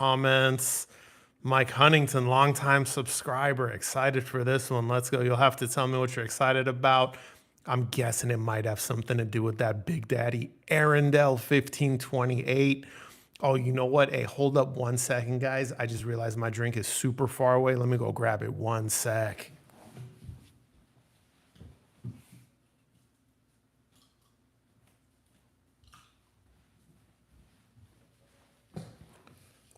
comments. Mike Huntington, longtime subscriber, excited for this one. Let's go. You'll have to tell me what you're excited about. I'm guessing it might have something to do with that Big Daddy Arundel 1528. Oh, you know what? Hey, hold up 1 second, guys. I just realized my drink is super far away. Let me go grab it 1 sec.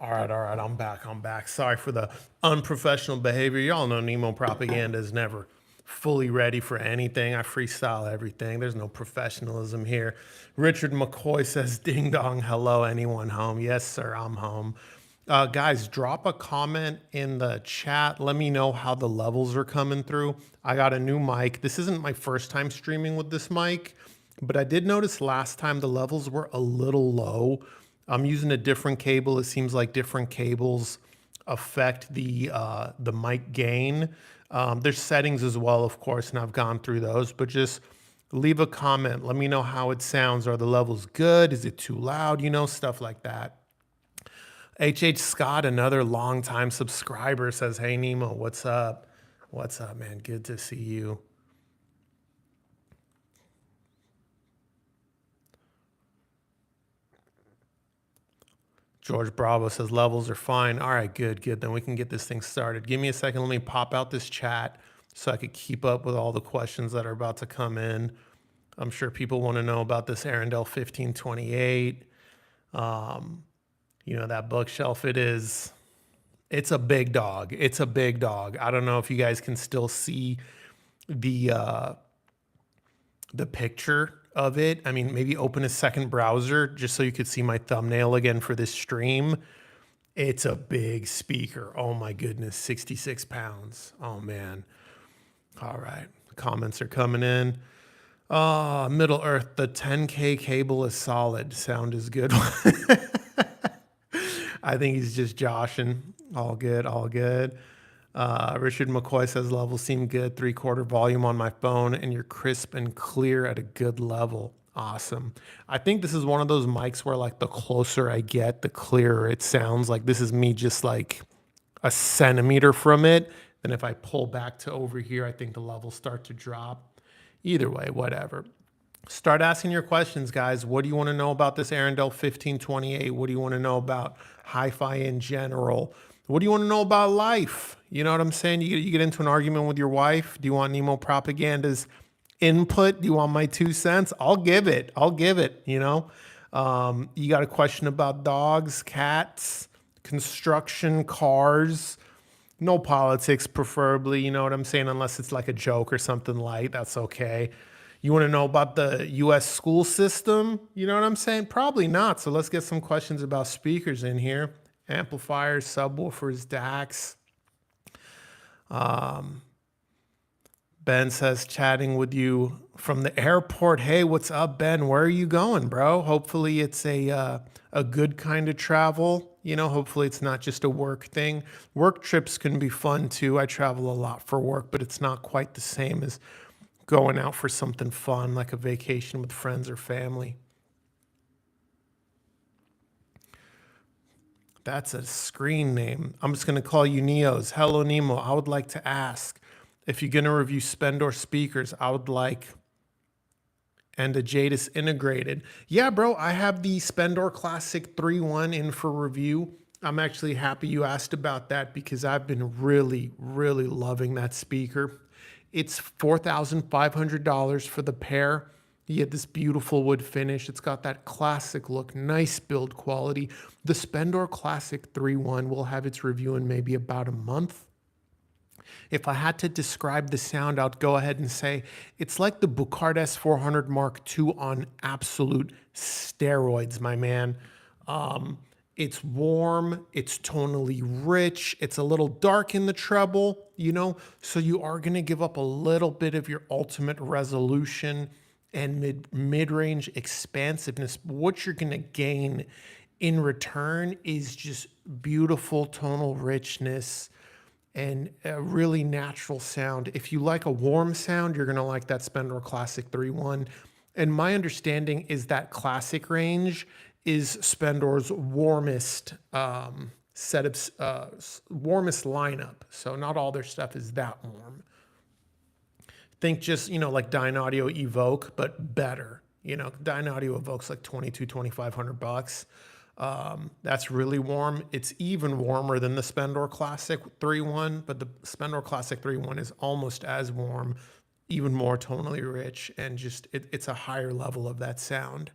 All right, I'm back. Sorry for the unprofessional behavior. Y'all know Nemo propaganda is never fully ready for anything. I freestyle everything. There's no professionalism here. Richard McCoy says, ding dong, hello, anyone home? Yes, sir, I'm home. Guys, drop a comment in the chat. Let me know how the levels are coming through. I got a new mic. This isn't my first time streaming with this mic, but I did notice last time the levels were a little low. I'm using a different cable. It seems like different cables affect the mic gain. There's settings as well, of course, and I've gone through those, but just leave a comment. Let me know how it sounds. Are the levels good? Is it too loud? You know, stuff like that. H. Scott, another longtime subscriber, says, hey, Nemo, what's up? What's up, man? Good to see you. George Bravo says levels are fine. All right, good. Then we can get this thing started. Give me a second. Let me pop out this chat so I could keep up with all the questions that are about to come in. I'm sure people want to know about this Arundel 1528. You know, that bookshelf, it's a big dog. It's a big dog. I don't know if you guys can still see the picture of it. I mean, maybe open a second browser just so you could see my thumbnail again for this stream. It's a big speaker. Oh my goodness, 66 pounds. Oh man. All right, comments are coming in. Middle Earth, the 10K cable is solid. Sound is good. I think he's just joshing. All good. Richard McCoy says levels seem good. 3/4 volume on my phone, and you're crisp and clear at a good level. Awesome. I think this is one of those mics where like the closer I get, the clearer it sounds. Like this is me just like a centimeter from it. Then if I pull back to over here, I think the levels start to drop. Either way, whatever. Start asking your questions, guys. What do you want to know about this Arundel 1528? What do you want to know about hi-fi in general? What do you want to know about life? You know what I'm saying? You get into an argument with your wife. Do you want Nemo Propaganda's input? Do you want my 2 cents? I'll give it. You know, you got a question about dogs, cats, construction, cars. No politics, preferably. You know what I'm saying? Unless it's like a joke or something light, that's okay. You want to know about the U.S. school system? You know what I'm saying? Probably not. So let's get some questions about speakers in here. Amplifiers, subwoofers, DACs. Ben says, chatting with you from the airport. Hey, what's up, Ben? Where are you going, bro? Hopefully it's a good kind of travel. You know, hopefully it's not just a work thing. Work trips can be fun too. I travel a lot for work, but it's not quite the same as going out for something fun like a vacation with friends or family. That's a screen name. I'm just going to call you Neos. Hello, Nemo. I would like to ask if you're going to review Spendor speakers, I would like, and a Jadis integrated. Yeah, bro, I have the Spendor Classic 3.1 in for review. I'm actually happy you asked about that because I've been really loving that speaker. It's $4,500 for the pair. You get this beautiful wood finish. It's got that classic look, nice build quality. The Spendor Classic 3.1 will have its review in maybe about a month. If I had to describe the sound, I'd go ahead and say it's like the Bucard S400 Mark II on absolute steroids, my man. It's warm, it's tonally rich, it's a little dark in the treble, you know, so you are going to give up a little bit of your ultimate resolution and mid-range expansiveness. But what you're going to gain in return is just beautiful tonal richness and a really natural sound. If you like a warm sound, you're going to like that Spendor Classic 3.1. And my understanding is that Classic range is Spendor's warmest set of warmest lineup. So not all their stuff is that warm. Think just, like Dynaudio Evoke, but better. Dynaudio Evoke's like 2,200, $2,500. That's really warm. It's even warmer than the Spendor Classic 3.1, but the Spendor Classic 3.1 is almost as warm, even more tonally rich, and just it's a higher level of that sound.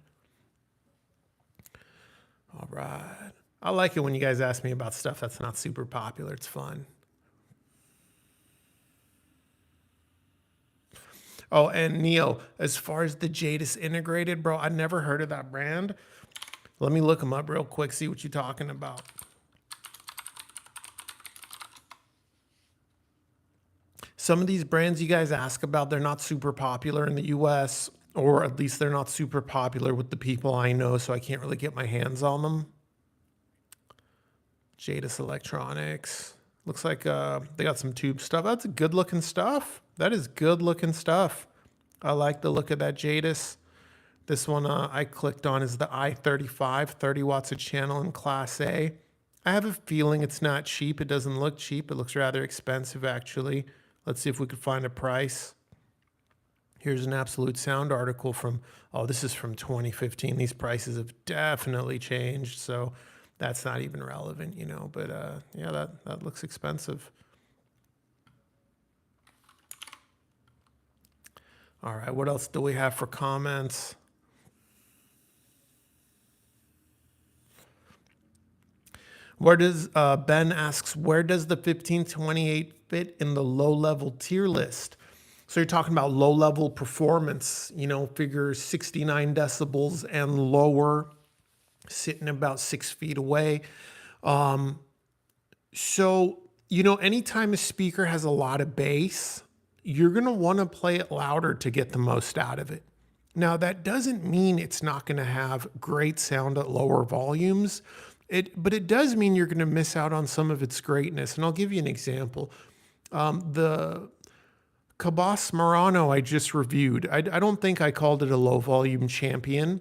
All right. I like it when you guys ask me about stuff that's not super popular. It's fun. Oh, and Neo, as far as the Jadis integrated, bro, I never heard of that brand. Let me look them up real quick, see what you're talking about. Some of these brands you guys ask about, they're not super popular in the US, or at least they're not super popular with the people I know, so I can't really get my hands on them. Jadis Electronics. Looks like they got some tube stuff. That's good looking stuff. That is good looking stuff. I like the look of that Jadis. This one I clicked on is the i35, 30 watts a channel in Class A. I have a feeling it's not cheap. It doesn't look cheap. It looks rather expensive, actually. Let's see if we could find a price. Here's an Absolute Sound article from, this is from 2015. These prices have definitely changed, so that's not even relevant, but yeah, that looks expensive. All right, what else do we have for comments? Where does Ben asks, where does the 1528 fit in the low-level tier list? So you're talking about low-level performance, figure 69 decibels and lower, sitting about 6 feet away. So, anytime a speaker has a lot of bass, you're going to want to play it louder to get the most out of it. Now, that doesn't mean it's not going to have great sound at lower volumes, but it does mean you're going to miss out on some of its greatness. And I'll give you an example. The Cabas Murano I just reviewed, I don't think I called it a low volume champion.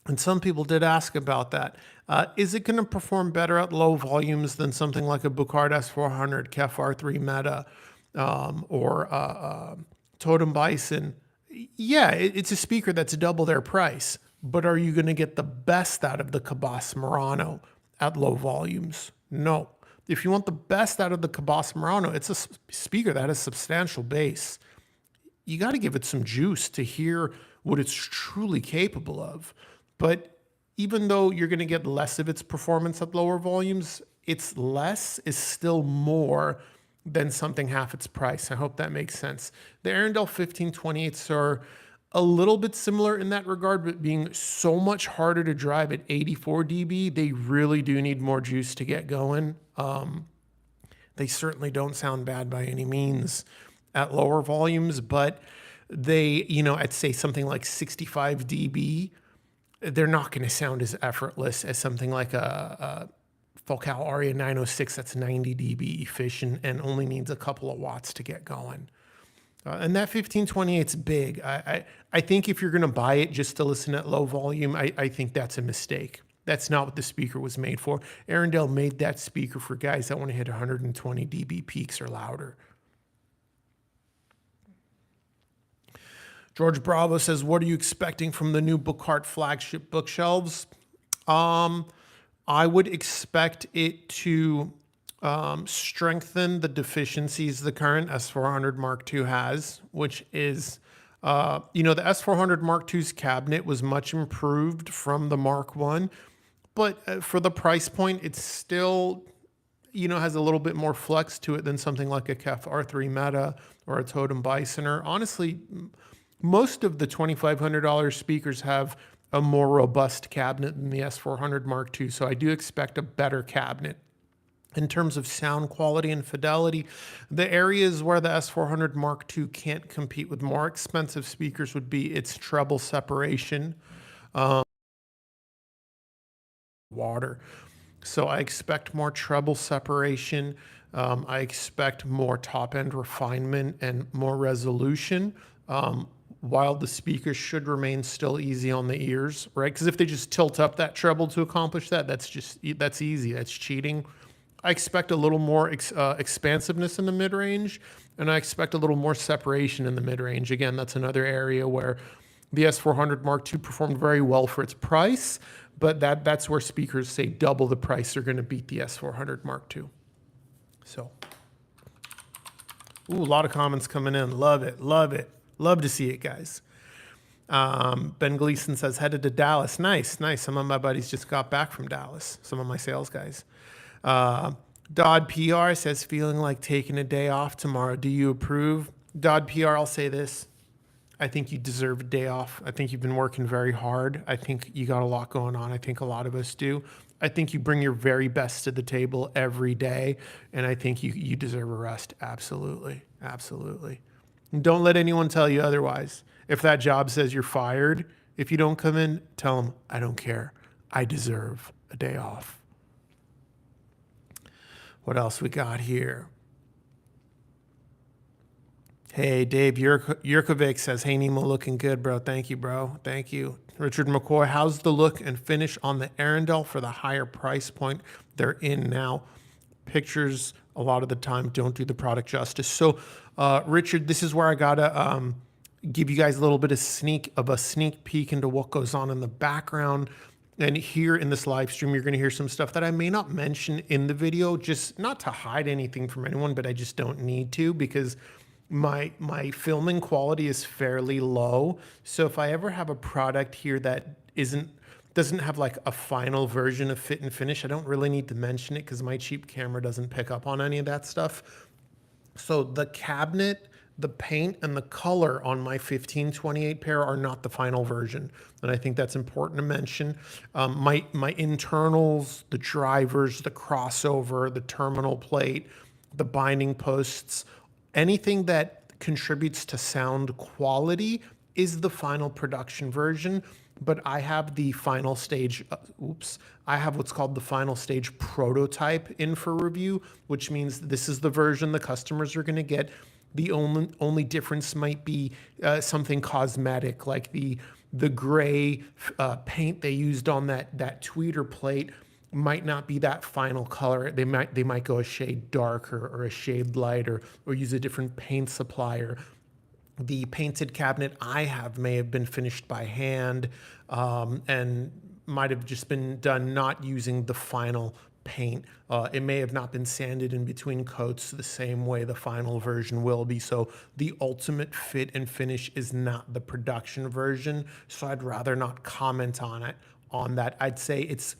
And some people did ask about that. Is it going to perform better at low volumes than something like a Buchard S400, KEF R3 Meta, or Totem Bison? Yeah, it's a speaker that's double their price. But are you going to get the best out of the Cabas Murano at low volumes? No. If you want the best out of the Cabas Murano, it's a speaker that has substantial bass. You got to give it some juice to hear what it's truly capable of. But even though you're going to get less of its performance at lower volumes, its less is still more than something half its price. I hope that makes sense. The Arendelle 1528s are a little bit similar in that regard, but being so much harder to drive at 84 dB, they really do need more juice to get going. They certainly don't sound bad by any means at lower volumes, but they, at say something like 65 dB, they're not going to sound as effortless as something like a Focal Aria 906 that's 90 dB efficient and only needs a couple of watts to get going. And that 1528's big. I think if you're going to buy it just to listen at low volume, I think that's a mistake. That's not what the speaker was made for. Arendelle made that speaker for guys that want to hit 120 dB peaks or louder. George Bravo says, what are you expecting from the new Buchard flagship bookshelves? I would expect it to strengthen the deficiencies the current S400 Mark II has, which is, the S400 Mark II's cabinet was much improved from the Mark I, but for the price point, it's still, has a little bit more flex to it than something like a KEF R3 Meta or a Totem Bison, or honestly, most of the $2,500 speakers have a more robust cabinet than the S400 Mark II, so I do expect a better cabinet. In terms of sound quality and fidelity, the areas where the S400 Mark II can't compete with more expensive speakers would be its treble separation, water. So I expect more treble separation. I expect more top-end refinement and more resolution. While the speakers should remain still easy on the ears, right? Because if they just tilt up that treble to accomplish that, that's easy. That's cheating. I expect a little more expansiveness in the mid-range, and I expect a little more separation in the mid-range. Again, that's another area where the S400 Mark II performed very well for its price, but that's where speakers say double the price are going to beat the S400 Mark II. So, ooh, a lot of comments coming in. Love it, love it. Love to see it, guys. Ben Gleason says, headed to Dallas. Nice, nice. Some of my buddies just got back from Dallas, some of my sales guys. Dodd PR says, feeling like taking a day off tomorrow. Do you approve? Dodd PR, I'll say this. I think you deserve a day off. I think you've been working very hard. I think you got a lot going on. I think a lot of us do. I think you bring your very best to the table every day, and I think you deserve a rest. Absolutely, absolutely. And don't let anyone tell you otherwise. If that job says you're fired, if you don't come in, tell them, I don't care. I deserve a day off. What else we got here? Hey, Dave Yurkovic says, hey, Nemo, looking good, bro. Thank you, bro. Thank you. Richard McCoy, how's the look and finish on the Arundel for the higher price point they're in now? Pictures, a lot of the time, don't do the product justice. So, Richard, this is where I got to give you guys a little bit of a sneak peek into what goes on in the background. And here in this live stream, you're going to hear some stuff that I may not mention in the video, just not to hide anything from anyone, but I just don't need to, because my filming quality is fairly low. So if I ever have a product here that doesn't have like a final version of fit and finish, I don't really need to mention it because my cheap camera doesn't pick up on any of that stuff. So the cabinet, the paint, and the color on my 1528 pair are not the final version. And I think that's important to mention. My internals, the drivers, the crossover, the terminal plate, the binding posts, anything that contributes to sound quality is the final production version. But I have the final stage, I have what's called the final stage prototype in for review, which means this is the version the customers are going to get. The only difference might be something cosmetic, like the gray paint they used on that tweeter plate might not be that final color. They might go a shade darker or a shade lighter, or use a different paint supplier. The painted cabinet I have may have been finished by hand, and might have just been done not using the final paint. It may have not been sanded in between coats the same way the final version will be. So the ultimate fit and finish is not the production version. So I'd rather not comment on that. I'd say it's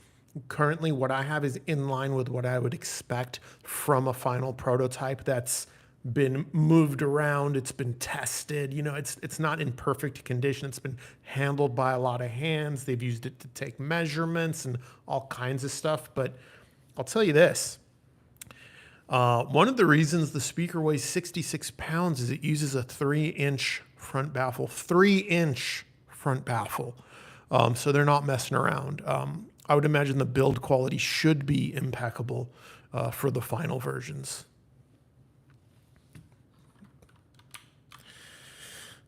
currently what I have is in line with what I would expect from a final prototype that's been moved around, it's been tested, it's not in perfect condition. It's been handled by a lot of hands. They've used it to take measurements and all kinds of stuff. But I'll tell you this, one of the reasons the speaker weighs 66 pounds is it uses a 3-inch front baffle, 3-inch front baffle. So they're not messing around. I would imagine the build quality should be impeccable for the final versions.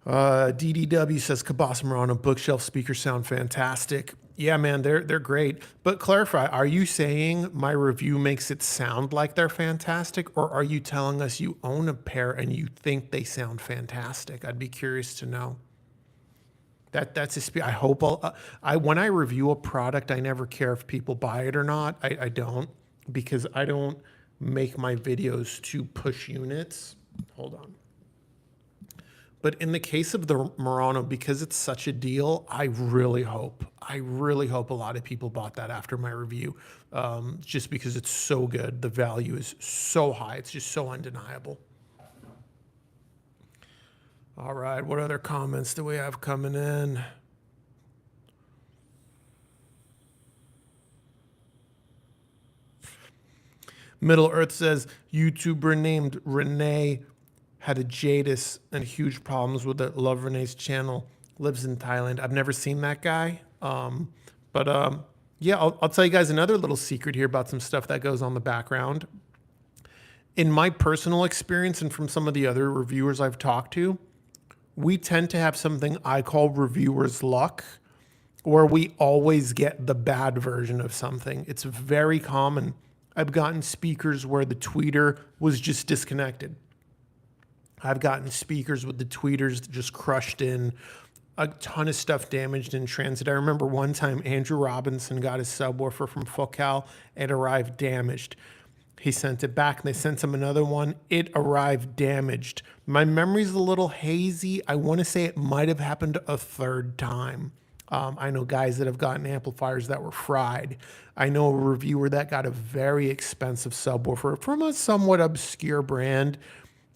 DDW says, Kabas Murano bookshelf speakers sound fantastic. Yeah, man, they're great. But clarify, are you saying my review makes it sound like they're fantastic, or are you telling us you own a pair and you think they sound fantastic? I'd be curious to know. That's I hope when I review a product, I never care if people buy it or not. I don't, because I don't make my videos to push units. Hold on. But in the case of the Murano, because it's such a deal, I really hope a lot of people bought that after my review, just because it's so good. The value is so high. It's just so undeniable. All right, what other comments do we have coming in? Middle Earth says, YouTuber named Renee had a Jadis and huge problems with it. Love Renee's channel. Lives in Thailand. I've never seen that guy. Yeah, I'll tell you guys another little secret here about some stuff that goes on the background. In my personal experience and from some of the other reviewers I've talked to, we tend to have something I call reviewer's luck, where we always get the bad version of something. It's very common. I've gotten speakers where the tweeter was just disconnected. I've gotten speakers with the tweeters just crushed in, a ton of stuff damaged in transit. I remember one time Andrew Robinson got his subwoofer from Focal. It arrived damaged. He sent it back and they sent him another one. It arrived damaged. My memory's a little hazy. I want to say it might have happened a third time. I know guys that have gotten amplifiers that were fried. I know a reviewer that got a very expensive subwoofer from a somewhat obscure brand,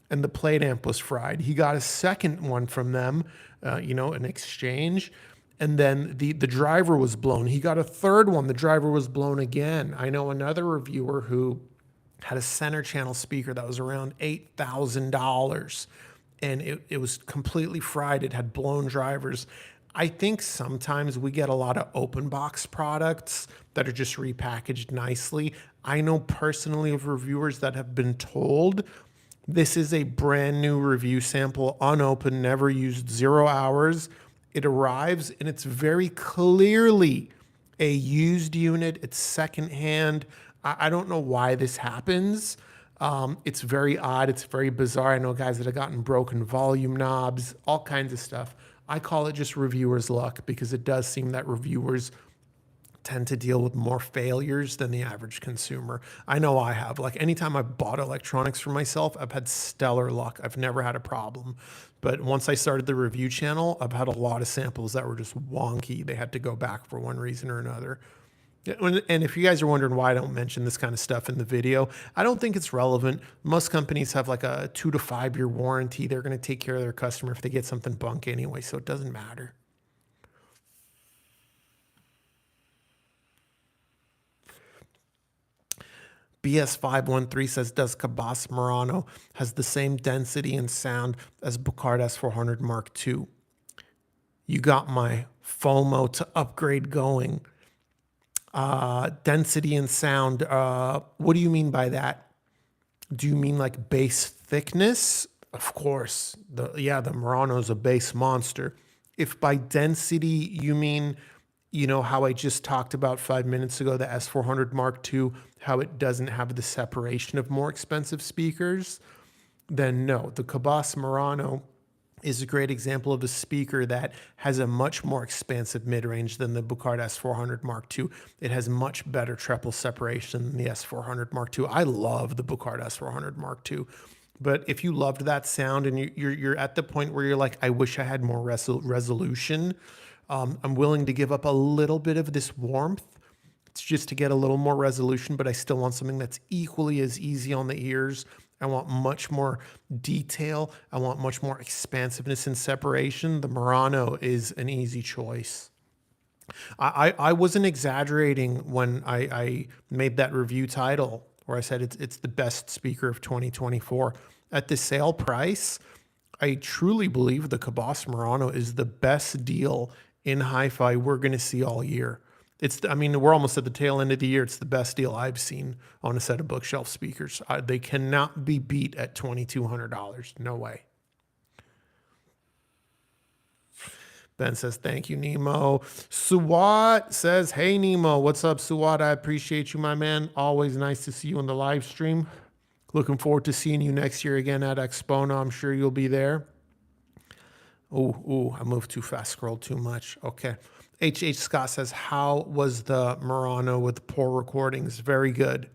and the plate amp was fried. He got a second one from them, an exchange, and then the driver was blown. He got a third one. The driver was blown again. I know another reviewer who had a center channel speaker that was around $8,000, and it was completely fried. It had blown drivers. I think sometimes we get a lot of open box products that are just repackaged nicely. I know personally of reviewers that have been told this is a brand new review sample, unopened, never used, 0 hours. It arrives and it's very clearly a used unit. It's secondhand. I don't know why this happens. It's very odd. It's very bizarre. I know guys that have gotten broken volume knobs, all kinds of stuff. I call it just reviewer's luck because it does seem that reviewers tend to deal with more failures than the average consumer. I know I have. Like anytime I've bought electronics for myself, I've had stellar luck. I've never had a problem. But once I started the review channel, I've had a lot of samples that were just wonky. They had to go back for one reason or another. And if you guys are wondering why I don't mention this kind of stuff in the video, I don't think it's relevant. Most companies have like a 2 to 5 year warranty. They're going to take care of their customer if they get something bunk anyway, so it doesn't matter. BS513 says, does Cabas Murano has the same density and sound as Bucard S400 Mark II? You got my FOMO to upgrade going. Density and sound. What do you mean by that? Do you mean like bass thickness? Of course. The Murano's a bass monster. If by density you mean, how I just talked about 5 minutes ago, the S400 Mark II, how it doesn't have the separation of more expensive speakers, then no. The Cabas Murano is a great example of a speaker that has a much more expansive mid-range than the Bucard S400 Mark II. It has much better treble separation than the S400 Mark II. I love the Bucard S400 Mark II. But if you loved that sound and you're at the point where you're like, I wish I had more resolution, I'm willing to give up a little bit of this warmth. It's just to get a little more resolution, but I still want something that's equally as easy on the ears. I want much more detail. I want much more expansiveness and separation. The Murano is an easy choice. I wasn't exaggerating when I made that review title where I said it's the best speaker of 2024. At the sale price, I truly believe the Cabas Murano is the best deal in hi-fi we're going to see all year. We're almost at the tail end of the year. It's the best deal I've seen on a set of bookshelf speakers. They cannot be beat at $2,200. No way. Ben says, thank you, Nemo. Suwat says, hey, Nemo. What's up, Suwat? I appreciate you, my man. Always nice to see you on the live stream. Looking forward to seeing you next year again at Expono. I'm sure you'll be there. I moved too fast, scrolled too much. Okay. H.H. Scott says, how was the Murano with poor recordings? Very good.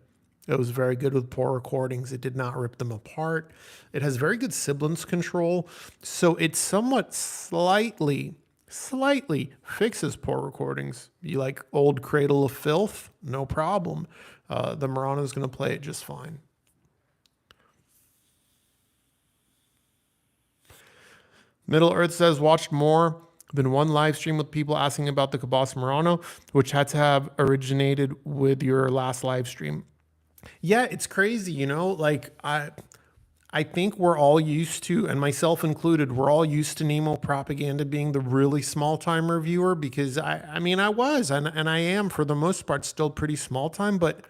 It was very good with poor recordings. It did not rip them apart. It has very good sibilance control. So it somewhat slightly fixes poor recordings. You like old Cradle of Filth? No problem. The Murano is going to play it just fine. Middle Earth says, watched more than one live stream with people asking about the Cabas Murano, which had to have originated with your last live stream. Yeah, it's crazy, like I think we're all used to, and myself included, we're all used to Nemo propaganda being the really small time reviewer because I was, and I am for the most part still pretty small time, but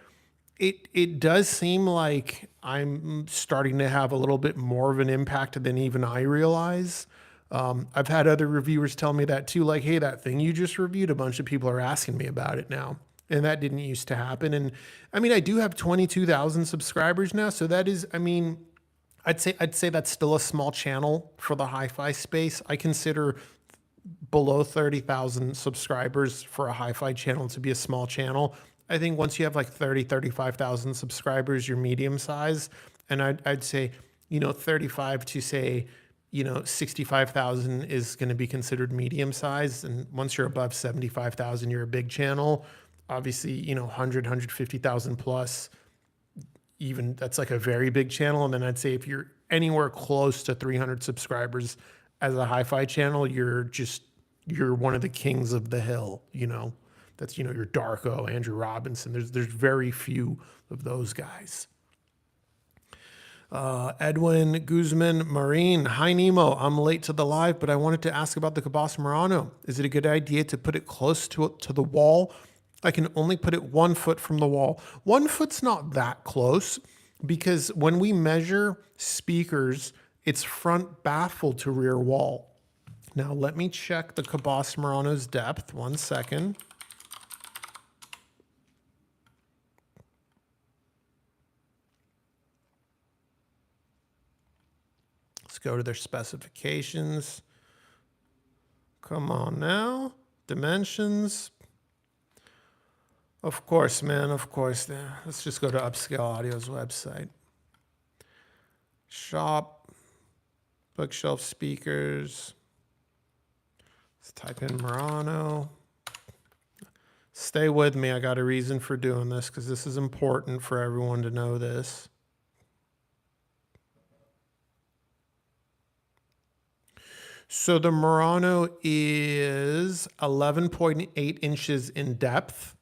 it does seem like I'm starting to have a little bit more of an impact than even I realize. I've had other reviewers tell me that too, like, hey, that thing you just reviewed, a bunch of people are asking me about it now. And that didn't used to happen. And I mean, I do have 22,000 subscribers now. So that is, I mean, I'd say that's still a small channel for the hi-fi space. I consider below 30,000 subscribers for a hi-fi channel to be a small channel. I think once you have like 30, 35,000 subscribers, you're medium size. And I'd say, 35 to say, 65,000 is going to be considered medium size. And once you're above 75,000, you're a big channel. Obviously, 100, 150,000 plus, even that's like a very big channel. And then I'd say if you're anywhere close to 300 subscribers as a hi-fi channel, you're one of the kings of the hill, that's, your Darko, Andrew Robinson. There's very few of those guys. Edwin Guzman Marine. Hi, Nemo. I'm late to the live, but I wanted to ask about the Cabas Murano. Is it a good idea to put it close to the wall? I can only put it 1 foot from the wall. 1 foot's not that close because when we measure speakers, it's front baffle to rear wall. Now, let me check the Cabas Murano's depth. 1 second. Let's go to their specifications. Come on now. Dimensions. Of course, man. Of course. Let's just go to Upscale Audio's website. Shop. Bookshelf speakers. Let's type in Murano. Stay with me. I got a reason for doing this because this is important for everyone to know this. So the Murano is 11.8 inches in depth.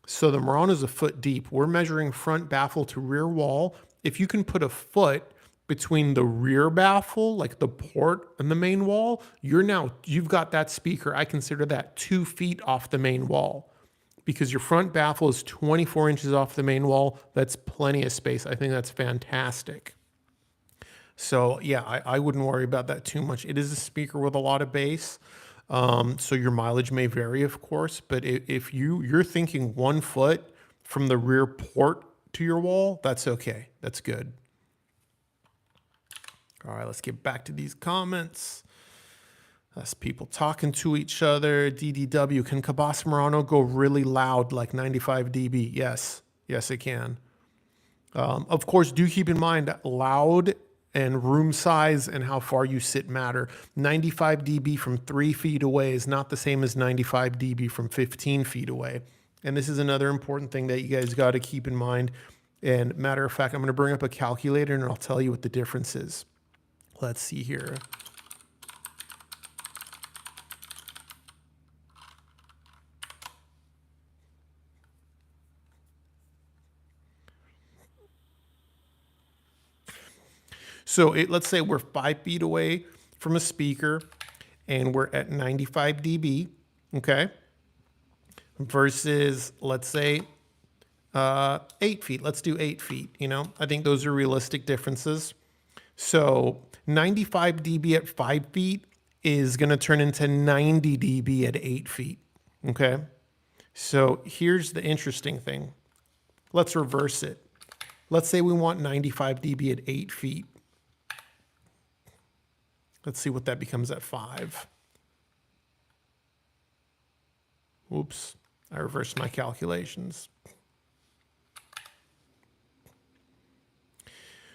So the Murano is a foot deep. We're measuring front baffle to rear wall. If you can put a foot between the rear baffle, like the port and the main wall, you've got that speaker. I consider that 2 feet off the main wall because your front baffle is 24 inches off the main wall. That's plenty of space. I think that's fantastic. So yeah, I wouldn't worry about that too much. It is a speaker with a lot of bass. So your mileage may vary, of course, but if you're thinking 1 foot from the rear port to your wall, that's okay. That's good. All right, let's get back to these comments. That's people talking to each other. DDW, can Cabas Murano go really loud, like 95 dB? Yes, it can. Of course, do keep in mind loud and room size and how far you sit matter. 95 dB from 3 feet away is not the same as 95 dB from 15 feet away. And this is another important thing that you guys got to keep in mind. And matter of fact, I'm going to bring up a calculator and I'll tell you what the difference is. Let's see here. So let's say we're 5 feet away from a speaker and we're at 95 dB, okay? Versus, let's say, 8 feet. Let's do 8 feet, I think those are realistic differences. So 95 dB at 5 feet is going to turn into 90 dB at 8 feet, okay? So here's the interesting thing. Let's reverse it. Let's say we want 95 dB at 8 feet. Let's see what that becomes at 5. Oops, I reversed my calculations.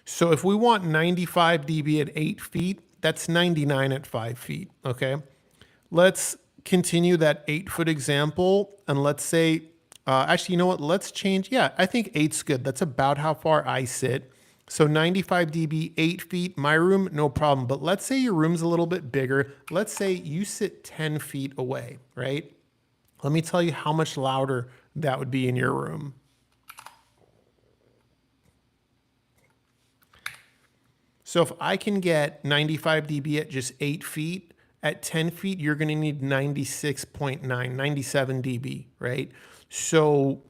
So if we want 95 dB at 8 feet, that's 99 at 5 feet, okay? Let's continue that 8-foot example, and let's say, actually, you know what? Let's change. Yeah, I think 8's good. That's about how far I sit. So 95 dB, 8 feet, my room, no problem. But let's say your room's a little bit bigger. Let's say you sit 10 feet away, right? Let me tell you how much louder that would be in your room. So if I can get 95 dB at just 8 feet, at 10 feet, you're going to need 96.9, 97 dB, right? So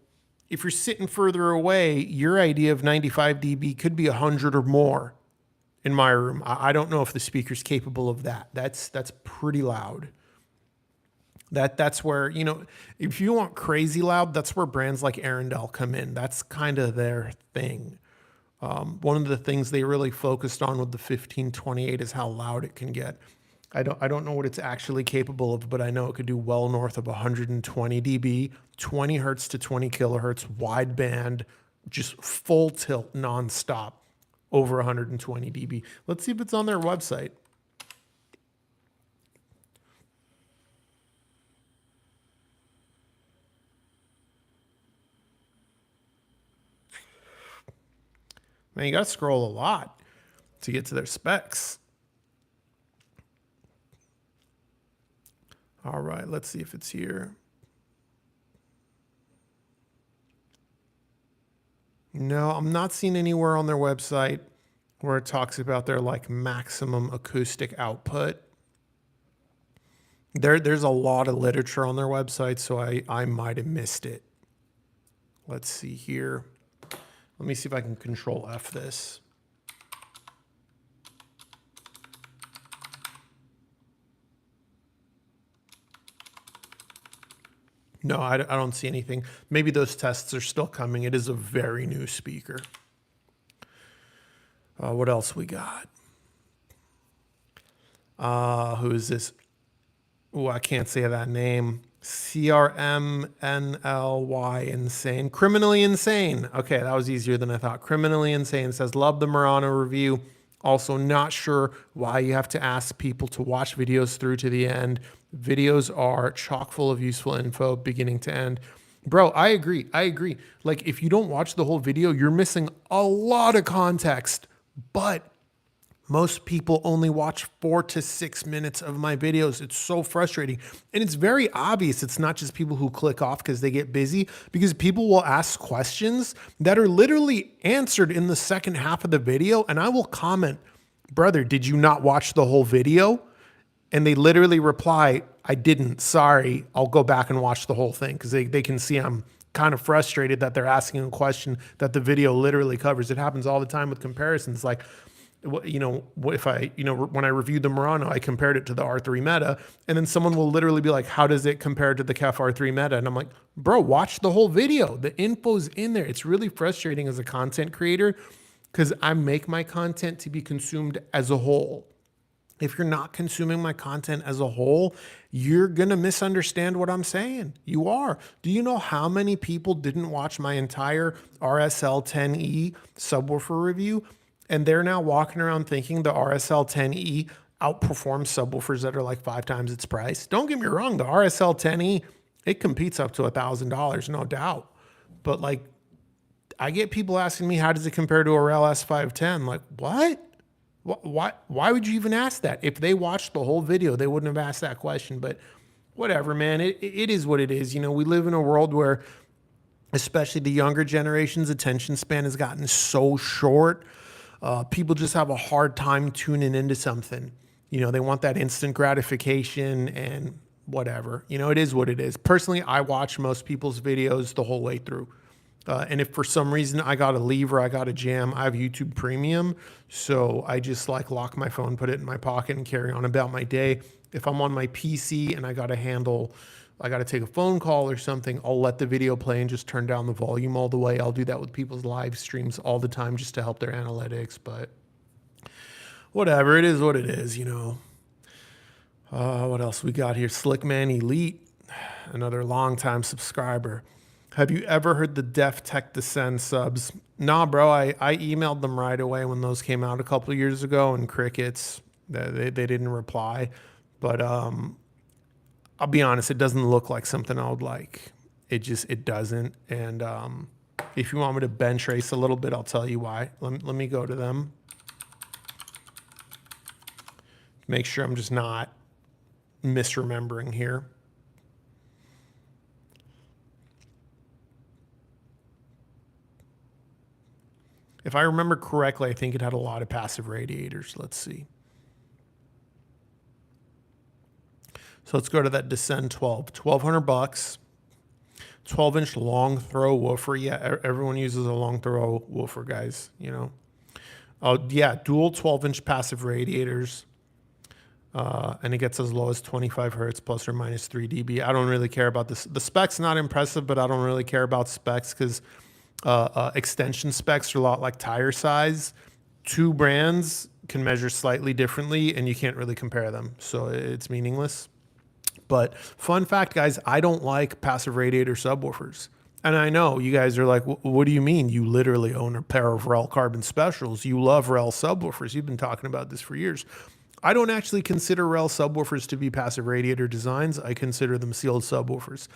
if you're sitting further away, your idea of 95 dB could be 100 or more in my room. I don't know if the speaker's capable of that. That's pretty loud. That's where, you know, if you want crazy loud, that's where brands like Arundel come in. That's kind of their thing. One of the things they really focused on with the 1528 is how loud it can get. I don't know what it's actually capable of, but I know it could do well north of 120 dB, 20 hertz to 20 kilohertz, wideband, just full tilt nonstop, over 120 dB. Let's see if it's on their website. Man, you got to scroll a lot to get to their specs. All right, let's see if it's here. No, I'm not seeing anywhere on their website where it talks about their like maximum acoustic output. There's a lot of literature on their website, so I might have missed it. Let's see here. Let me see if I can control F this. No, I don't see anything. Maybe those tests are still coming. It is a very new speaker. What else we got? Who is this? Oh, I can't say that name. CRMNLY Insane. Criminally Insane. Okay, that was easier than I thought. Criminally Insane says, love the Murano review. Also not sure why you have to ask people to watch videos through to the end. Videos are chock full of useful info beginning to end. Bro, I agree. Like if you don't watch the whole video, you're missing a lot of context. But most people only watch 4 to 6 minutes of my videos. It's so frustrating. And it's very obvious it's not just people who click off because they get busy, because people will ask questions that are literally answered in the second half of the video. And I will comment, brother, did you not watch the whole video? And they literally reply, I didn't, sorry, I'll go back and watch the whole thing, because they can see I'm kind of frustrated that they're asking a question that the video literally covers. It happens all the time with comparisons. Like, you know, if I, you know, when I reviewed the Murano, I compared it to the R3 Meta, and then someone will literally be like, how does it compare to the KEF R3 Meta? And I'm like, bro, watch the whole video. The info's in there. It's really frustrating as a content creator because I make my content to be consumed as a whole. If you're not consuming my content as a whole, you're going to misunderstand what I'm saying. You are. Do you know how many people didn't watch my entire RSL 10E subwoofer review? And they're now walking around thinking the RSL 10E outperforms subwoofers that are like 5 times its price. Don't get me wrong. The RSL 10E, it competes up to $1,000, no doubt. But like, I get people asking me, how does it compare to a REL S510? Like, what? Why would you even ask that? If they watched the whole video, they wouldn't have asked that question. But whatever, man, it is what it is. You know, we live in a world where, especially the younger generation's attention span has gotten so short. People just have a hard time tuning into something. You know, they want that instant gratification and whatever. You know, it is what it is. Personally, I watch most people's videos the whole way through. And if for some reason I got to leave or I got to jam, I have YouTube Premium. So I just like lock my phone, put it in my pocket and carry on about my day. If I'm on my PC and I got to take a phone call or something, I'll let the video play and just turn down the volume all the way. I'll do that with people's live streams all the time just to help their analytics. But whatever, it is what it is, you know. What else we got here? Slickman Elite, another longtime subscriber. Have you ever heard the Def Tech Descend subs? Nah, bro, I emailed them right away when those came out a couple of years ago, and crickets, they didn't reply. But I'll be honest, it doesn't look like something I would like. It doesn't. And if you want me to bench race a little bit, I'll tell you why. Let me go to them. Make sure I'm just not misremembering here. If I remember correctly, I think it had a lot of passive radiators. Let's see. So let's go to that Descend 12, $1,200, 12-inch long throw woofer. Yeah, everyone uses a long throw woofer, guys, you know. Oh yeah, dual 12-inch passive radiators. And it gets as low as 25 hertz plus or minus 3 dB. I don't really care about this. The specs not impressive, but I don't really care about specs because extension specs are a lot like tire size. Two brands can measure slightly differently, and you can't really compare them, so it's meaningless. But fun fact, guys, I don't like passive radiator subwoofers. And I know you guys are like, what do you mean? You literally own a pair of Rel Carbon Specials. You love Rel subwoofers. You've been talking about this for years. I don't actually consider Rel subwoofers to be passive radiator designs. I consider them sealed subwoofers.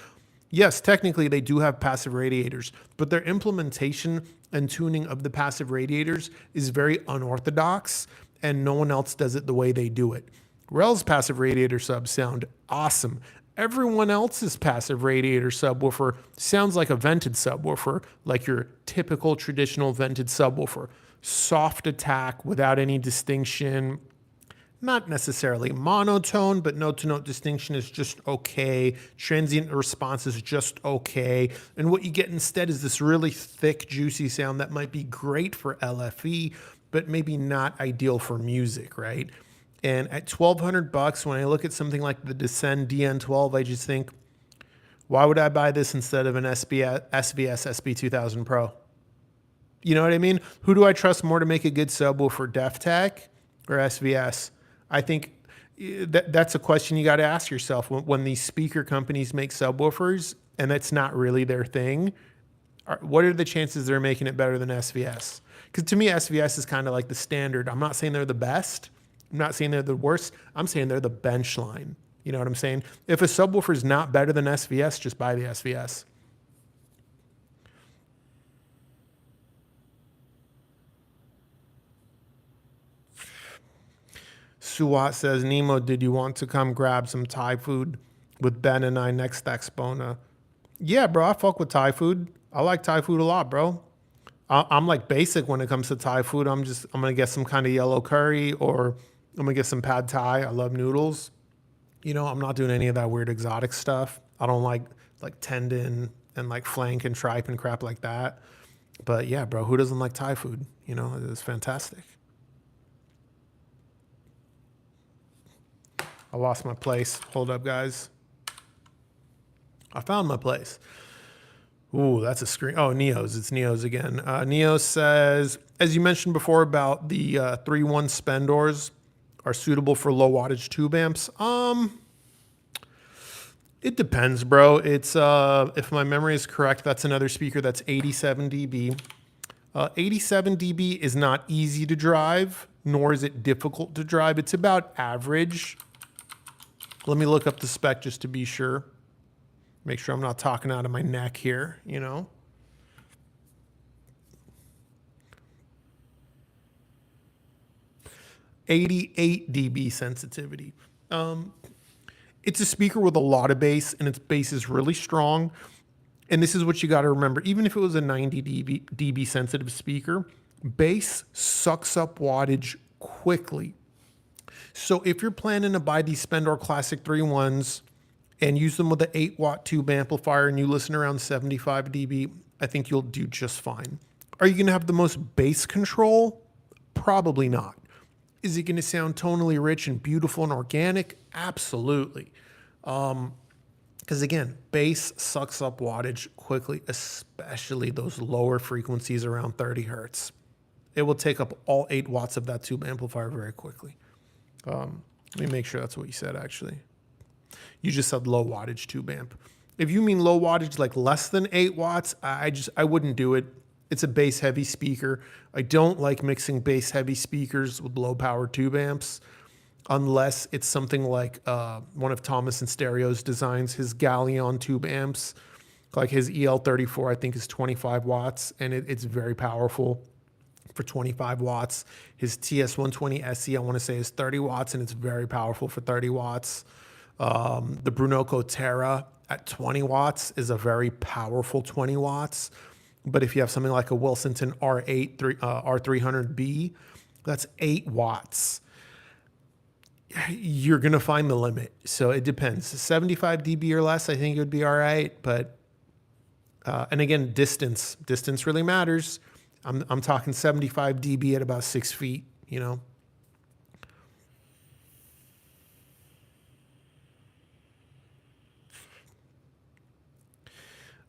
Yes, technically they do have passive radiators, but their implementation and tuning of the passive radiators is very unorthodox, and no one else does it the way they do it. Rel's passive radiator subs sound awesome. Everyone else's passive radiator subwoofer sounds like a vented subwoofer, like your typical traditional vented subwoofer. Soft attack without any distinction. Not necessarily monotone, but note-to-note distinction is just okay. Transient response is just okay. And what you get instead is this really thick, juicy sound that might be great for LFE, but maybe not ideal for music, right? And at $1,200, when I look at something like the Descend DN12, I just think, why would I buy this instead of an SVS SB2000 Pro? You know what I mean? Who do I trust more to make a good subwoofer, DefTech or SVS? I think that's a question you got to ask yourself when these speaker companies make subwoofers and that's not really their thing. What are the chances they're making it better than SVS? Because to me, SVS is kind of like the standard. I'm not saying they're the best. I'm not saying they're the worst. I'm saying they're the bench line. You know what I'm saying? If a subwoofer is not better than SVS, just buy the SVS. Suwat says, Nemo, did you want to come grab some Thai food with Ben and I next Expona? Yeah, bro, I fuck with Thai food. I like Thai food a lot, bro. I'm like basic when it comes to Thai food. I'm gonna get some kind of yellow curry, or I'm gonna get some pad Thai. I love noodles. You know, I'm not doing any of that weird exotic stuff. I don't like tendon and like flank and tripe and crap like that. But yeah, bro, who doesn't like Thai food? You know, it's fantastic. I lost my place. Hold up, guys. I found my place. Ooh, that's a screen. Oh, Neo's. It's Neo's again. Neo says, as you mentioned before about the 3-1 Spendors are suitable for low wattage tube amps. It depends, bro. It's if my memory is correct, that's another speaker that's 87 dB. 87 dB is not easy to drive, nor is it difficult to drive. It's about average. Let me look up the spec just to be sure. Make sure I'm not talking out of my neck here, you know. $88 dB sensitivity. It's a speaker with a lot of bass, and its bass is really strong. And this is what you got to remember. Even if it was a 90 dB sensitive speaker, bass sucks up wattage quickly. So if you're planning to buy these Spendor Classic 3-1s and use them with an 8-watt tube amplifier and you listen around 75 dB, I think you'll do just fine. Are you going to have the most bass control? Probably not. Is it going to sound tonally rich and beautiful and organic? Absolutely. Because again, bass sucks up wattage quickly, especially those lower frequencies around 30 hertz. It will take up all 8 watts of that tube amplifier very quickly. Let me make sure that's what you said, actually. You just said low wattage tube amp. If you mean low wattage, like less than 8 watts, I wouldn't do it. It's a bass heavy speaker. I don't like mixing bass heavy speakers with low power tube amps unless it's something like one of Thomas and Stereo's designs, his Galleon tube amps, like his EL34, I think is 25 watts, and it's very powerful for 25 watts. His TS120 SE, I want to say, is 30 watts, and it's very powerful for 30 watts. The Brunoco Terra at 20 watts is a very powerful 20 watts. But if you have something like a Wilsonton R300B, that's 8 watts. You're going to find the limit. So it depends. 75 dB or less, I think it would be all right. But, and again, distance really matters. I'm talking 75 dB at about 6 feet, you know.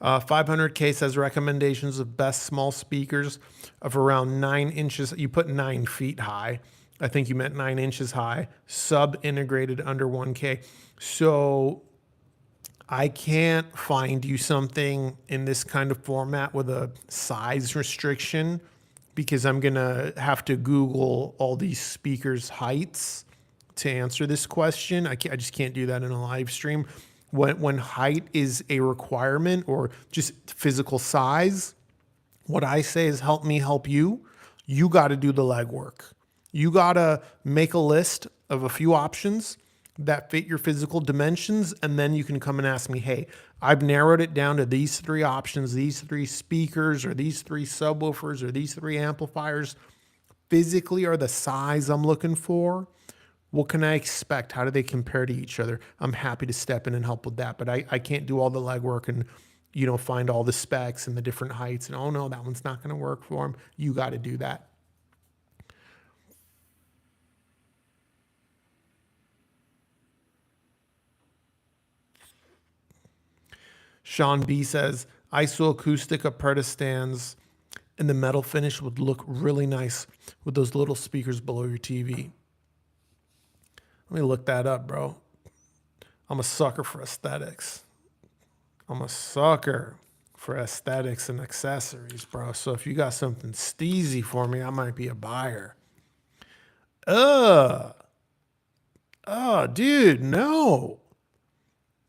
500K says recommendations of best small speakers of around 9 inches. You put 9 feet high. I think you meant 9 inches high, sub integrated under 1K. So I can't find you something in this kind of format with a size restriction because I'm going to have to Google all these speakers' heights to answer this question. I just can't do that in a live stream. When height is a requirement or just physical size, what I say is help me help you. You got to do the legwork. You got to make a list of a few options that fit your physical dimensions, and then you can come and ask me, hey, I've narrowed it down to these 3 options, these 3 speakers, or these 3 subwoofers, or these 3 amplifiers. Physically are the size I'm looking for. What can I expect? How do they compare to each other? I'm happy to step in and help with that, but I can't do all the legwork and, you know, find all the specs and the different heights and, oh no, that one's not going to work for them. You got to do that. Sean B says, isoacoustic Aperta stands and the metal finish would look really nice with those little speakers below your TV. Let me look that up, bro. I'm a sucker for aesthetics. I'm a sucker for aesthetics and accessories, bro. So if you got something steezy for me, I might be a buyer. Dude, no.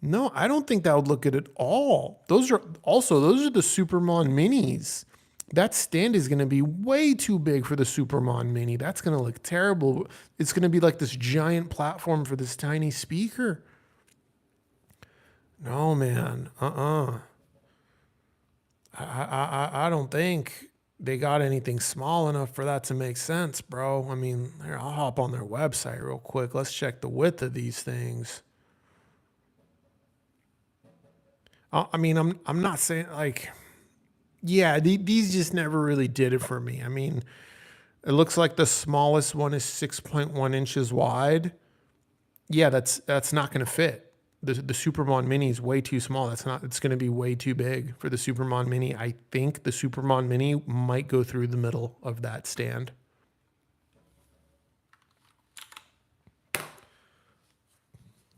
No, I don't think that would look good at all. Those are the Supermon minis. That stand is going to be way too big for the Supermon mini. That's going to look terrible. It's going to be like this giant platform for this tiny speaker. No, man. I don't think they got anything small enough for that to make sense, bro. I mean, here, I'll hop on their website real quick. Let's check the width of these things. I mean, I'm not saying like, yeah, these just never really did it for me. I mean, it looks like the smallest one is 6.1 inches wide. Yeah, that's not going to fit. The Supermon Mini is way too small. It's going to be way too big for the Supermon Mini. I think the Supermon Mini might go through the middle of that stand.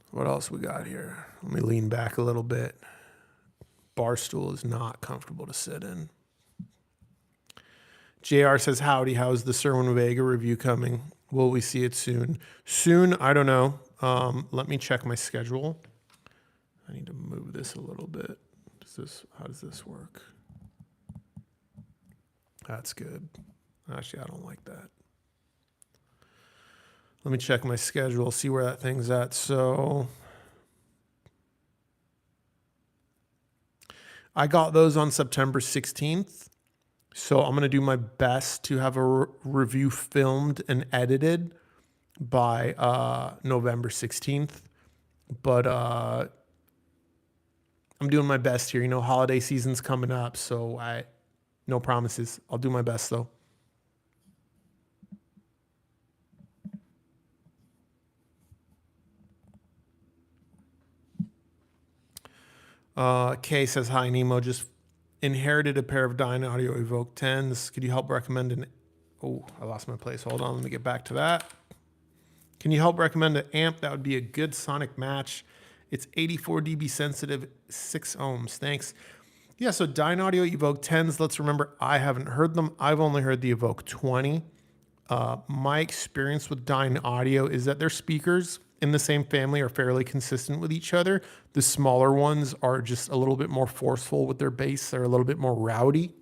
What else we got here? Let me lean back a little bit. Bar stool is not comfortable to sit in. JR says, howdy, how's the Cerwin Vega review coming? Will we see it soon? Soon, I don't know. Let me check my schedule. I need to move this a little bit. How does this work? That's good. Actually, I don't like that. Let me check my schedule, see where that thing's at. So I got those on September 16th. So I'm going to do my best to have a review filmed and edited by November 16th. But I'm doing my best here. You know, holiday season's coming up, so no promises. I'll do my best, though. Kay says, hi, Nemo. Just inherited a pair of Dynaudio Evoke 10s. Could you help recommend an... Oh, I lost my place. Hold on. Let me get back to that. Can you help recommend an amp that would be a good sonic match? It's 84 dB sensitive, 6 ohms. Thanks. Yeah, so Dynaudio Evoke 10s. Let's remember, I haven't heard them. I've only heard the Evoke 20. My experience with Dynaudio is that their speakers in the same family are fairly consistent with each other. The smaller ones are just a little bit more forceful with their bass. They're a little bit more rowdy.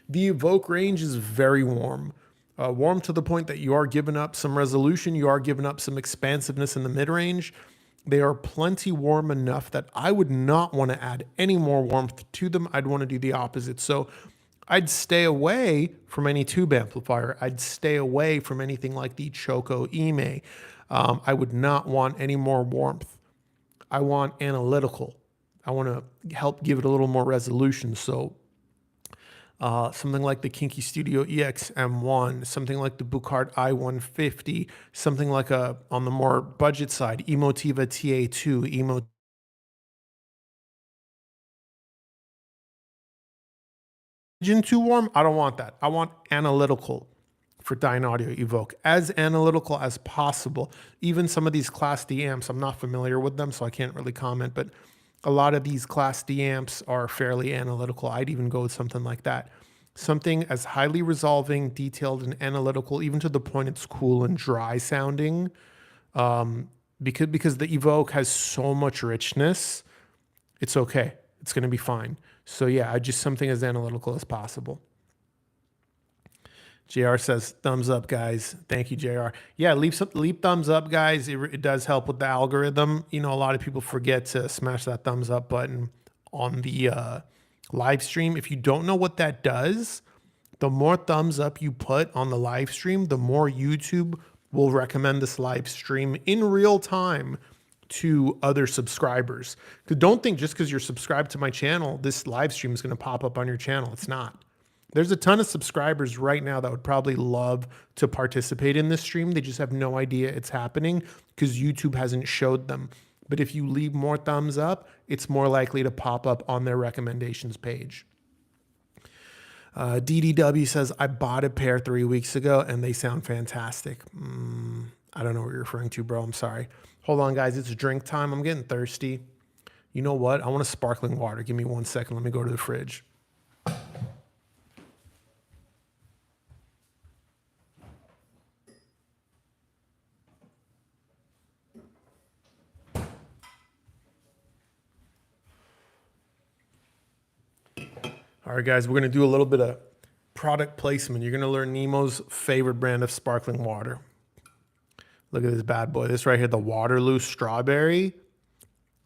The Evoke range is very warm. Warm to the point that you are giving up some resolution. You are giving up some expansiveness in the mid-range. They are plenty warm enough that I would not want to add any more warmth to them. I'd want to do the opposite. So I'd stay away from any tube amplifier. I'd stay away from anything like the Choco Ime. I would not want any more warmth. I want analytical. I want to help give it a little more resolution. So something like the Kinky Studio EX M1, something like the Buchard I150, something like on the more budget side, Emotiva TA2, engine too warm, I don't want that. I want analytical for Dynaudio Evoke, as analytical as possible. Even some of these Class D amps, I'm not familiar with them, so I can't really comment, but a lot of these Class D amps are fairly analytical. I'd even go with something like that. Something as highly resolving, detailed, and analytical, even to the point it's cool and dry sounding, because the Evoke has so much richness. It's okay. It's going to be fine. So yeah, just something as analytical as possible. JR says, thumbs up, guys. Thank you, JR. Yeah, leap thumbs up, guys. It does help with the algorithm. You know, a lot of people forget to smash that thumbs up button on the live stream. If you don't know what that does, the more thumbs up you put on the live stream, the more YouTube will recommend this live stream in real time to other subscribers. Because don't think just because you're subscribed to my channel, this live stream is going to pop up on your channel. It's not. There's a ton of subscribers right now that would probably love to participate in this stream. They just have no idea it's happening because YouTube hasn't showed them. But if you leave more thumbs up, it's more likely to pop up on their recommendations page. DDW says, I bought a pair 3 weeks ago and they sound fantastic. I don't know what you're referring to, bro. I'm sorry. Hold on, guys. It's drink time. I'm getting thirsty. You know what? I want a sparkling water. Give me 1 second. Let me go to the fridge. All right, guys, we're going to do a little bit of product placement. You're going to learn Nemo's favorite brand of sparkling water. Look at this bad boy. This right here, the Waterloo Strawberry.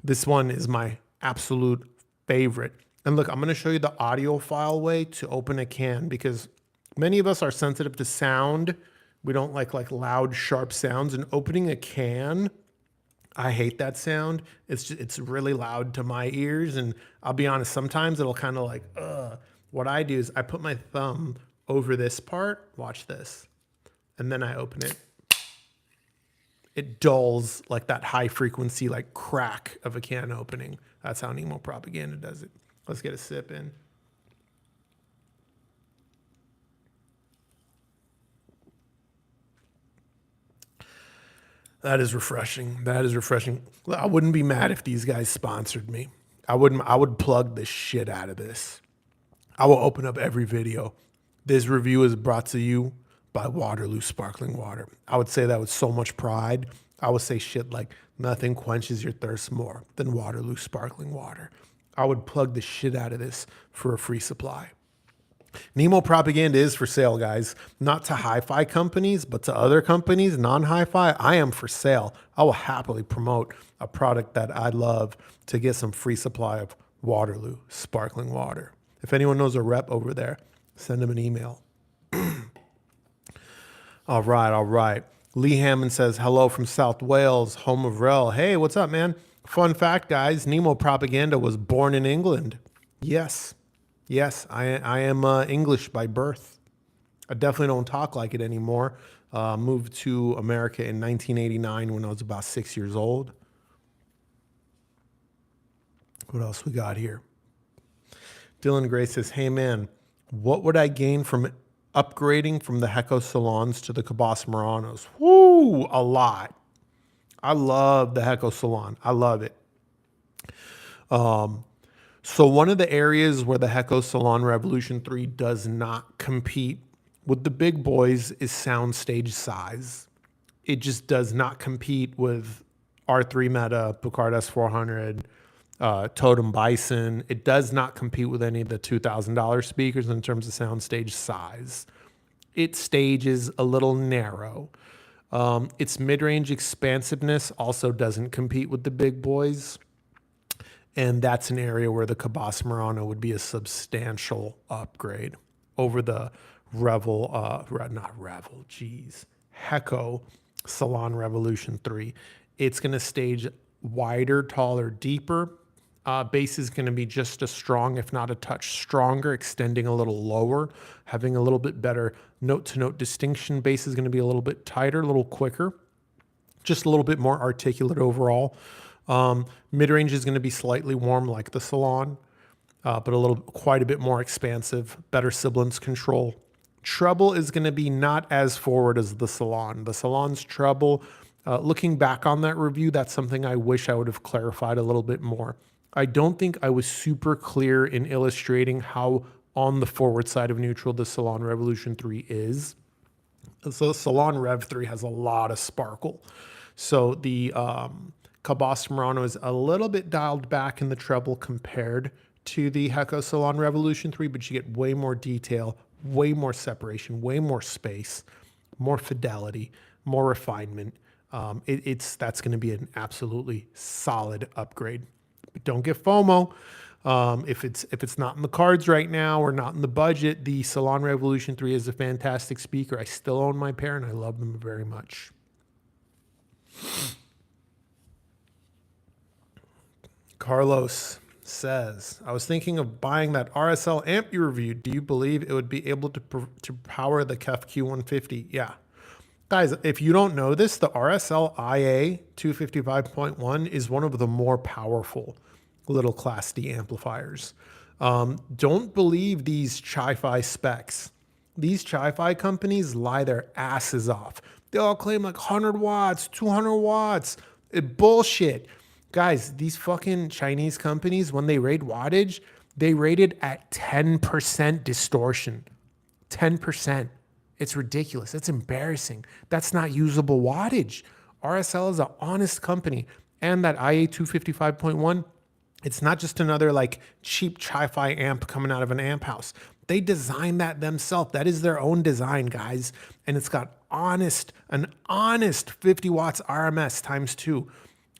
This one is my absolute favorite. And look, I'm going to show you the audiophile way to open a can because many of us are sensitive to sound. We don't like loud, sharp sounds. And opening a can, I hate that sound. It's really loud to my ears. And I'll be honest, sometimes it'll kind of like, ugh. What I do is I put my thumb over this part. Watch this. And then I open it. It dulls like that high frequency, like crack of a can opening. That's how Nemo Propaganda does it. Let's get a sip in. That is refreshing. That is refreshing. I wouldn't be mad if these guys sponsored me. I would plug the shit out of this. I will open up every video. This review is brought to you by Waterloo Sparkling Water. I would say that with so much pride. I would say shit like nothing quenches your thirst more than Waterloo Sparkling Water. I would plug the shit out of this for a free supply. Nemo Propaganda is for sale, guys. Not to hi-fi companies, but to other companies, non-hi-fi. I am for sale. I will happily promote a product that I love to get some free supply of Waterloo Sparkling Water. If anyone knows a rep over there, send them an email. All right, all right. Lee Hammond says, hello from South Wales, home of Rel. Hey, what's up, man? Fun fact, guys, Nemo Propaganda was born in England. Yes, I am English by birth. I definitely don't talk like it anymore. Moved to America in 1989 when I was about 6 years old. What else we got here? Dylan Gray says, hey, man, what would I gain from upgrading from the Hecko Salons to the Cabas Muranos? Woo, a lot. I love the Hecko Salon. I love it. So one of the areas where the Hecko Salon Revolution 3 does not compete with the big boys is soundstage size. It just does not compete with R3 Meta, Picard S400, Totem Bison. It does not compete with any of the $2,000 speakers in terms of soundstage size. Its stage is a little narrow. Its mid-range expansiveness also doesn't compete with the big boys. And that's an area where the Cabas Murano would be a substantial upgrade over the Hecko Salon Revolution 3. It's going to stage wider, taller, deeper. Bass is going to be just as strong, if not a touch stronger, extending a little lower, having a little bit better note-to-note distinction. Bass is going to be a little bit tighter, a little quicker, just a little bit more articulate overall. Mid-range is going to be slightly warm like the Salon. but quite a bit more expansive, better sibilance control. Treble is going to be not as forward as the Salon. The Salon's treble, looking back on that review, that's something I wish I would have clarified a little bit more. I don't think I was super clear in illustrating how on the forward side of neutral the Salon Revolution 3 is. So the Salon Rev 3 has a lot of sparkle. So the Cabas Murano is a little bit dialed back in the treble compared to the Hecko Salon Revolution 3, but you get way more detail, way more separation, way more space, more fidelity, more refinement. That's going to be an absolutely solid upgrade. But don't get FOMO. If it's not in the cards right now or not in the budget, the Salon Revolution 3 is a fantastic speaker. I still own my pair and I love them very much. Carlos says, I was thinking of buying that RSL amp you reviewed. Do you believe it would be able to power the KEF Q150? Yeah. Guys, if you don't know this, the RSL IA 255.1 is one of the more powerful little Class D amplifiers. Don't believe these Chi-Fi specs. These Chi-Fi companies lie their asses off. They all claim like 100 watts, 200 watts. Bullshit. Guys, these fucking Chinese companies, when they rate wattage, they rate it at 10% distortion. 10%. It's ridiculous. It's embarrassing. That's not usable wattage. RSL is an honest company. And that IA 255.1, it's not just another like cheap Chi-Fi amp coming out of an amp house. They designed that themselves. That is their own design, guys. And it's got an honest 50 watts RMS times 2.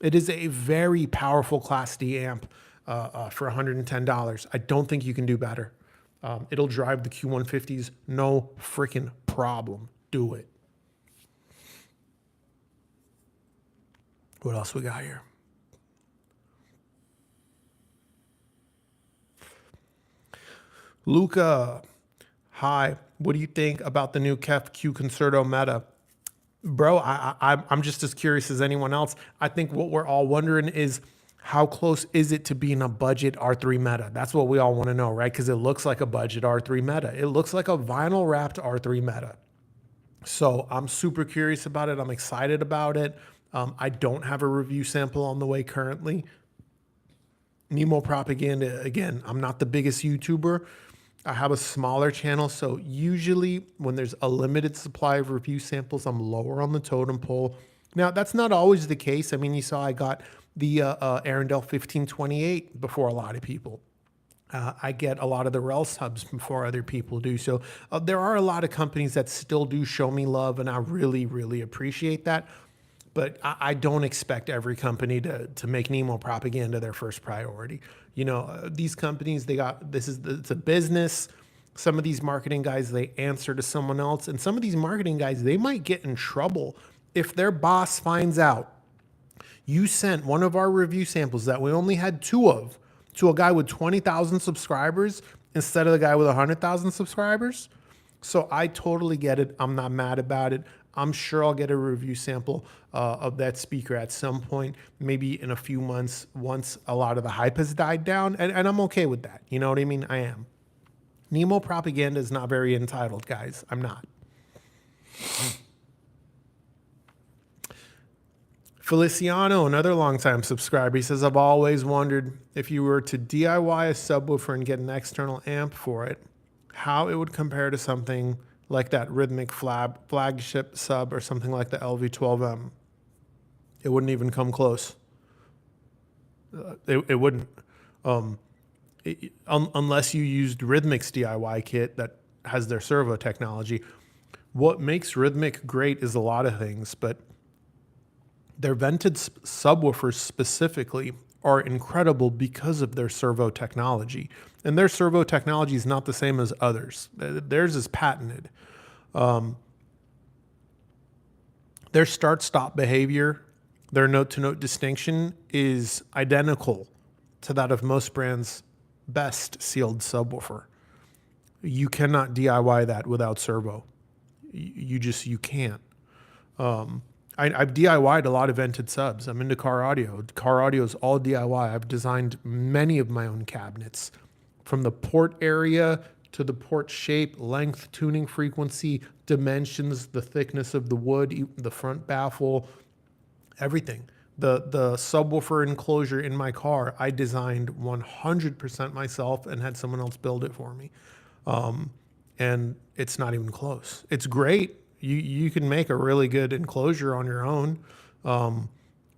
It is a very powerful Class D amp for $110. I don't think you can do better. It'll drive the Q150s, no freaking problem. Do it. What else we got here? Luca, hi. What do you think about the new KEF Q Concerto Meta? Bro, I'm just as curious as anyone else. I think what we're all wondering is how close is it to being a budget R3 Meta? That's what we all want to know, right? Because it looks like a budget R3 Meta. It looks like a vinyl wrapped R3 Meta. So I'm super curious about it. I'm excited about it. I don't have a review sample on the way currently. Nemo Propaganda, again, I'm not the biggest YouTuber. I have a smaller channel, so usually when there's a limited supply of review samples, I'm lower on the totem pole. Now, that's not always the case. I mean, you saw I got the Arendelle 1528 before a lot of people. I get a lot of the REL subs before other people do. So there are a lot of companies that still do show me love, and I really, really appreciate that. But I don't expect every company to make Nemo Propaganda their first priority. You know, these companies, it's a business. Some of these marketing guys, they answer to someone else. And some of these marketing guys, they might get in trouble if their boss finds out you sent one of our review samples that we only had 2 of to a guy with 20,000 subscribers instead of the guy with 100,000 subscribers. So I totally get it. I'm not mad about it. I'm sure I'll get a review sample of that speaker at some point, maybe in a few months, once a lot of the hype has died down. And I'm okay with that. You know what I mean? I am. Nemo Propaganda is not very entitled, guys. I'm not. Feliciano, another longtime subscriber, he says, I've always wondered if you were to DIY a subwoofer and get an external amp for it, how it would compare to something like that Rhythmic flagship sub or something like the LV12M. It wouldn't even come close. It wouldn't. Unless you used Rhythmic's DIY kit that has their servo technology. What makes Rhythmic great is a lot of things, but their vented subwoofers specifically are incredible because of their servo technology. And their servo technology is not the same as others. Theirs is patented. Their start-stop behavior, their note-to-note distinction is identical to that of most brands' best sealed subwoofer. You cannot DIY that without servo. You can't. I've DIY'd a lot of vented subs. I'm into car audio. Car audio is all DIY. I've designed many of my own cabinets from the port area to the port shape, length, tuning frequency, dimensions, the thickness of the wood, the front baffle, everything. The subwoofer enclosure in my car, I designed 100% myself and had someone else build it for me. And it's not even close. It's great. You can make a really good enclosure on your own,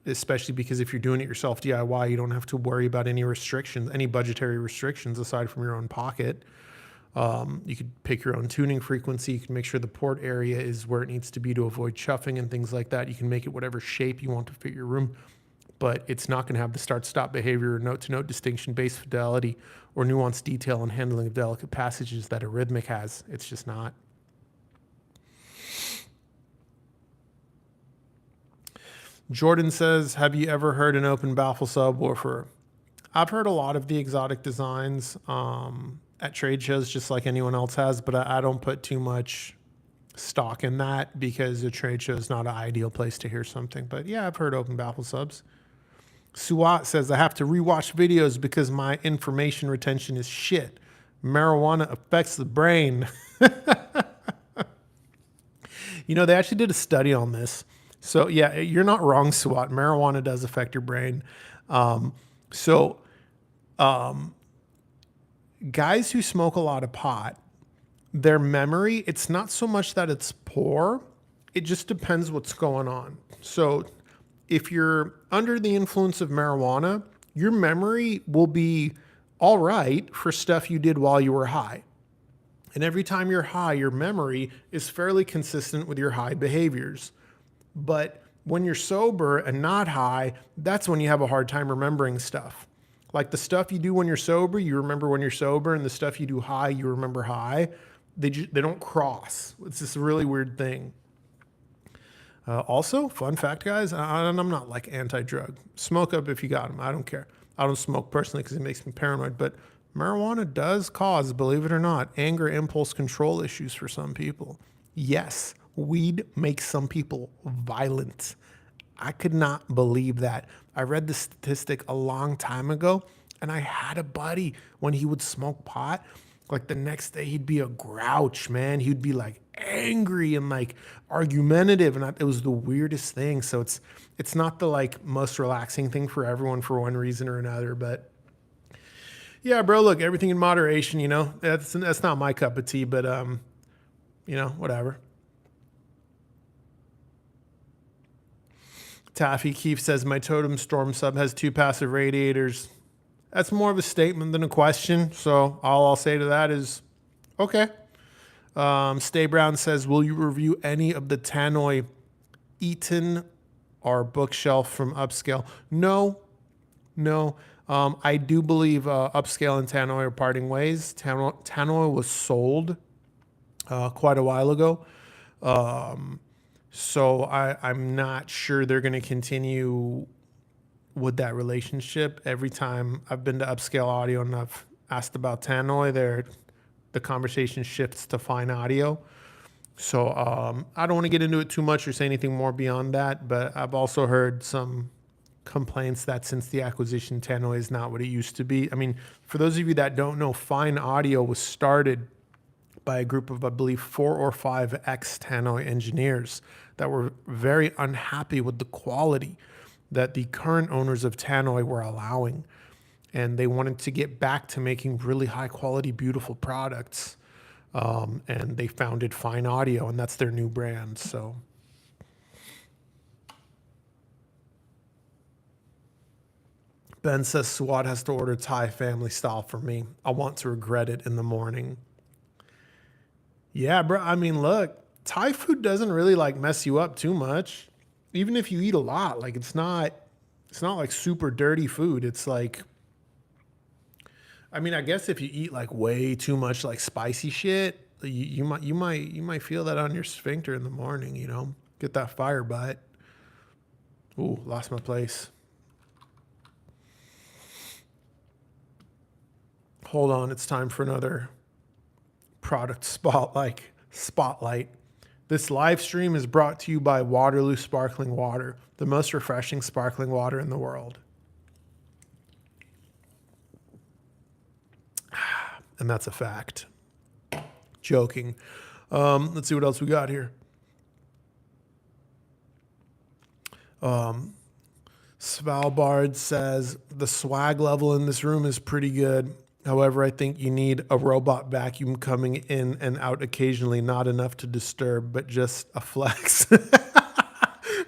especially because if you're doing it yourself DIY, you don't have to worry about any restrictions, any budgetary restrictions aside from your own pocket. You could pick your own tuning frequency. You can make sure the port area is where it needs to be to avoid chuffing and things like that. You can make it whatever shape you want to fit your room, but it's not going to have the start-stop behavior or note-to-note distinction, bass fidelity, or nuanced detail and handling of delicate passages that a rhythmic has. It's just not. Jordan says, have you ever heard an open baffle subwoofer? I've heard a lot of the exotic designs at trade shows, just like anyone else has, but I don't put too much stock in that because a trade show is not an ideal place to hear something. But yeah, I've heard open baffle subs. Suat says, I have to rewatch videos because my information retention is shit. Marijuana affects the brain. You know, they actually did a study on this. So yeah, you're not wrong, Suat. Marijuana does affect your brain. Guys who smoke a lot of pot, their memory, it's not so much that it's poor. It just depends what's going on. So if you're under the influence of marijuana, your memory will be all right for stuff you did while you were high. And every time you're high, your memory is fairly consistent with your high behaviors. But when you're sober and not high, that's when you have a hard time remembering stuff. Like the stuff you do when you're sober, you remember when you're sober, and the stuff you do high, you remember high. They don't cross. It's this really weird thing. Also, fun fact, guys, I'm not like anti-drug. Smoke up if you got them. I don't care. I don't smoke personally because it makes me paranoid, but marijuana does cause, believe it or not, anger impulse control issues for some people. Yes, weed makes some people violent. I could not believe that. I read the statistic a long time ago, and I had a buddy, when he would smoke pot, like the next day he'd be a grouch, man. He'd be like angry and like argumentative, and it was the weirdest thing. So it's not the like most relaxing thing for everyone for one reason or another, but yeah, bro, look, everything in moderation, you know. That's not my cup of tea, but you know, whatever. Taffy Keefe says, my Totem Storm sub has 2 passive radiators. That's more of a statement than a question. So all I'll say to that is, okay. Stay Brown says, will you review any of the Tannoy Eaton or bookshelf from Upscale? No. I do believe Upscale and Tannoy are parting ways. Tannoy was sold quite a while ago. So I'm not sure they're going to continue with that relationship. Every time I've been to Upscale Audio and I've asked about Tannoy, the conversation shifts to Fine Audio. So I don't want to get into it too much or say anything more beyond that, but I've also heard some complaints that since the acquisition, Tannoy is not what it used to be. I mean, for those of you that don't know, Fine Audio was started by a group of, I believe, 4 or 5 ex-Tannoy engineers that were very unhappy with the quality that the current owners of Tannoy were allowing. And they wanted to get back to making really high quality, beautiful products. And they founded Fine Audio, and that's their new brand. So Ben says Swat has to order Thai family style for me. I want to regret it in the morning. Yeah, bro. I mean, look, Thai food doesn't really like mess you up too much. Even if you eat a lot, like it's not like super dirty food. It's like, I mean, I guess if you eat like way too much like spicy shit, you might feel that on your sphincter in the morning, you know, get that fire butt. Ooh, lost my place. Hold on, it's time for another product spotlight. This live stream is brought to you by Waterloo Sparkling Water, the most refreshing sparkling water in the world. And that's a fact. Joking. Let's see what else we got here. Svalbard says the swag level in this room is pretty good. However, I think you need a robot vacuum coming in and out occasionally, not enough to disturb, but just a flex.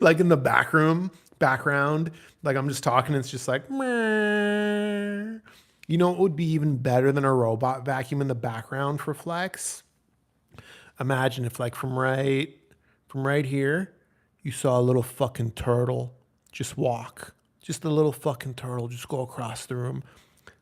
Like in the background, like I'm just talking, and it's just like, meh. You know, it would be even better than a robot vacuum in the background for flex. Imagine if like from right here, you saw a little fucking turtle just walk. Just a little fucking turtle just go across the room.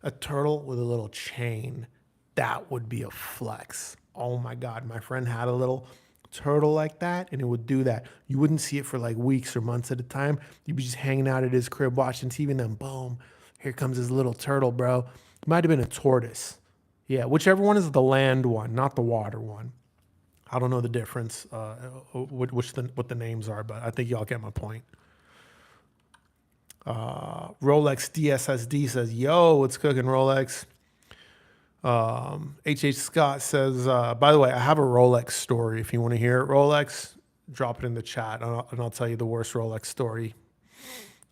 A turtle with a little chain. That would be a flex. Oh my God. My friend had a little turtle like that, and it would do that. You wouldn't see it for like weeks or months at a time. You'd be just hanging out at his crib watching TV, and then boom, here comes his little turtle, bro. It might have been a tortoise. Yeah, whichever one is the land one, not the water one. I don't know the difference, what the names are, but I think y'all get my point. Rolex DSSD says, yo, what's cooking, Rolex? H.H. Scott says, by the way, I have a Rolex story. If you want to hear it, Rolex, drop it in the chat, and I'll tell you the worst Rolex story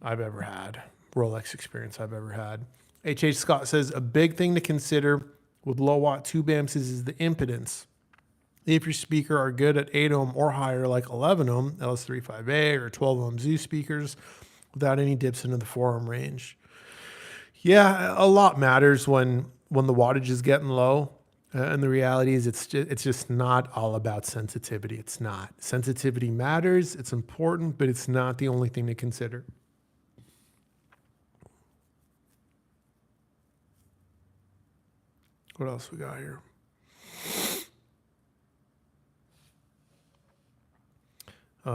I've ever had. Rolex experience I've ever had. H.H. Scott says, a big thing to consider with low watt tube amps is the impedance. If your speaker are good at 8 ohm or higher, like 11 ohm, LS35A or 12 ohm Z speakers, without any dips into the 4 ohm range. Yeah, a lot matters when the wattage is getting low. And the reality is it's just not all about sensitivity. It's not. Sensitivity matters. It's important, but it's not the only thing to consider. What else we got here?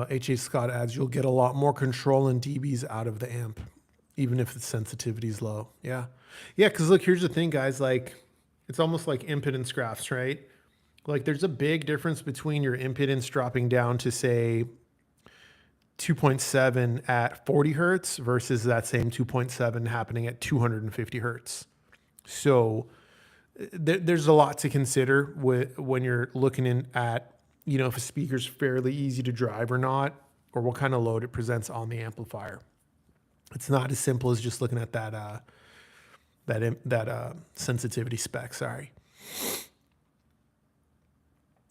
H.A. Scott adds, you'll get a lot more control in dBs out of the amp, even if the sensitivity is low. Yeah. Yeah, because look, here's the thing, guys. Like, it's almost like impedance graphs, right? Like, there's a big difference between your impedance dropping down to, say, 2.7 at 40 hertz versus that same 2.7 happening at 250 hertz. So there's a lot to consider when you're looking at, you know, if a speaker's fairly easy to drive or not, or what kind of load it presents on the amplifier. It's not as simple as just looking at that sensitivity spec. Sorry.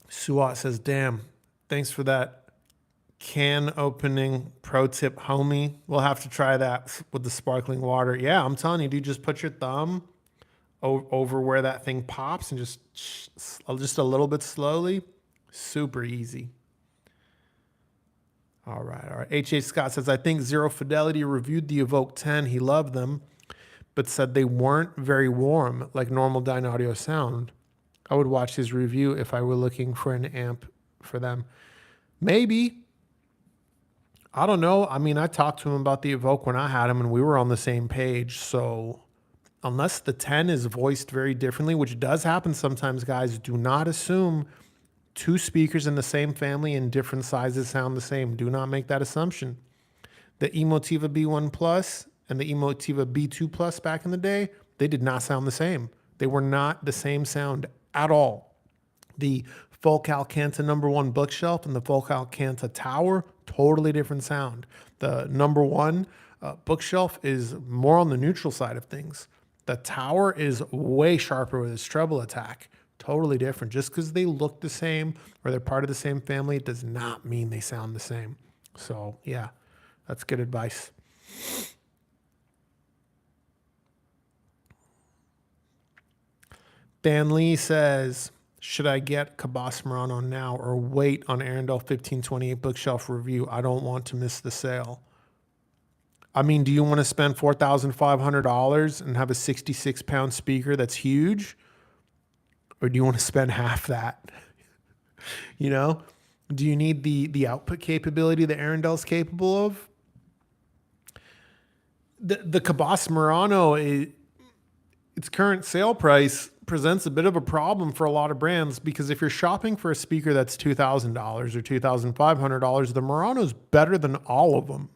Suat says, damn, thanks for that can opening pro tip, homie. We'll have to try that with the sparkling water. Yeah, I'm telling you, dude, just put your thumb over where that thing pops and just a little bit slowly. Super easy. All right. H.H. Scott says, I think Zero Fidelity reviewed the Evoke 10. He loved them, but said they weren't very warm like normal Dynaudio sound. I would watch his review if I were looking for an amp for them. Maybe. I don't know. I mean, I talked to him about the Evoke when I had him, and we were on the same page. So unless the 10 is voiced very differently, which does happen sometimes, guys, do not assume two speakers in the same family in different sizes sound the same. Do not make that assumption. The Emotiva B1 Plus and the Emotiva B2 Plus back in the day, they did not sound the same. They were not the same sound at all. The Folk Alcanta #1 bookshelf and the Folk Alcanta Tower, totally different sound. The #1 bookshelf is more on the neutral side of things. The Tower is way sharper with its treble attack. Totally different. Just because they look the same or they're part of the same family, it does not mean they sound the same. So yeah, that's good advice. Dan Lee says, should I get Cabas Murano now or wait on Arundel 1528 bookshelf review? I don't want to miss the sale. I mean, do you want to spend $4,500 and have a 66-pound speaker that's huge? Or do you want to spend half that? You know, do you need the output capability that Arundel's capable of? The Cabas Murano, its current sale price presents a bit of a problem for a lot of brands, because if you're shopping for a speaker that's $2,000 or $2,500, the Murano's better than all of them.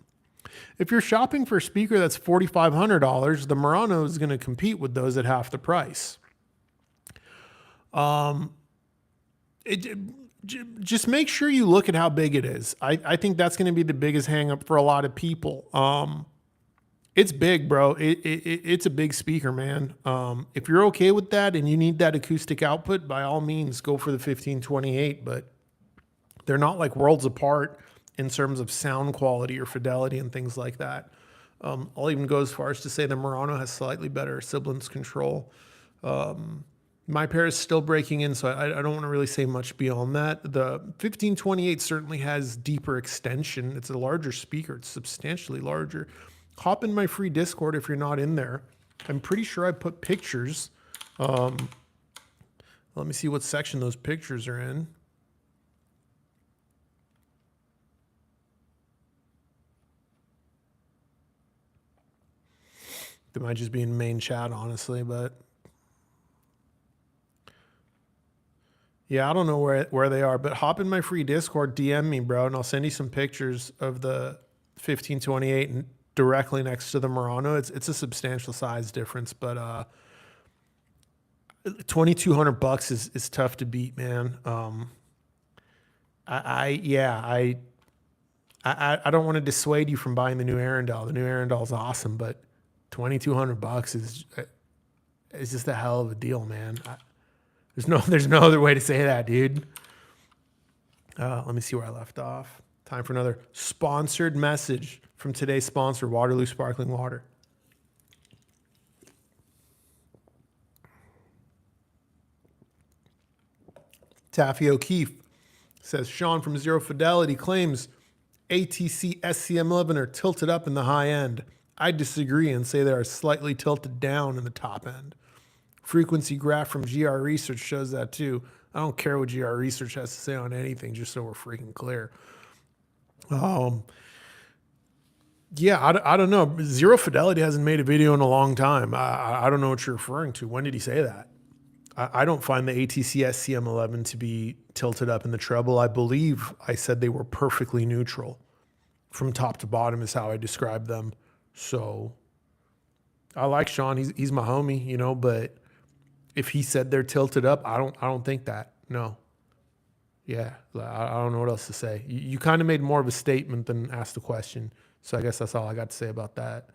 If you're shopping for a speaker that's $4,500, the Murano is going to compete with those at half the price. Just make sure you look at how big it is. I think that's going to be the biggest hang up for a lot of people. It's big, bro. It's a big speaker, man. If you're okay with that and you need that acoustic output, by all means, go for the 1528. But they're not like worlds apart in terms of sound quality or fidelity and things like that. I'll even go as far as to say the Murano has slightly better sibilance control. My pair is still breaking in, so I don't want to really say much beyond that. The 1528 certainly has deeper extension. It's a larger speaker. It's substantially larger. Hop in my free Discord if you're not in there. I'm pretty sure I put pictures. Let me see what section those pictures are in. They might just be in main chat, honestly, but yeah, I don't know where they are, but hop in my free Discord, DM me, bro, and I'll send you some pictures of the 1528 and directly next to the Murano. It's a substantial size difference, but $2,200 is tough to beat, man. I don't want to dissuade you from buying the new Arundel. The new Arundel is awesome, but $2,200 is just a hell of a deal, man. There's no other way to say that, dude. Let me see where I left off. Time for another sponsored message from today's sponsor, Waterloo Sparkling Water. Taffy O'Keefe says, Sean from Zero Fidelity claims ATC SCM11 are tilted up in the high end. I disagree and say they are slightly tilted down in the top end. Frequency graph from GR Research shows that too. I don't care what GR Research has to say on anything, just so we're freaking clear. Yeah, I don't know. Zero Fidelity hasn't made a video in a long time. I don't know what you're referring to. When did he say that? I don't find the ATC SCM11 to be tilted up in the treble. I believe I said they were perfectly neutral. From top to bottom is how I described them. So I like Sean. He's my homie, you know, but if he said they're tilted up, I don't think that. No. Yeah, I don't know what else to say. You kind of made more of a statement than asked a question. So I guess that's all I got to say about that.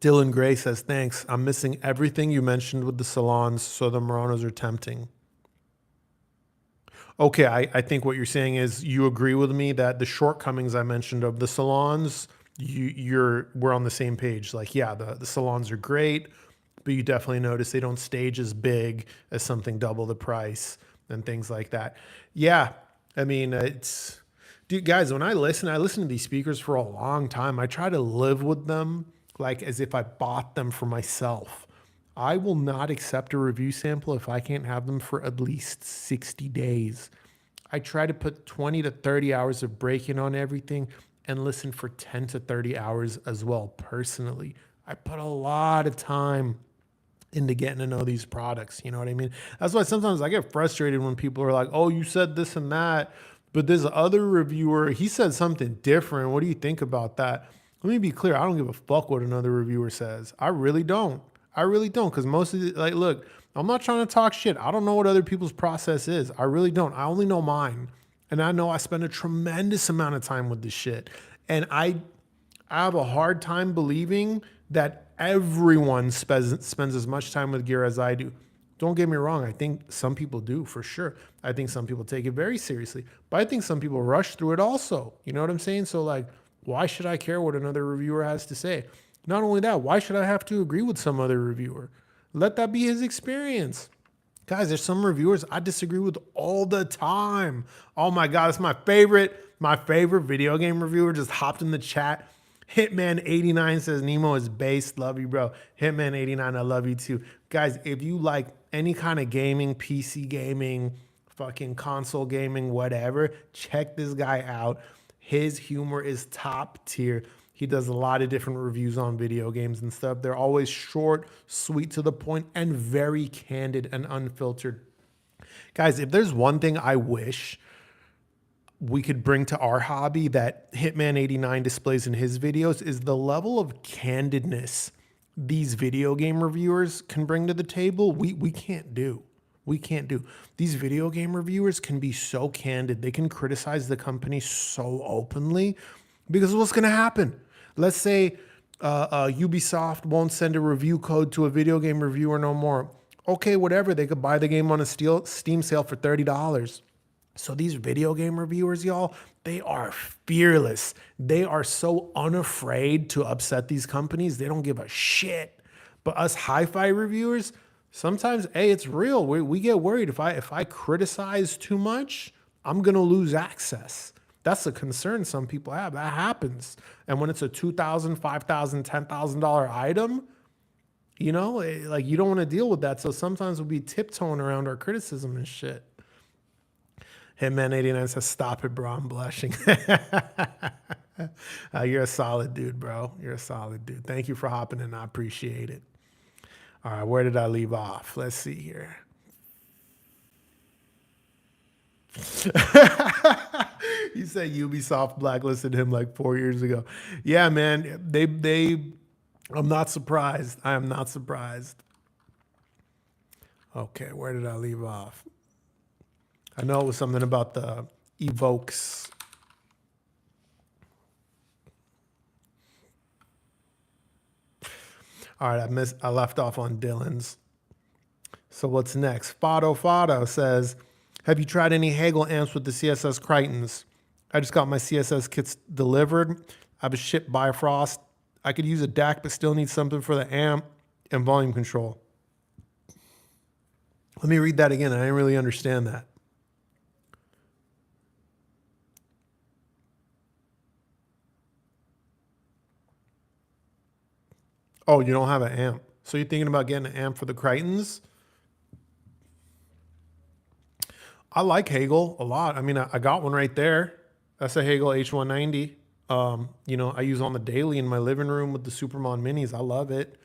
Dylan Gray says, thanks. I'm missing everything you mentioned with the salons, so the Muranos are tempting. Okay, I think what you're saying is you agree with me that the shortcomings I mentioned of the salons, we're on the same page. Like, yeah, the salons are great, but you definitely notice they don't stage as big as something double the price and things like that. Yeah, I mean, dude, guys, when I listen to these speakers for a long time. I try to live with them like as if I bought them for myself. I will not accept a review sample if I can't have them for at least 60 days. I try to put 20 to 30 hours of break-in on everything and listen for 10 to 30 hours as well. Personally, I put a lot of time into getting to know these products. You know what I mean? That's why sometimes I get frustrated when people are like, oh, you said this and that, but this other reviewer, he said something different. What do you think about that? Let me be clear. I don't give a fuck what another reviewer says. I really don't. Because most of the, like, look, I'm not trying to talk shit. I don't know what other people's process is. I really don't. I only know mine. And I know I spend a tremendous amount of time with this shit. And I have a hard time believing that everyone spends as much time with gear as I do. Don't get me wrong. I think some people do, for sure. I think some people take it very seriously. But I think some people rush through it also. You know what I'm saying? So, like, why should I care what another reviewer has to say? Not only that, why should I have to agree with some other reviewer? Let that be his experience. Guys, there's some reviewers I disagree with all the time. Oh my God, it's my favorite video game reviewer just hopped in the chat. Hitman89 says, Nemo is based. Love you, bro. Hitman89, I love you too. Guys, if you like any kind of gaming, PC gaming, fucking console gaming, whatever, check this guy out. His humor is top tier. He does a lot of different reviews on video games and stuff. They're always short, sweet to the point, and very candid and unfiltered. Guys, if there's one thing I wish we could bring to our hobby that Hitman89 displays in his videos is the level of candidness these video game reviewers can bring to the table, we can't do. We can't do. These video game reviewers can be so candid. They can criticize the company so openly because what's going to happen? Let's say Ubisoft won't send a review code to a video game reviewer no more. Okay, whatever. They could buy the game on a Steam sale for $30. So these video game reviewers, y'all, they are fearless. They are so unafraid to upset these companies. They don't give a shit. But us hi-fi reviewers, sometimes, hey, it's real. We get worried. If I criticize too much, I'm gonna lose access. That's a concern some people have. That happens. And when it's a $2,000, $5,000, $10,000 item, you know, like you don't want to deal with that. So sometimes we'll be tiptoeing around our criticism and shit. Hitman89 says, stop it, bro. I'm blushing. You're a solid dude, bro. You're a solid dude. Thank you for hopping in. I appreciate it. All right, where did I leave off? Let's see here. You said Ubisoft blacklisted him like 4 years ago. Yeah, man. I'm not surprised. I am not surprised. Okay, where did I leave off? I know it was something about the evokes. All right, I left off on Dylan's. So what's next? Fado says, have you tried any Hagel amps with the CSS Crichtons? I just got my CSS kits delivered. I have a shipped Bifrost. I could use a DAC, but still need something for the amp and volume control. Let me read that again. I didn't really understand that. Oh, you don't have an amp. So you're thinking about getting an amp for the Crichtons? I like Hagel a lot. I mean, I got one right there. That's a Hagel H190. You know, I use on the daily in my living room with the Supermon minis. I love it.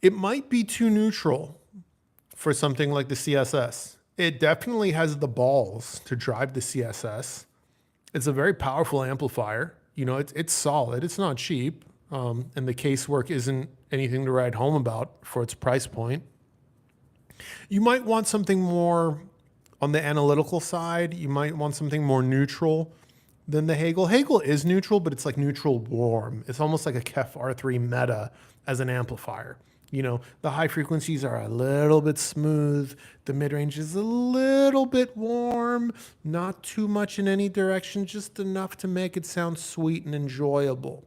It might be too neutral for something like the CSS. It definitely has the balls to drive the CSS. It's a very powerful amplifier. You know, it's solid. It's not cheap. And the casework isn't anything to write home about for its price point. You might want something more on the analytical side. You might want something more neutral than the Hagel. Hagel is neutral, but it's like neutral warm. It's almost like a Kef R3 meta as an amplifier. You know, the high frequencies are a little bit smooth. The mid-range is a little bit warm, not too much in any direction, just enough to make it sound sweet and enjoyable.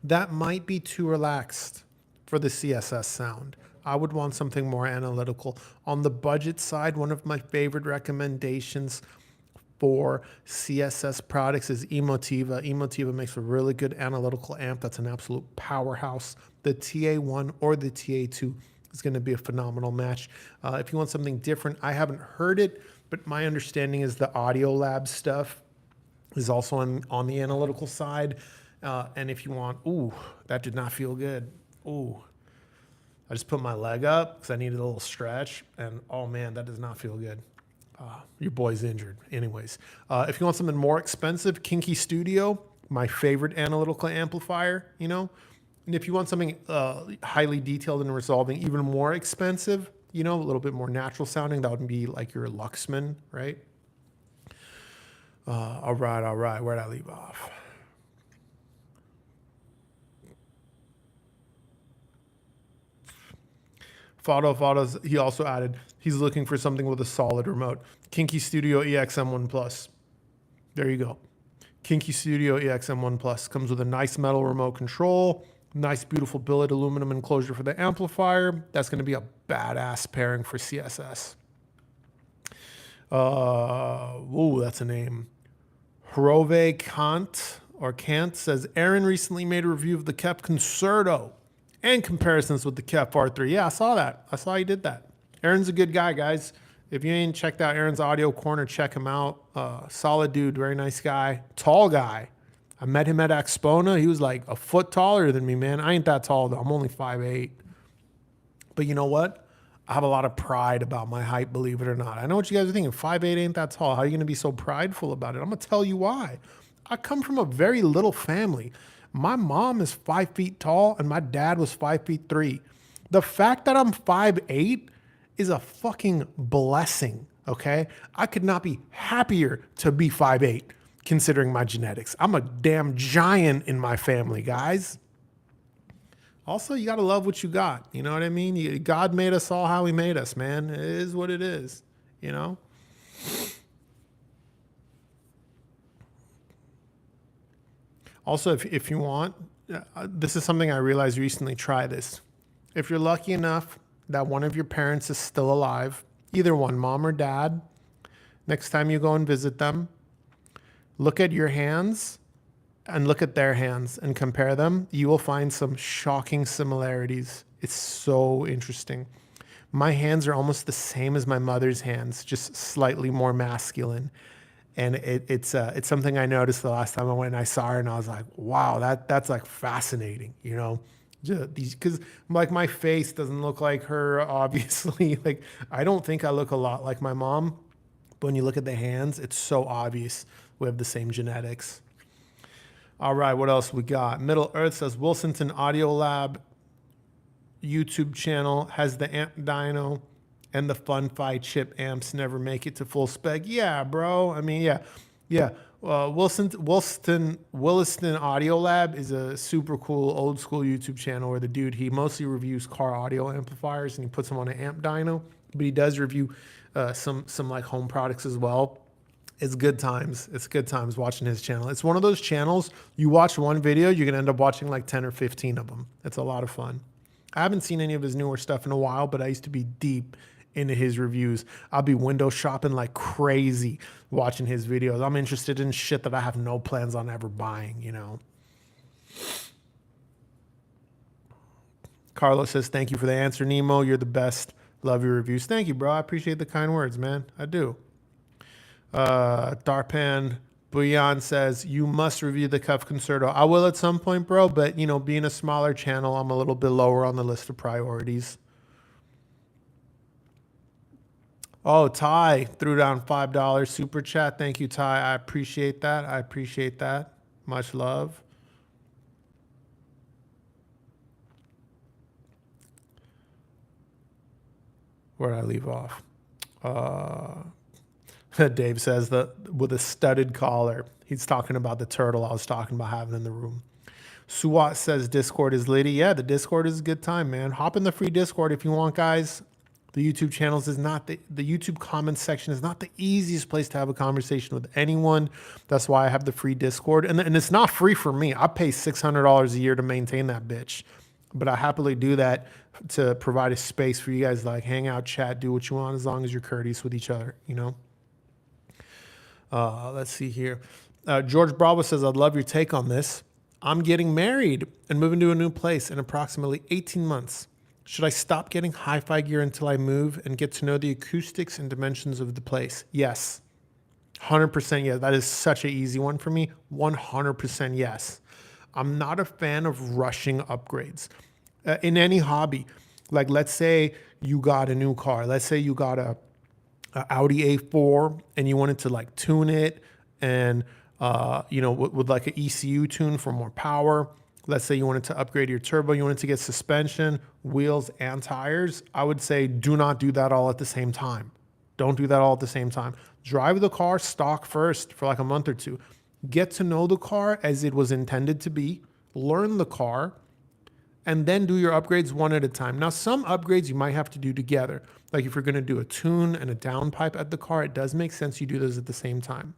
That might be too relaxed for the CSS sound. I would want something more analytical. On the budget side, one of my favorite recommendations for CSS products is Emotiva. Emotiva makes a really good analytical amp that's an absolute powerhouse. The TA1 or the TA2 is going to be a phenomenal match. If you want something different, I haven't heard it, but my understanding is the Audio Lab stuff is also on the analytical side. And if you want, ooh, that did not feel good. Ooh, I just put my leg up because I needed a little stretch, and oh man, that does not feel good. Your boy's injured. Anyways, if you want something more expensive, Kinky Studio, my favorite analytical amplifier, you know. And if you want something highly detailed and resolving, even more expensive, you know, a little bit more natural sounding, that would be like your Luxman, right? All right. Where'd I leave off? Fado's, he also added, he's looking for something with a solid remote. Kinky Studio EXM1 Plus. There you go. Kinky Studio EXM1 Plus comes with a nice metal remote control, nice beautiful billet aluminum enclosure for the amplifier. That's going to be a badass pairing for CSS. Ooh, that's a name. Hirove Kant says, Aaron recently made a review of the Kef Concerto and comparisons with the Kef R3. Yeah, I saw that. I saw he did that. Aaron's a good guy, guys. If you ain't checked out Aaron's Audio Corner, check him out. Solid dude, very nice guy. Tall guy. I met him at Expona. He was like a foot taller than me, man. I ain't that tall, though. I'm only 5'8". But you know what? I have a lot of pride about my height, believe it or not. I know what you guys are thinking. 5'8" ain't that tall. How are you going to be so prideful about it? I'm going to tell you why. I come from a very little family. My mom is 5 feet tall and my dad was 5 feet 3. The fact that I'm 5'8" is a fucking blessing. Okay. I could not be happier to be 5'8" considering my genetics. I'm a damn giant in my family, guys. Also, you got to love what you got. You know what I mean? God made us all how he made us, man. It is what it is, you know? Also, if you want, this is something I realized recently, try this. If you're lucky enough that one of your parents is still alive, either one, mom or dad, next time you go and visit them, look at your hands and look at their hands and compare them. You will find some shocking similarities. It's so interesting. My hands are almost the same as my mother's hands, just slightly more masculine. And it's something I noticed the last time I went and I saw her, and I was like, wow, that's like fascinating, you know? Because like my face doesn't look like her, obviously. Like I don't think I look a lot like my mom, but when you look at the hands, it's so obvious we have the same genetics. All right, what else we got? Middle Earth says Wilsonton Audio Lab YouTube channel has the amp dyno and the FunFi chip amps never make it to full spec. Yeah, bro. I mean, yeah. Williston Audio Lab is a super cool old school YouTube channel where the dude, he mostly reviews car audio amplifiers and he puts them on an amp dyno, but he does review some like home products as well. It's good times. It's good times watching his channel. It's one of those channels, you watch one video, you're going to end up watching like 10 or 15 of them. It's a lot of fun. I haven't seen any of his newer stuff in a while, but I used to be deep into his reviews. I'll be window shopping like crazy watching his videos. I'm interested in shit that I have no plans on ever buying, you know. Carlos says, thank you for the answer, Nemo. You're the best. Love your reviews. Thank you, bro. I appreciate the kind words, man. I do. Darpan Buyan says, you must review the Cuff Concerto. I will at some point, bro, but, you know, being a smaller channel, I'm a little bit lower on the list of priorities. Oh, Ty threw down $5 super chat. Thank you, Ty. I appreciate that. I appreciate that. Much love. Where did I leave off? Dave says that with a studded collar. He's talking about the turtle I was talking about having in the room. Suwat says Discord is litty. Yeah, the Discord is a good time, man. Hop in the free Discord if you want, guys. The YouTube channels is not the YouTube comments section is not the easiest place to have a conversation with anyone. That's why I have the free Discord. And it's not free for me. I pay $600 a year to maintain that bitch. But I happily do that to provide a space for you guys to like hang out, chat, do what you want as long as you're courteous with each other, you know? Let's see here. George Bravo says, I'd love your take on this. I'm getting married and moving to a new place in approximately 18 months. Should I stop getting hi-fi gear until I move and get to know the acoustics and dimensions of the place? Yes. 100% yes. That is such an easy one for me. 100% yes. I'm not a fan of rushing upgrades. In any hobby, like let's say you got a new car. Let's say you got a Audi A4 and you wanted to like tune it and, you know, with like an ECU tune for more power. Let's say you wanted to upgrade your turbo, you wanted to get suspension, wheels, and tires. I would say do not do that all at the same time. Don't do that all at the same time. Drive the car stock first for like a month or two. Get to know the car as it was intended to be. Learn the car. And then do your upgrades one at a time. Now, some upgrades you might have to do together. Like if you're going to do a tune and a downpipe at the car, it does make sense you do those at the same time.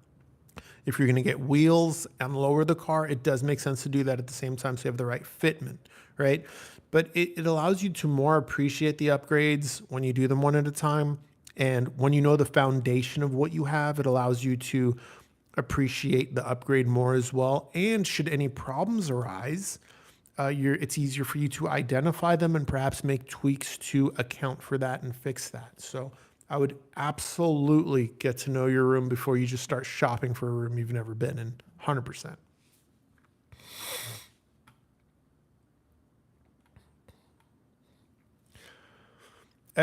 If you're going to get wheels and lower the car, it does make sense to do that at the same time so you have the right fitment, right? But it allows you to more appreciate the upgrades when you do them one at a time. And when you know the foundation of what you have, it allows you to appreciate the upgrade more as well. And should any problems arise, it's easier for you to identify them and perhaps make tweaks to account for that and fix that. So I would absolutely get to know your room before you just start shopping for a room you've never been in. 100%.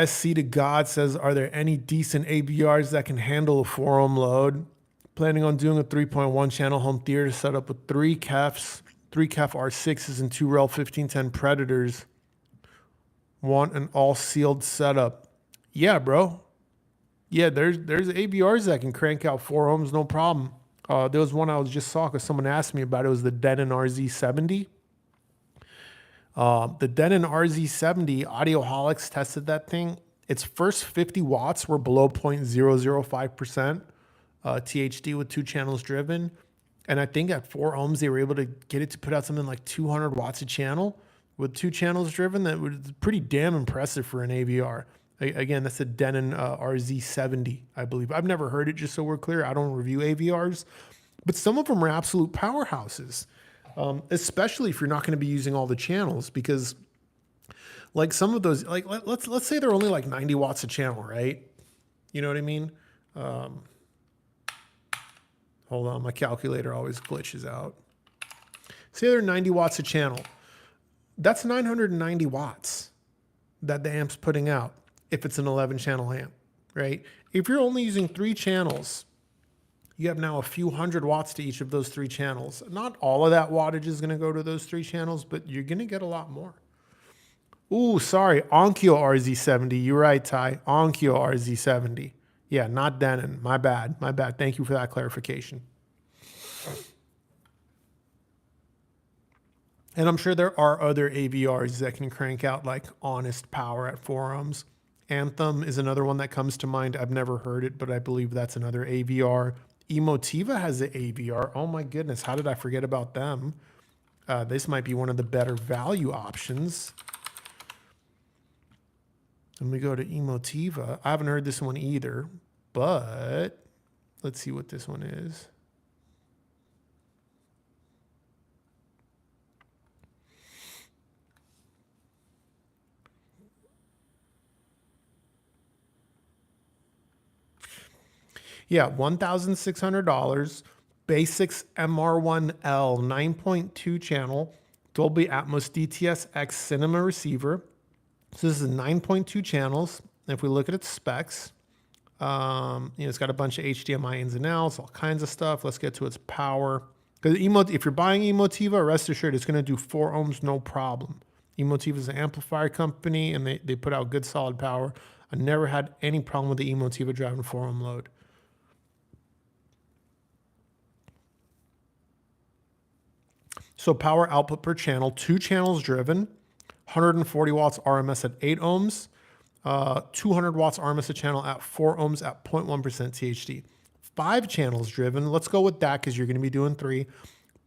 SC to God says, are there any decent ABRs that can handle a 4 ohm load? Planning on doing a 3.1 channel home theater set up with 3 KEFs, 3 CAF R6s and 2 REL 1510 Predators. Want an all sealed setup. Yeah, bro. Yeah, there's AVRs that can crank out 4 ohms, no problem. There was one I was just saw because someone asked me about it. It was the Denon RZ70. The Denon RZ70, Audioholics tested that thing. Its first 50 watts were below 0.005% THD with 2 channels driven. And I think at 4 ohms, they were able to get it to put out something like 200 watts a channel with 2 channels driven. That was pretty damn impressive for an AVR. Again, that's a Denon RZ70, I believe. I've never heard it, just so we're clear. I don't review AVRs. But some of them are absolute powerhouses, especially if you're not going to be using all the channels. Because like some of those, like let's say they're only like 90 watts a channel, right? You know what I mean? Hold on, my calculator always glitches out. Say they're 90 watts a channel. That's 990 watts that the amp's putting out if it's an 11 channel amp, right? If you're only using 3 channels, you have now a few hundred watts to each of those 3 channels. Not all of that wattage is going to go to those 3 channels, but you're going to get a lot more. Ooh, sorry, Onkyo RZ70. You're right, Ty. Onkyo RZ70. Yeah, not Denon. My bad. My bad. Thank you for that clarification. And I'm sure there are other AVRs that can crank out like honest power at 4 ohms. Anthem is another one that comes to mind. I've never heard it, but I believe that's another AVR. Emotiva has an AVR. Oh my goodness, how did I forget about them? This might be one of the better value options. Let me go to Emotiva. I haven't heard this one either, but let's see what this one is. Yeah, $1,600. Basics MR1L 9.2 channel Dolby Atmos DTS-X cinema receiver. So this is 9.2 channels. And if we look at its specs, it's got a bunch of HDMI ins and outs, all kinds of stuff. Let's get to its power. Because if you're buying Emotiva, rest assured it's going to do 4 ohms, no problem. Emotiva is an amplifier company, and they put out good solid power. I never had any problem with the Emotiva driving 4 ohm load. So power output per channel, 2 channels driven, 140 watts RMS at 8 ohms, 200 watts RMS a channel at 4 ohms at 0.1% THD. 5 channels driven, let's go with that because you're going to be doing 3.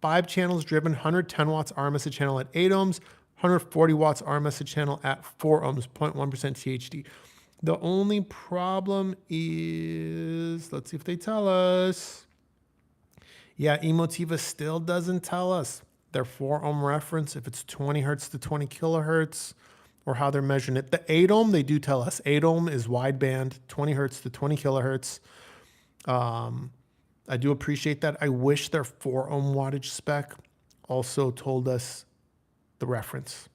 5 channels driven, 110 watts RMS a channel at 8 ohms, 140 watts RMS a channel at 4 ohms, 0.1% THD. The only problem is, let's see if they tell us. Yeah, Emotiva still doesn't tell us their 4 ohm reference, if it's 20 hertz to 20 kilohertz, or how they're measuring it. The 8 ohm, they do tell us. 8 ohm is wideband, 20 hertz to 20 kilohertz. I do appreciate that. I wish their 4 ohm wattage spec also told us the reference.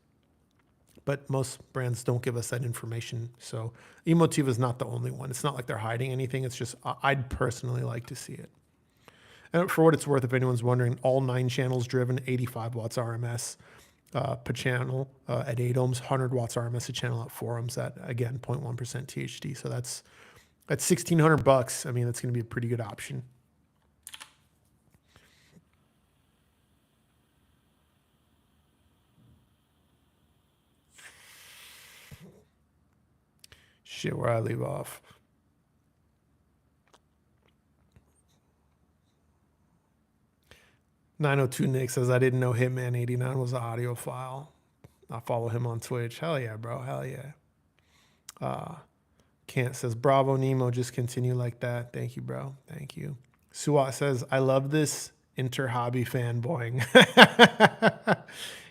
But most brands don't give us that information. So Emotiva is not the only one. It's not like they're hiding anything. It's just I'd personally like to see it. And for what it's worth, if anyone's wondering, all 9 channels driven, 85 watts RMS per channel at 8 ohms, 100 watts RMS a channel at 4 ohms at, again, 0.1% THD. So that's $1,600. I mean, that's going to be a pretty good option. Shit, where I leave off. $902 Nick says, I didn't know Hitman 89 was an audiophile. I follow him on Twitch. Hell yeah, bro. Hell yeah. Kant says, bravo, Nemo. Just continue like that. Thank you, bro. Thank you. Suat says, I love this inter-hobby fanboying.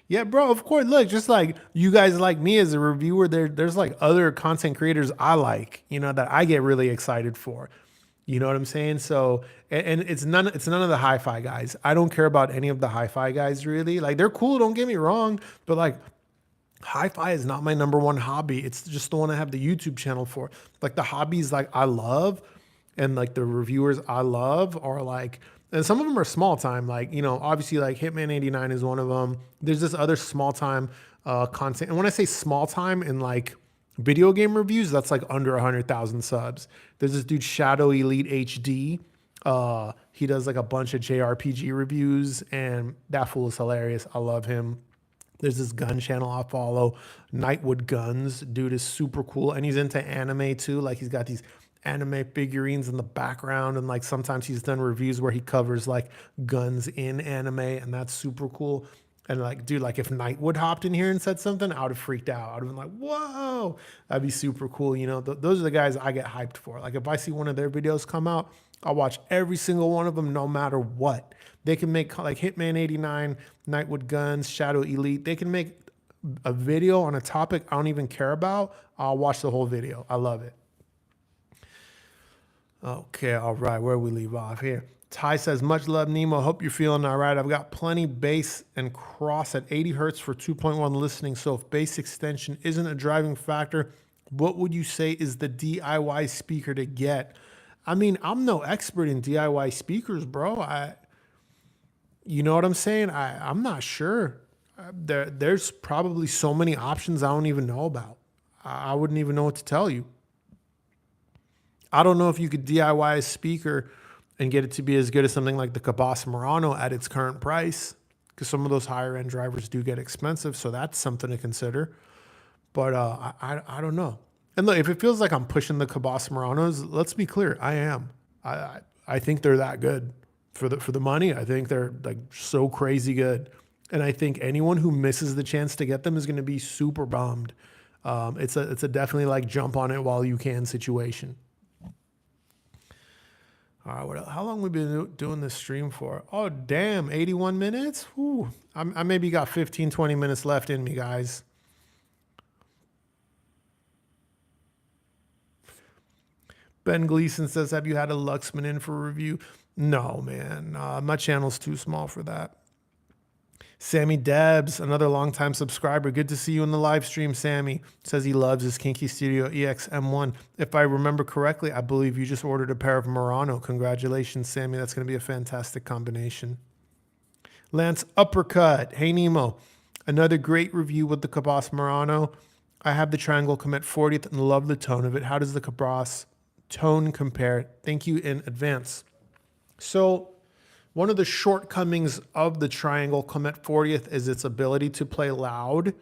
Yeah, bro, of course. Look, just like you guys like me as a reviewer, there's like other content creators I like, that I get really excited for. You know what I'm saying? So, and it's none of the hi-fi guys. I don't care about any of the hi-fi guys really. Like, they're cool, don't get me wrong, but like hi-fi is not my number one hobby. It's just the one I have the YouTube channel for. Like, the hobbies like I love and like the reviewers I love are like And some of them are small time, like, obviously like Hitman 89 is one of them. There's this other small time content. And when I say small time in like video game reviews, that's like under 100,000 subs. There's this dude, Shadow Elite HD. He does like a bunch of JRPG reviews, and that fool is hilarious. I love him. There's this gun channel I follow, Nightwood Guns. Dude is super cool. And he's into anime too. Like he's got these anime figurines in the background, and like sometimes he's done reviews where he covers like guns in anime, and that's super cool. And like, dude, like if Nightwood hopped in here and said something, I would have freaked out. I would have been like, whoa, that'd be super cool. Those are the guys I get hyped for. Like if I see one of their videos come out, I'll watch every single one of them no matter what. They can make like Hitman 89, Nightwood Guns, Shadow Elite. They can make a video on a topic I don't even care about. I'll watch the whole video. I love it. Okay, all right, where we leave off here. Ty says, much love, Nemo. Hope you're feeling all right. I've got plenty bass and cross at 80 hertz for 2.1 listening. So if bass extension isn't a driving factor, what would you say is the DIY speaker to get? I mean, I'm no expert in DIY speakers, bro. You know what I'm saying? I'm not sure. There's probably so many options I don't even know about. I wouldn't even know what to tell you. I don't know if you could DIY a speaker and get it to be as good as something like the Cabas Murano at its current price, because some of those higher end drivers do get expensive. So that's something to consider. But I don't know. And look, if it feels like I'm pushing the Cabas Muranos, let's be clear, I am. I think they're that good for the money. I think they're like so crazy good. And I think anyone who misses the chance to get them is going to be super bummed. It's a definitely like jump on it while you can situation. All right, how long we been doing this stream for? Oh, damn, 81 minutes? Whew. I maybe got 15, 20 minutes left in me, guys. Ben Gleason says, have you had a Luxman in for review? No, man. My channel's too small for that. Sammy Debs, another longtime subscriber. Good to see you in the live stream, Sammy. Says he loves his Kinky Studio EX M1. If I remember correctly, I believe you just ordered a pair of Murano. Congratulations, Sammy. That's going to be a fantastic combination. Lance Uppercut. Hey, Nemo. Another great review with the Cabas Murano. I have the Triangle Comet 40th and love the tone of it. How does the Cabas tone compare? Thank you in advance. So one of the shortcomings of the Triangle Comet 40th is its ability to play loud.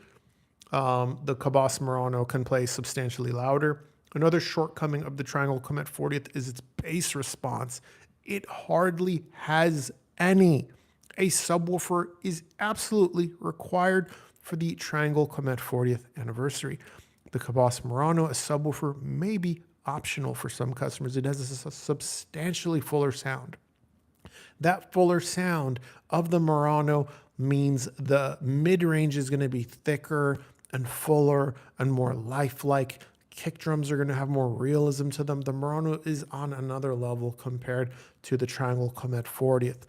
The Cabas Murano can play substantially louder. Another shortcoming of the Triangle Comet 40th is its bass response. It hardly has any. A subwoofer is absolutely required for the Triangle Comet 40th anniversary. The Cabas Murano, a subwoofer, may be optional for some customers. It has a substantially fuller sound. That fuller sound of the Murano means the mid-range is going to be thicker and fuller and more lifelike. Kick drums are going to have more realism to them. The Murano is on another level compared to the Triangle Comet 40th.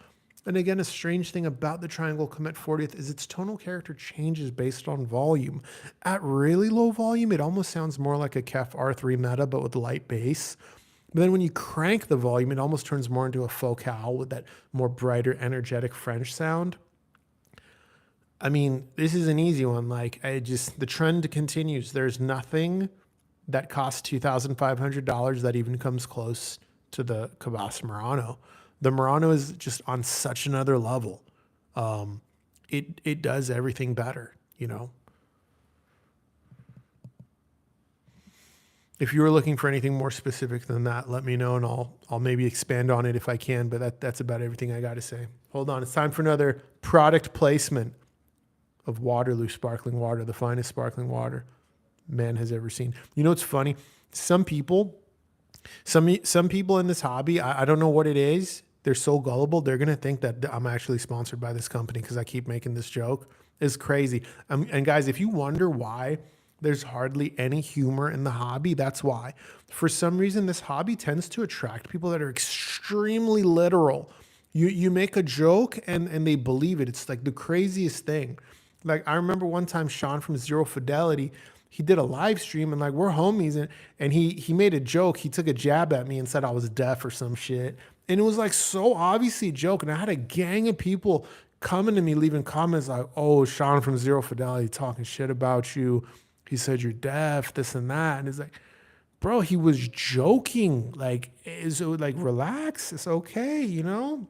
And again, a strange thing about the Triangle Comet 40th is its tonal character changes based on volume. At really low volume, it almost sounds more like a KEF R3 Meta, but with light bass. But then when you crank the volume, it almost turns more into a Focal with that more brighter, energetic French sound. I mean, this is an easy one. Like, the trend continues. There's nothing that costs $2,500 that even comes close to the Cabas Murano. The Murano is just on such another level. It does everything better, you know. If you were looking for anything more specific than that, let me know and I'll maybe expand on it if I can, but that's about everything I got to say. Hold on, it's time for another product placement of Waterloo sparkling water, the finest sparkling water man has ever seen. You know what's funny? Some people in this hobby, I don't know what it is. They're so gullible. They're going to think that I'm actually sponsored by this company because I keep making this joke. It's crazy. And guys, if you wonder why there's hardly any humor in the hobby, that's why. For some reason, this hobby tends to attract people that are extremely literal. You make a joke and they believe it. It's like the craziest thing. Like I remember one time Sean from Zero Fidelity, he did a live stream and like we're homies and he made a joke. He took a jab at me and said I was deaf or some shit. And it was like so obviously a joke. And I had a gang of people coming to me, leaving comments like, oh, Sean from Zero Fidelity talking shit about you. He said you're deaf, this and that. And it's like, bro, he was joking. Like, like, relax. It's okay, you know?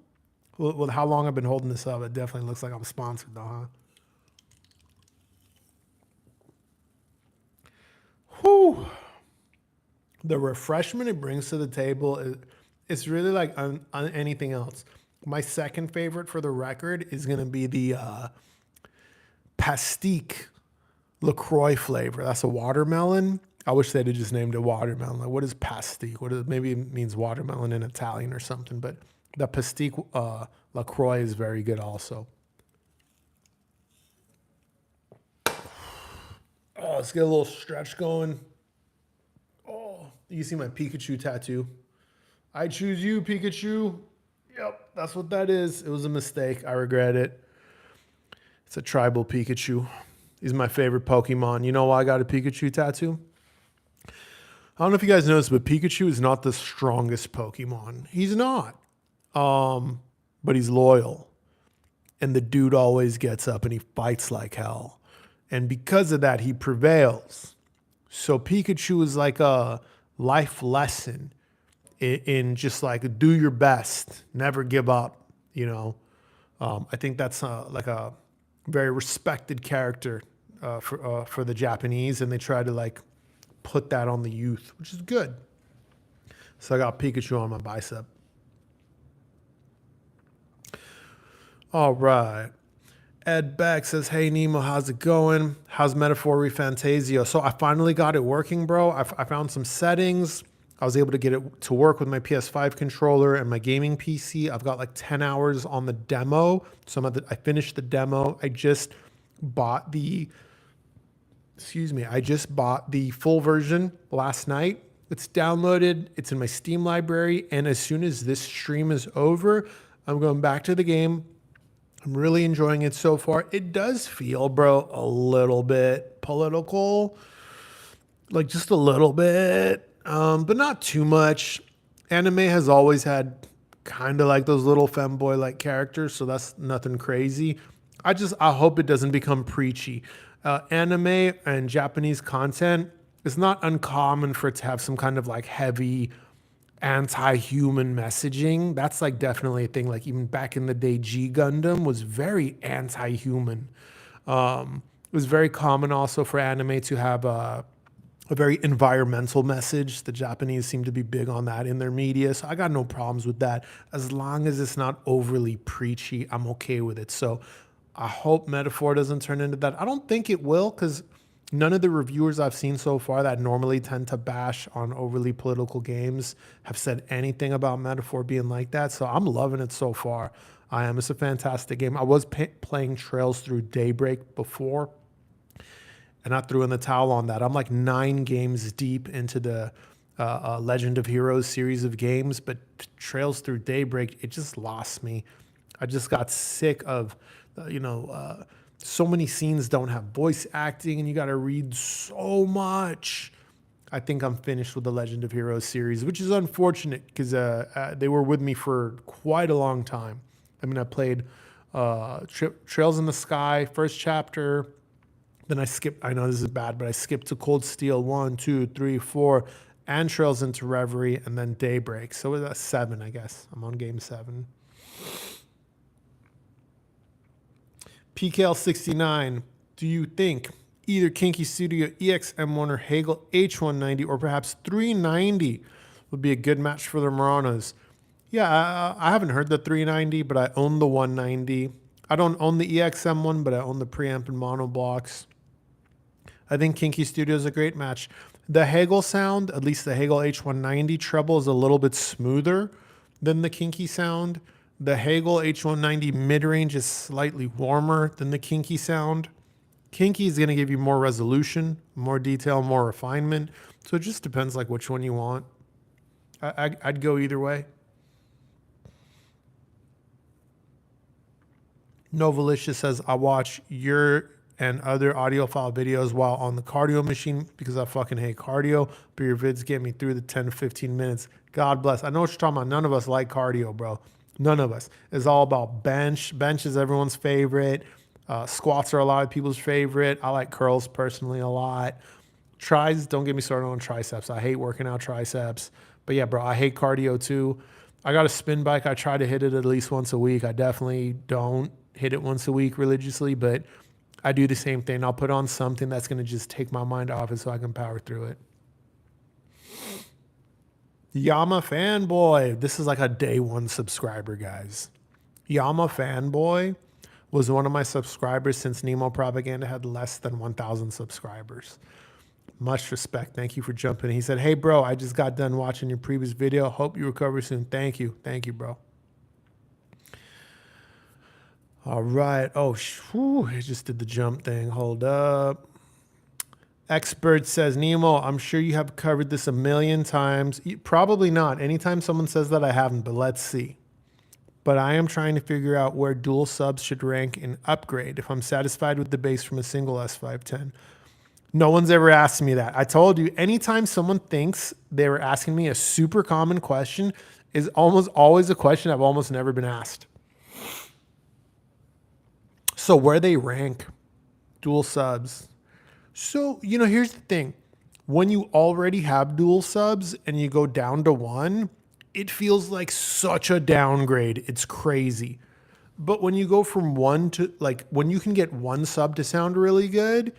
With how long I've been holding this up, it definitely looks like I'm sponsored though, huh? Whew. The refreshment it brings to the table, it's really like on anything else. My second favorite for the record is going to be the Pastique LaCroix flavor. That's a watermelon. I wish they'd have just named it watermelon. Like, what is pastique? Maybe it means watermelon in Italian or something, but the Pastique LaCroix is very good also. Oh, let's get a little stretch going. Oh, you can see my Pikachu tattoo. I choose you, Pikachu. Yep, that's what that is. It was a mistake. I regret it. It's a tribal Pikachu. He's my favorite Pokemon. You know why I got a Pikachu tattoo? I don't know if you guys noticed, but Pikachu is not the strongest Pokemon. He's not. But he's loyal. And the dude always gets up and he fights like hell. And because of that, he prevails. So Pikachu is like a life lesson in just like do your best, never give up, you know. I think that's like a very respected character for the Japanese, and they try to like put that on the youth, which is good. So I got Pikachu on my bicep. All right. Ed Beck says, hey, Nemo, how's it going? How's Metaphor ReFantasio? So I finally got it working, bro. I found some settings. I was able to get it to work with my PS5 controller and my gaming PC. I've got like 10 hours on the demo. So I finished the demo. I just bought the full version last night. It's downloaded. It's in my Steam library. And as soon as this stream is over, I'm going back to the game. I'm really enjoying it so far. It does feel, bro, a little bit political, like just a little bit, but not too much. Anime has always had kind of like those little femboy-like characters, so that's nothing crazy. I hope it doesn't become preachy. Anime and Japanese content, it's not uncommon for it to have some kind of like heavy anti-human messaging. That's like definitely a thing. Like even back in the day, G Gundam was very anti-human. It was very common also for anime to have a very environmental message. The Japanese seem to be big on that in their media. So I got no problems with that. As long as it's not overly preachy, I'm okay with it. So I hope Metaphor doesn't turn into that. I don't think it will, because none of the reviewers I've seen so far that normally tend to bash on overly political games have said anything about Metaphor being like that. So I'm loving it so far. I am. It's a fantastic game. I was playing Trails Through Daybreak before, and I threw in the towel on that. I'm like 9 games deep into the Legend of Heroes series of games, but Trails Through Daybreak, it just lost me. I just got sick of, so many scenes don't have voice acting and you got to read so much. I think I'm finished with the Legend of Heroes series, which is unfortunate because they were with me for quite a long time. I mean, I played Trails in the Sky, first chapter. Then I skipped, I know this is bad, but I skipped to Cold Steel 1, 2, 3, 4, and Trails into Reverie, and then Daybreak. So that's 7, I guess. I'm on game 7. PKL69, do you think either Kinky Studio EX-M1 or Hagel H190 or perhaps 390 would be a good match for the Muranos? Yeah, I haven't heard the 390, but I own the 190. I don't own the EX-M1, but I own the preamp and mono blocks. I think Kinky Studio is a great match. The Hagel sound, at least the Hagel H190 treble, is a little bit smoother than the Kinky sound. The Hagel H190 mid-range is slightly warmer than the Kinky sound. Kinky is going to give you more resolution, more detail, more refinement. So it just depends like which one you want. I'd go either way. Novalicious says, I watch your and other audio file videos while on the cardio machine because I fucking hate cardio, but your vids get me through the 10 to 15 minutes. God bless. I know what you're talking about. None of us like cardio, bro. None of us. It's all about bench. Bench is everyone's favorite. Squats are a lot of people's favorite. I like curls personally a lot. Tries, don't get me started on triceps. I hate working out triceps. But yeah, bro, I hate cardio too. I got a spin bike. I try to hit it at least once a week. I definitely don't hit it once a week religiously, but I do the same thing. I'll put on something that's going to just take my mind off it so I can power through it. Yama Fanboy. This is like a day one subscriber, guys. Yama Fanboy was one of my subscribers since Nemo Propaganda had less than 1,000 subscribers. Much respect. Thank you for jumping in. He said, hey, bro, I just got done watching your previous video. Hope you recover soon. Thank you. Thank you, bro. All right. Oh, I just did the jump thing. Hold up. Expert says, Nemo, I'm sure you have covered this a million times. Probably not. Anytime someone says that, I haven't, but let's see. But I am trying to figure out where dual subs should rank in upgrade if I'm satisfied with the base from a single S510. No one's ever asked me that. I told you, anytime someone thinks they were asking me a super common question is almost always a question I've almost never been asked. So where they rank dual subs. So, here's the thing. When you already have dual subs and you go down to one, it feels like such a downgrade. It's crazy. But when you go from one to when you can get one sub to sound really good,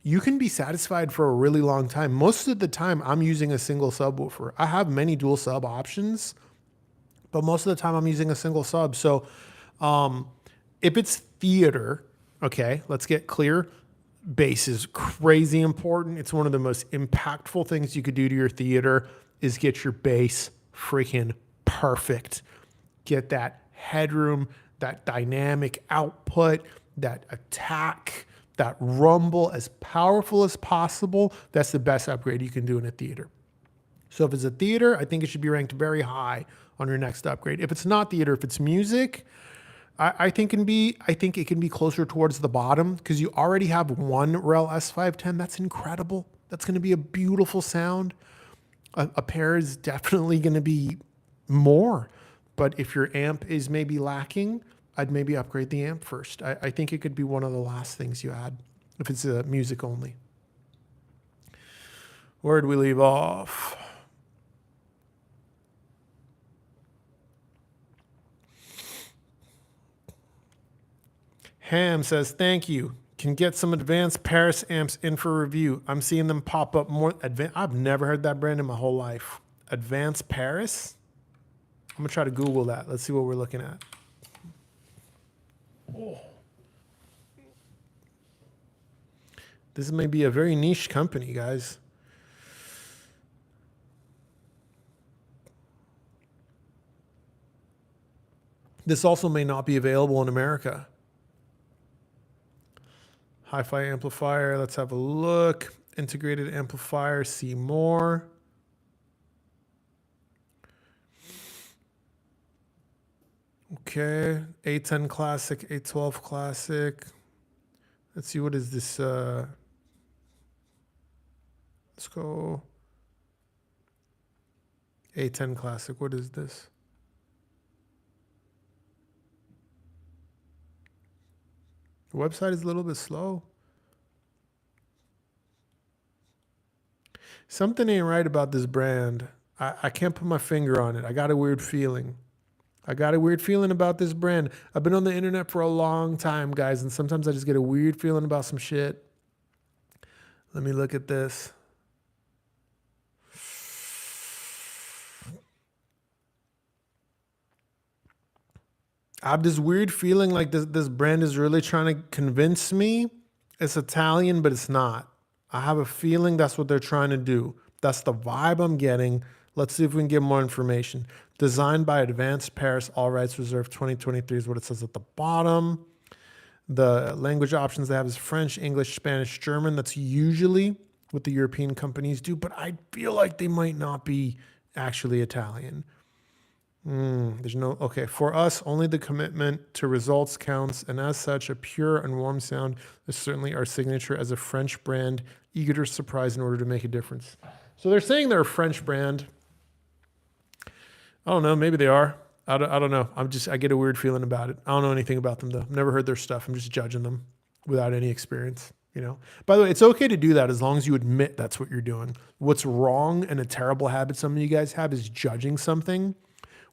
you can be satisfied for a really long time. Most of the time, I'm using a single subwoofer. I have many dual sub options, but most of the time I'm using a single sub. So if it's theater, okay, let's get clear. Bass is crazy important. It's one of the most impactful things you could do to your theater is get your bass freaking perfect. Get that headroom, that dynamic output, that attack, that rumble as powerful as possible. That's the best upgrade you can do in a theater. So if it's a theater, I think it should be ranked very high on your next upgrade. If it's not theater, if it's music, I think it can be closer towards the bottom because you already have one Rel S510. That's incredible. That's going to be a beautiful sound. A pair is definitely going to be more. But if your amp is maybe lacking, I'd maybe upgrade the amp first. I think it could be one of the last things you add if it's music only. Where'd we leave off? Ham says, thank you. Can get some advanced Paris amps in for review. I'm seeing them pop up more. I've never heard that brand in my whole life. Advanced Paris? I'm going to try to Google that. Let's see what we're looking at. Oh. This may be a very niche company, guys. This also may not be available in America. Hi-fi amplifier, let's have a look. Integrated amplifier, see more. Okay, A10 Classic, A12 Classic. Let's see, what is this? Let's go. A10 Classic, what is this? The website is a little bit slow. Something ain't right about this brand. I can't put my finger on it. I got a weird feeling. About this brand. I've been on the internet for a long time, guys, and sometimes I just get a weird feeling about some shit. Let me look at this. I have this weird feeling like this brand is really trying to convince me it's Italian, but it's not. I have a feeling that's what they're trying to do. That's the vibe I'm getting. Let's see if we can get more information. Designed by Advanced Paris, all rights reserved 2023 is what it says at the bottom. The language options they have is French, English, Spanish, German. That's usually what the European companies do, but I feel like they might not be actually Italian. There's no, okay. For us, only the commitment to results counts. And as such, a pure and warm sound is certainly our signature as a French brand, eager to surprise in order to make a difference. So they're saying they're a French brand. I don't know. Maybe they are. I don't know. I get a weird feeling about it. I don't know anything about them though. I've never heard their stuff. I'm just judging them without any experience, you know? By the way, it's okay to do that as long as you admit that's what you're doing. What's wrong and a terrible habit some of you guys have is judging something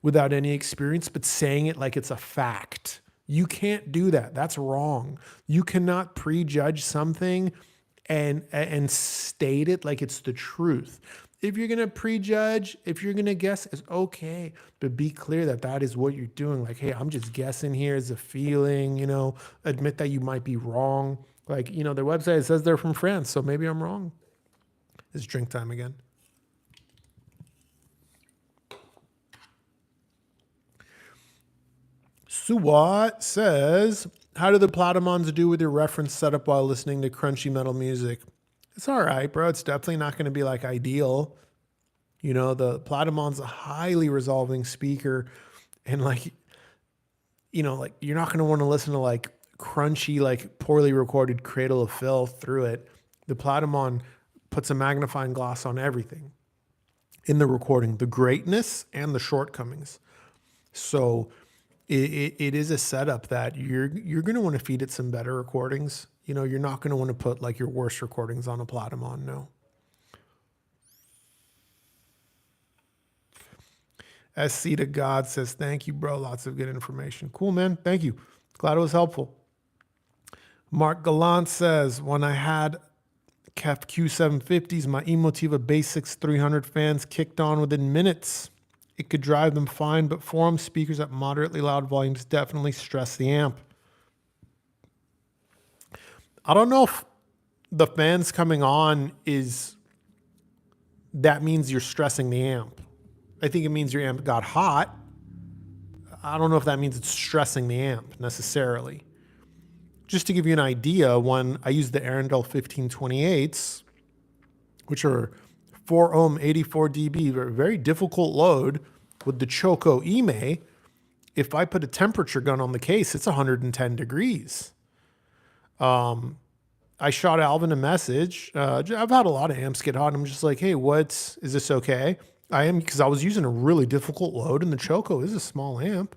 without any experience, but saying it like it's a fact. You can't do that. That's wrong. You cannot prejudge something and state it like it's the truth. If you're going to prejudge, if you're going to guess, it's okay. But be clear that that is what you're doing. Like, hey, I'm just guessing here as a feeling, you know, admit that you might be wrong. Like, you know, their website says they're from France, so maybe I'm wrong. It's drink time again. Suwat says, how do the Platamons do with your reference setup while listening to crunchy metal music? It's all right, bro. It's definitely not going to be like ideal. You know, the Platamon's a highly resolving speaker. And like, you know, like you're not going to want to listen to like crunchy, like poorly recorded Cradle of Filth through it. The Platamon puts a magnifying glass on everything in the recording, the greatness and the shortcomings. So it is a setup that you're going to want to feed it some better recordings. You know, you're not going to want to put like your worst recordings on a Platamon. No. SC to God says, thank you, bro. Lots of good information. Cool, man. Thank you. Glad it was helpful. Mark Gallant says, when I had KEF Q750s, my Emotiva Basics 300 fans kicked on within minutes. It could drive them fine, but forum speakers at moderately loud volumes definitely stress the amp. I don't know if the fans coming on that means you're stressing the amp. I think it means your amp got hot. I don't know if that means it's stressing the amp necessarily. Just to give you an idea, when I use the Arundel 1528s, which are 4 ohm, 84 dB, very difficult load with the Choco Ime. If I put a temperature gun on the case, it's 110 degrees. I shot Alvin a message. I've had a lot of amps get hot. I'm just like, hey, is this okay? Because I was using a really difficult load, and the Choco is a small amp.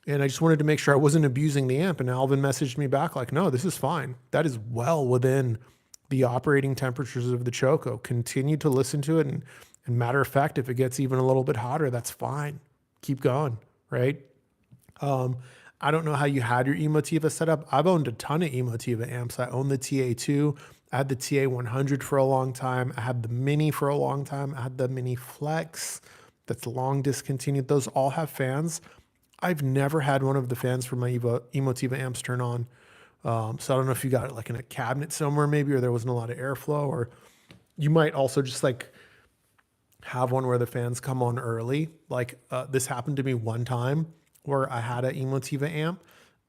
And I just wanted to make sure I wasn't abusing the amp. And Alvin messaged me back like, no, this is fine. That is well within the operating temperatures of the Choco. Continue to listen to it. And matter of fact, if it gets even a little bit hotter, that's fine. Keep going, right? I don't know how you had your Emotiva set up. I've owned a ton of Emotiva amps. I own the TA2. I had the TA100 for a long time. I had the Mini for a long time. I had the Mini Flex that's long discontinued. Those all have fans. I've never had one of the fans for my Emotiva amps turn on. So I don't know if you got it like in a cabinet somewhere maybe, or there wasn't a lot of airflow, or you might also just like have one where the fans come on early. Like this happened to me one time where I had an Emotiva amp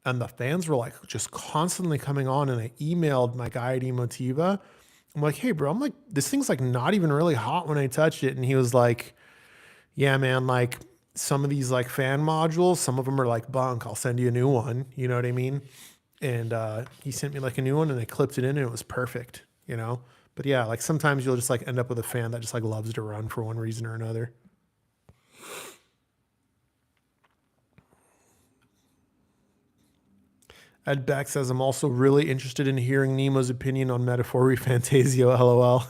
and the fans were like just constantly coming on, and I emailed my guy at Emotiva. I'm like, hey bro, I'm like, this thing's like not even really hot when I touched it. And he was like, yeah, man, like some of these like fan modules, some of them are like bunk. I'll send you a new one. You know what I mean? And he sent me like a new one, and I clipped it in, and it was perfect, you know? But yeah, like sometimes you'll just like end up with a fan that just like loves to run for one reason or another. Ed Beck says, I'm also really interested in hearing Nemo's opinion on Metaphor Fantasio, LOL.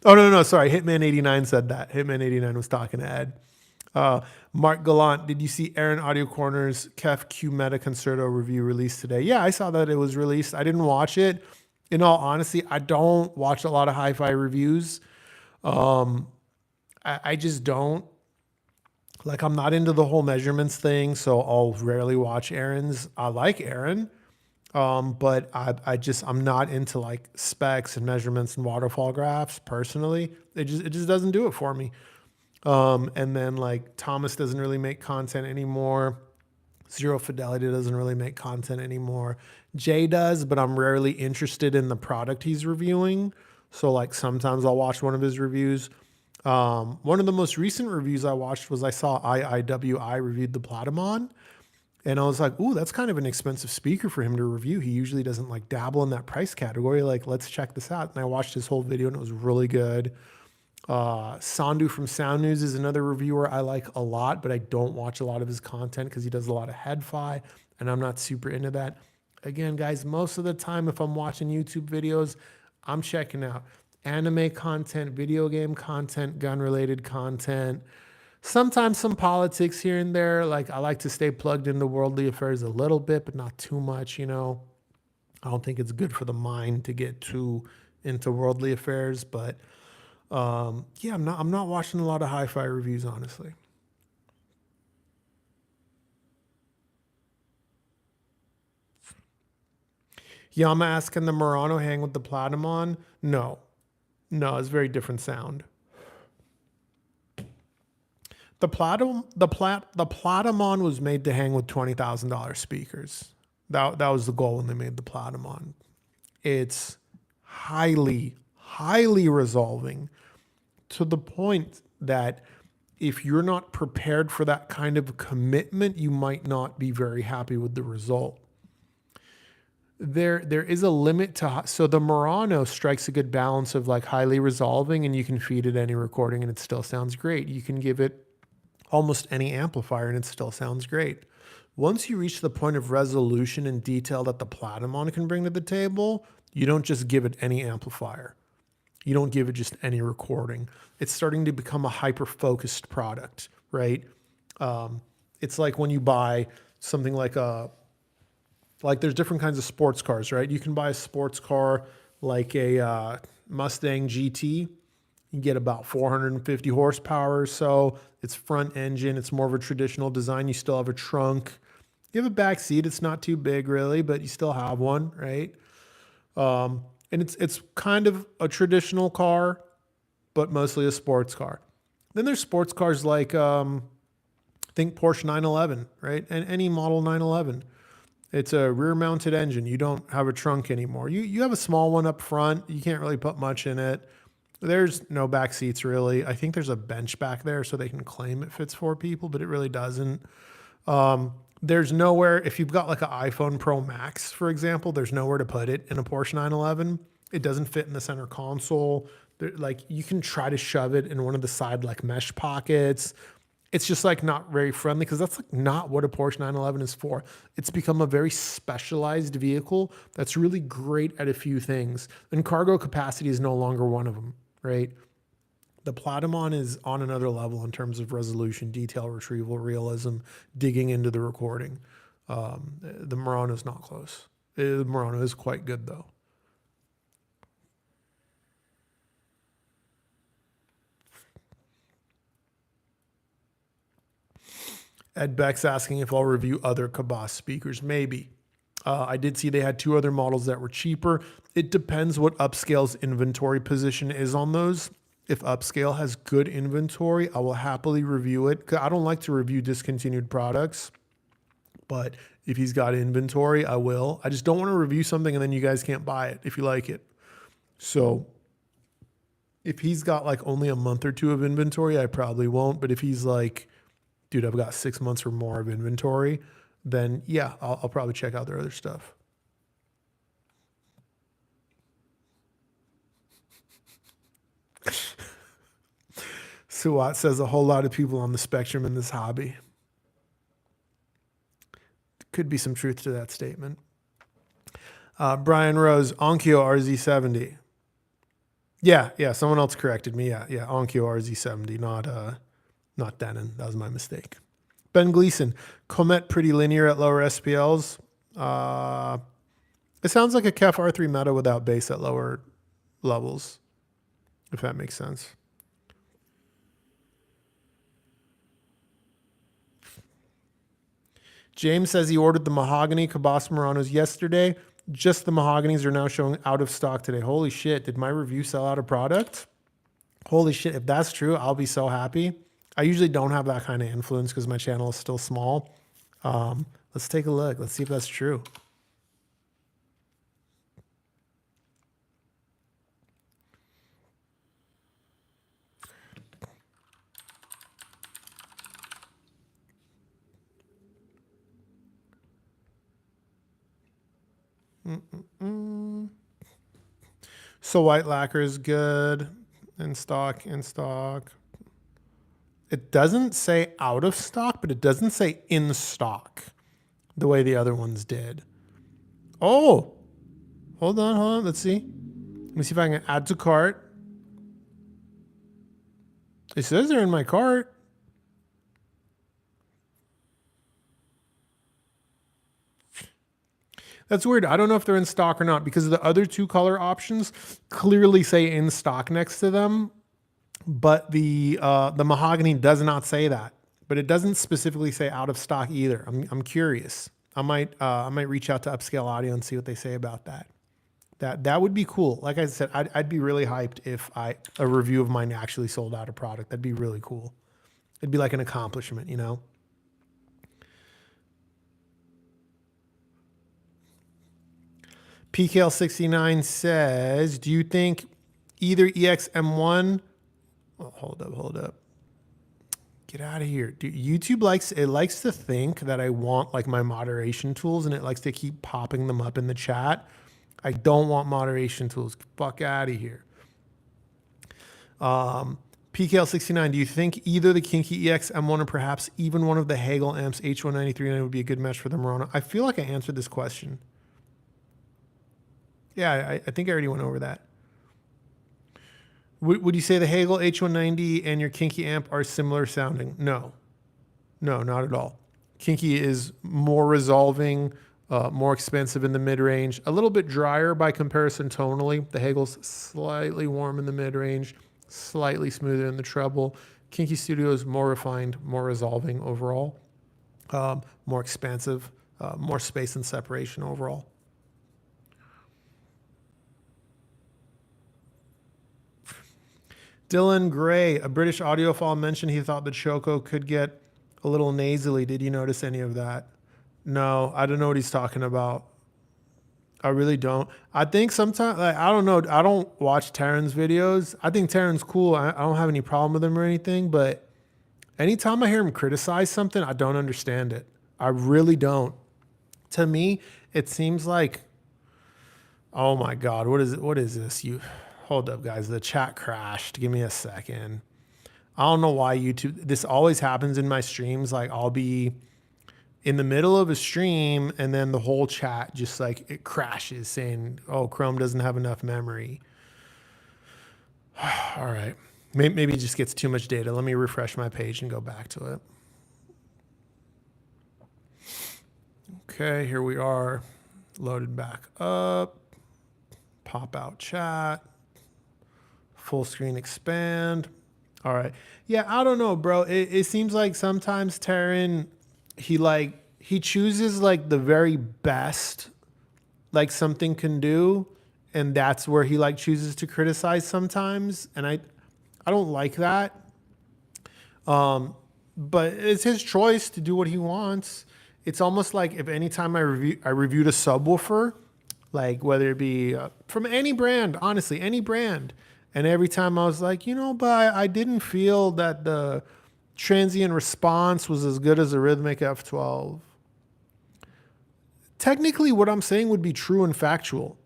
Oh, no, sorry. Hitman89 said that. Hitman89 was talking to Ed. Mark Gallant, did you see Aaron Audio Corner's KEF Q Meta Concerto review released today? Yeah, I saw that it was released. I didn't watch it. In all honesty, I don't watch a lot of hi-fi reviews. I just don't. Like, I'm not into the whole measurements thing, so I'll rarely watch Aaron's. I like Aaron, but I'm not into like specs and measurements and waterfall graphs personally. It just doesn't do it for me. And then like Thomas doesn't really make content anymore. Zero Fidelity doesn't really make content anymore. Jay does, but I'm rarely interested in the product he's reviewing. So like sometimes I'll watch one of his reviews. One of the most recent reviews I watched was I saw IIWI reviewed the Platamon. And I was like, ooh, that's kind of an expensive speaker for him to review. He usually doesn't like dabble in that price category. Like, let's check this out. And I watched his whole video and it was really good. Sandu from Sound News is another reviewer I like a lot, but I don't watch a lot of his content because he does a lot of head-fi and I'm not super into that. Again, guys, most of the time if I'm watching YouTube videos, I'm checking out anime content, video game content, gun-related content, sometimes some politics here and there. Like I like to stay plugged into worldly affairs a little bit, but not too much, you know. I don't think it's good for the mind to get too into worldly affairs, but yeah, I'm not watching a lot of hi-fi reviews, honestly. Yama asking the Murano hang with the Platamon? No. No, it's a very different sound. The Platamon was made to hang with $20,000 speakers. That was the goal when they made the Platamon. It's highly resolving to the point that if you're not prepared for that kind of commitment, you might not be very happy with the result. There is a limit to, so the Murano strikes a good balance of like highly resolving and you can feed it any recording and it still sounds great. You can give it almost any amplifier and it still sounds great. Once you reach the point of resolution and detail that the Platamon can bring to the table, you don't just give it any amplifier. You don't give it just any recording. It's starting to become a hyper-focused product, right? It's like when you buy something like there's different kinds of sports cars, right? You can buy a sports car like a Mustang GT. You get about 450 horsepower or so. It's front engine. It's more of a traditional design. You still have a trunk. You have a back seat. It's not too big really, but you still have one, right? And it's kind of a traditional car, but mostly a sports car. Then there's sports cars like think Porsche 911, right? And any model 911. It's a rear-mounted engine. You don't have a trunk anymore. You have a small one up front. You can't really put much in it. There's no back seats really. I think there's a bench back there so they can claim it fits 4 people, but it really doesn't. There's nowhere, if you've got like an iPhone Pro Max, for example, there's nowhere to put it in a Porsche 911. It doesn't fit in the center console. Like you can try to shove it in one of the side like mesh pockets. It's just like not very friendly because that's like not what a Porsche 911 is for. It's become a very specialized vehicle that's really great at a few things. And cargo capacity is no longer one of them, right? The Platamon is on another level in terms of resolution, detail retrieval, realism, digging into the recording. The Murano is not close. The Murano is quite good though. Ed Beck's asking if I'll review other Kabas speakers. Maybe. I did see they had 2 other models that were cheaper. It depends what Upscale's inventory position is on those. If Upscale has good inventory, I will happily review it. I don't like to review discontinued products, but if he's got inventory, I will. I just don't want to review something and then you guys can't buy it if you like it. So if he's got like only a month or 2 of inventory, I probably won't. But if he's like, dude, I've got 6 months or more of inventory, then yeah, I'll probably check out their other stuff. Suat says a whole lot of people on the spectrum in this hobby. Could be some truth to that statement. Brian Rose, Onkyo RZ70. Yeah, someone else corrected me. Yeah, Onkyo RZ70, not Denon. That was my mistake. Ben Gleason, Comet pretty linear at lower SPLs. It sounds like a KEF R3 Meta without bass at lower levels, if that makes sense. James says he ordered the mahogany Kabas Muranos yesterday. Just the mahoganies are now showing out of stock today. Holy shit, did my review sell out of product? Holy shit, if that's true, I'll be so happy. I usually don't have that kind of influence because my channel is still small. Let's take a look. Let's see if that's true. So white lacquer is good. In stock, in stock. It doesn't say out of stock, but it doesn't say in stock the way the other ones did. Oh, hold on. Let's see. Let me see if I can add to cart. It says they're in my cart. That's weird. I don't know if they're in stock or not because the other two color options clearly say in stock next to them, but the mahogany does not say that. But it doesn't specifically say out of stock either. I'm curious. I might reach out to Upscale Audio and see what they say about that. That would be cool. Like I said, I'd be really hyped if a review of mine actually sold out a product. That'd be really cool. It'd be like an accomplishment, you know? PKL69 says, do you think either EXM1... Oh, hold up. Get out of here. Dude, YouTube likes to think that I want like my moderation tools and it likes to keep popping them up in the chat. I don't want moderation tools. Fuck out of here. PKL69, do you think either the Kinky EX M1 or perhaps even one of the Hagel amps H193 would be a good match for the Murano? I feel like I answered this question. Yeah, I think I already went over that. Would you say the Hagel H190 and your Kinky amp are similar sounding? No, not at all. Kinky is more resolving, more expensive in the mid-range, a little bit drier by comparison tonally. The Hagel's slightly warm in the mid-range, slightly smoother in the treble. Kinky Studio is more refined, more resolving overall, more expansive, more space and separation overall. Dylan Gray, a British audiophile, mentioned he thought the Choco could get a little nasally. Did you notice any of that? No, I don't know what he's talking about. I really don't. I think sometimes, like, I don't know. I don't watch Taryn's videos. I think Taryn's cool. I don't have any problem with him or anything. But anytime I hear him criticize something, I don't understand it. I really don't. To me, it seems like, oh my God, what is it? What is this? Hold up, guys. The chat crashed. Give me a second. I don't know why YouTube, this always happens in my streams. Like I'll be in the middle of a stream and then the whole chat just like it crashes saying, oh, Chrome doesn't have enough memory. All right. Maybe it just gets too much data. Let me refresh my page and go back to it. Okay, here we are. Loaded back up. Pop out chat. Full screen expand. All right. Yeah, I don't know, bro. It seems like sometimes Taryn, he chooses like the very best like something can do, and that's where he like chooses to criticize sometimes. And I don't like that. But it's his choice to do what he wants. It's almost like if anytime I reviewed a subwoofer, like whether it be from any brand, honestly, any brand. And every time I was like, you know, but I didn't feel that the transient response was as good as a Rhythmic F12. Technically, what I'm saying would be true and factual.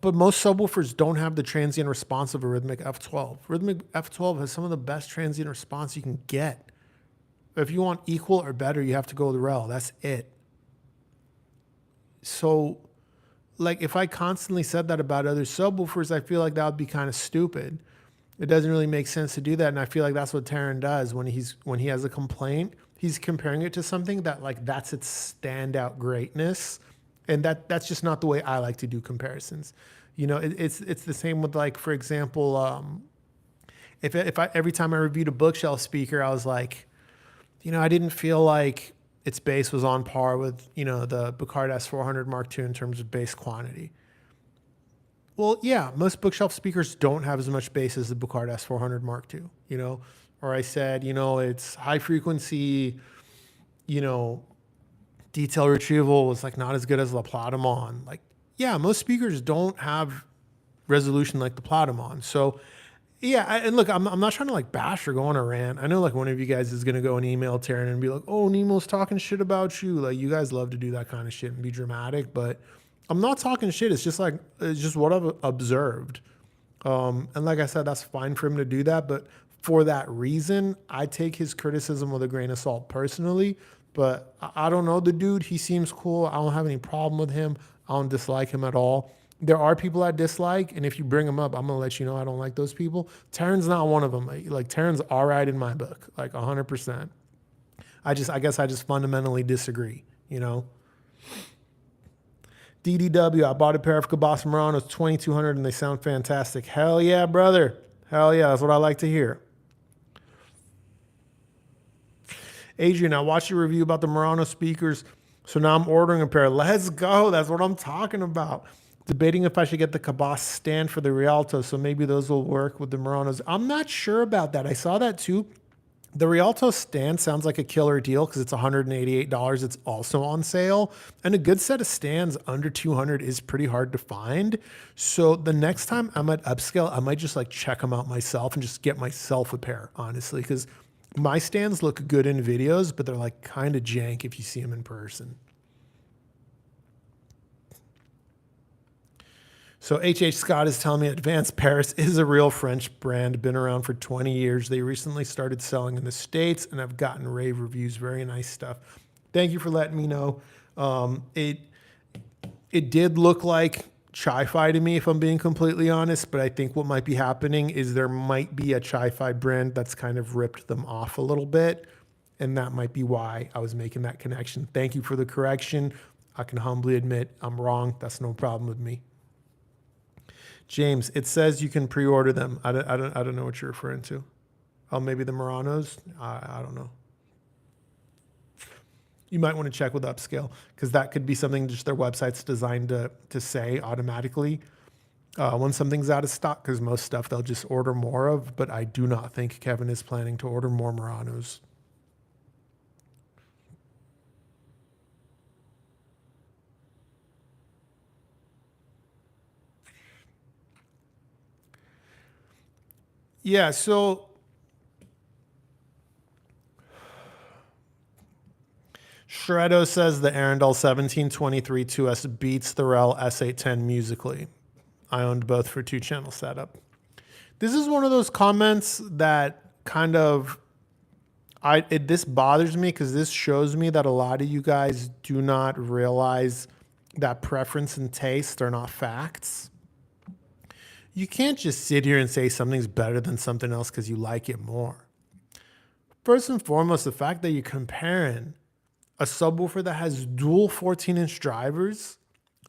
But most subwoofers don't have the transient response of a Rhythmic F12. Rhythmic F12 has some of the best transient response you can get. If you want equal or better, you have to go with REL. That's it. So, like, if I constantly said that about other subwoofers, I feel like that would be kind of stupid. It doesn't really make sense to do that, and I feel like that's what Taryn does when he has a complaint. He's comparing it to something that like that's its standout greatness, and that's just not the way I like to do comparisons. You know, it's the same with like, for example, if I every time I reviewed a bookshelf speaker, I was like, you know, I didn't feel like its bass was on par with, you know, the Bucard S400 Mark II in terms of bass quantity. Well, yeah, most bookshelf speakers don't have as much bass as the Bucard S400 Mark II, you know. Or I said, you know, it's high frequency, you know, detail retrieval was like not as good as the Platamon. Like, yeah, most speakers don't have resolution like the Platamon. So Yeah, and look, I'm not trying to like bash or go on a rant. I know like one of you guys is gonna go and email Taryn and be like, "Oh, Nemo's talking shit about you." Like you guys love to do that kind of shit and be dramatic, but I'm not talking shit. It's just what I've observed. And like I said, that's fine for him to do that. But for that reason, I take his criticism with a grain of salt personally. But I don't know the dude. He seems cool. I don't have any problem with him. I don't dislike him at all. There are people I dislike, and if you bring them up, I'm gonna let you know I don't like those people. Taryn's not one of them. Like Taryn's all right in my book, like 100%. I guess I just fundamentally disagree. You know. DDW, I bought a pair of Cabas Muranos, 2200, and they sound fantastic. Hell yeah, brother. Hell yeah, that's what I like to hear. Adrian, I watched your review about the Murano speakers, so now I'm ordering a pair. Let's go. That's what I'm talking about. Debating if I should get the Cabas stand for the Rialto, so maybe those will work with the Muranos. I'm not sure about that. I saw that too. The Rialto stand sounds like a killer deal because it's $188. It's also on sale. And a good set of stands under 200 is pretty hard to find. So the next time I'm at Upscale, I might just like check them out myself and just get myself a pair, honestly, because my stands look good in videos, but they're like kind of jank if you see them in person. So H.H. Scott is telling me Advanced Paris is a real French brand, been around for 20 years. They recently started selling in the States and I've gotten rave reviews. Very nice stuff. Thank you for letting me know. It did look like Chi-Fi to me, if I'm being completely honest, but I think what might be happening is there might be a Chi-Fi brand that's kind of ripped them off a little bit, and that might be why I was making that connection. Thank you for the correction. I can humbly admit I'm wrong. That's no problem with me. James, it says you can pre-order them. I don't know what you're referring to. Oh, maybe the Muranos? I don't know. You might want to check with Upscale because that could be something just their website's designed to say automatically when something's out of stock, because most stuff they'll just order more of, but I do not think Kevin is planning to order more Muranos. Yeah, so Shreddo says the Arundel 1723 2S beats the REL S810 musically. I owned both for 2-channel setup. This is one of those comments that kind of this bothers me because this shows me that a lot of you guys do not realize that preference and taste are not facts. You can't just sit here and say something's better than something else because you like it more. First and foremost, the fact that you're comparing a subwoofer that has dual 14-inch drivers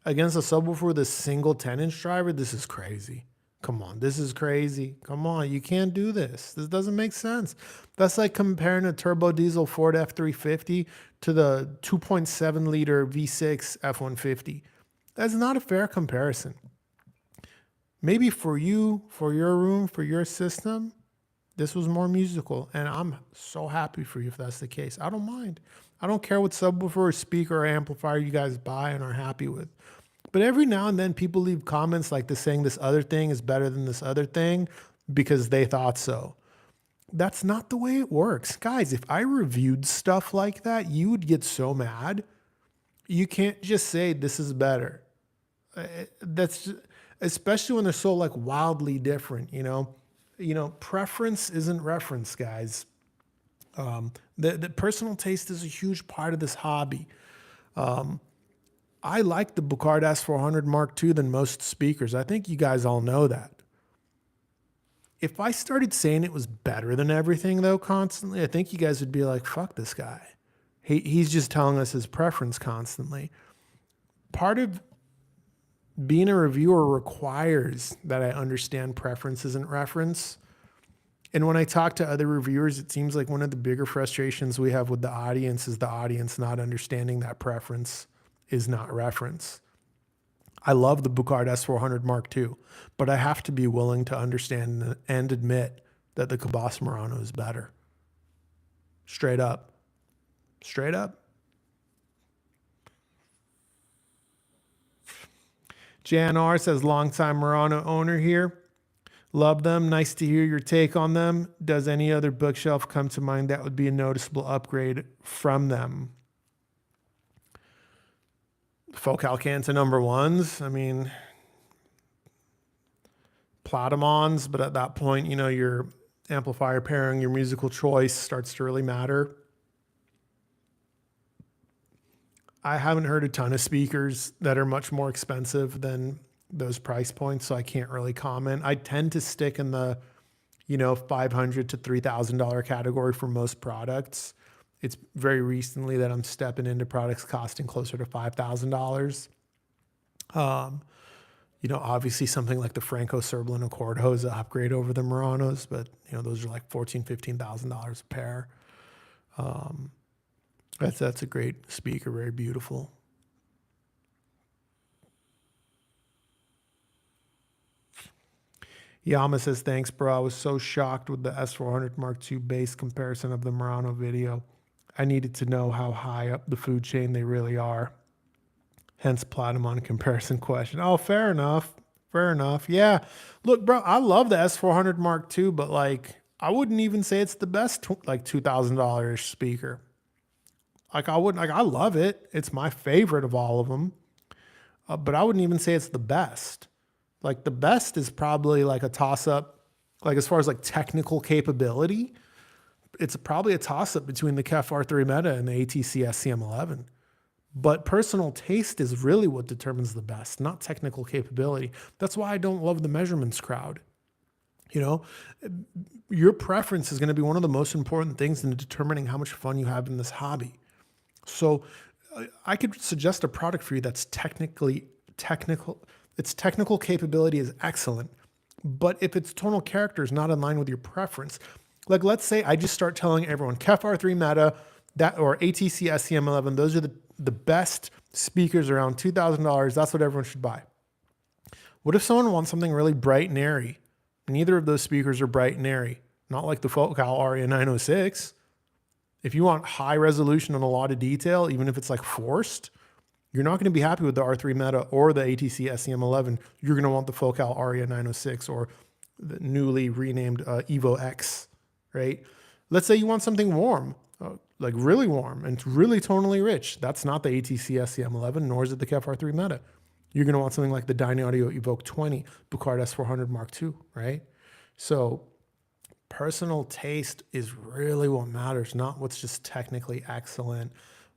against a subwoofer with a single 10-inch driver, this is crazy. Come on, this is crazy. Come on, you can't do this. This doesn't make sense. That's like comparing a turbo diesel Ford F350 to the 2.7 liter V6 F150. That's not a fair comparison. Maybe for you, for your room, for your system, this was more musical. And I'm so happy for you if that's the case. I don't mind. I don't care what subwoofer or speaker or amplifier you guys buy and are happy with. But every now and then people leave comments like this saying this other thing is better than this other thing because they thought so. That's not the way it works. Guys, if I reviewed stuff like that, you would get so mad. You can't just say this is better. That's just, especially when they're so like wildly different, you know, preference isn't reference, guys. The personal taste is a huge part of this hobby. I like the Bucard S400 Mark II than most speakers. I think you guys all know that. If I started saying it was better than everything though constantly, I think you guys would be like, fuck this guy. He's just telling us his preference constantly. Part of being a reviewer requires that I understand preference isn't reference. And when I talk to other reviewers, it seems like one of the bigger frustrations we have with the audience is the audience not understanding that preference is not reference. I love the Bucard S400 Mark II, but I have to be willing to understand and admit that the Cabas Murano is better. Straight up. Straight up. Jan R says, longtime Murano owner here. Love them. Nice to hear your take on them. Does any other bookshelf come to mind that would be a noticeable upgrade from them? Focal Canta number ones. I mean, Platamons, but at that point, you know, your amplifier pairing, your musical choice starts to really matter. I haven't heard a ton of speakers that are much more expensive than those price points, so I can't really comment. I tend to stick in the, you know, $500 to $3,000 category for most products. It's very recently that I'm stepping into products costing closer to $5,000. You know, obviously something like the Franco Serblin Accordo is an upgrade over the Muranos, but you know, those are like $14,000, $15,000 a pair. That's a great speaker, very beautiful. Yama says, thanks, bro. I was so shocked with the S400 Mark II bass comparison of the Murano video. I needed to know how high up the food chain they really are. Hence Platamon comparison question. Oh, fair enough. Fair enough. Yeah. Look, bro, I love the S400 Mark II, but like, I wouldn't even say it's the best, like $2,000 speaker. Like I wouldn't, like, I love it. It's my favorite of all of them. But I wouldn't even say it's the best. Like the best is probably like a toss up, like as far as like technical capability, it's probably a toss up between the KEF R3 Meta and the ATC SCM11. But personal taste is really what determines the best, not technical capability. That's why I don't love the measurements crowd. You know, your preference is going to be one of the most important things in determining how much fun you have in this hobby. So I could suggest a product for you that's technical. Its technical capability is excellent, but if its tonal character is not in line with your preference, like let's say I just start telling everyone KEF R3 Meta that or ATC SCM11, those are the best speakers around $2,000. That's what everyone should buy. What if someone wants something really bright and airy? Neither of those speakers are bright and airy, not like the Focal Aria 906. If you want high resolution and a lot of detail, even if it's like forced, you're not going to be happy with the R3 Meta or the ATC SCM11. You're going to want the Focal Aria 906 or the newly renamed Evo X, right? Let's say you want something warm, like really warm and really tonally rich. That's not the ATC SCM11, nor is it the KEF R3 Meta. You're going to want something like the Dynaudio Evoke 20, Bucard S400 Mark II, right? So personal taste is really what matters, not what's just technically excellent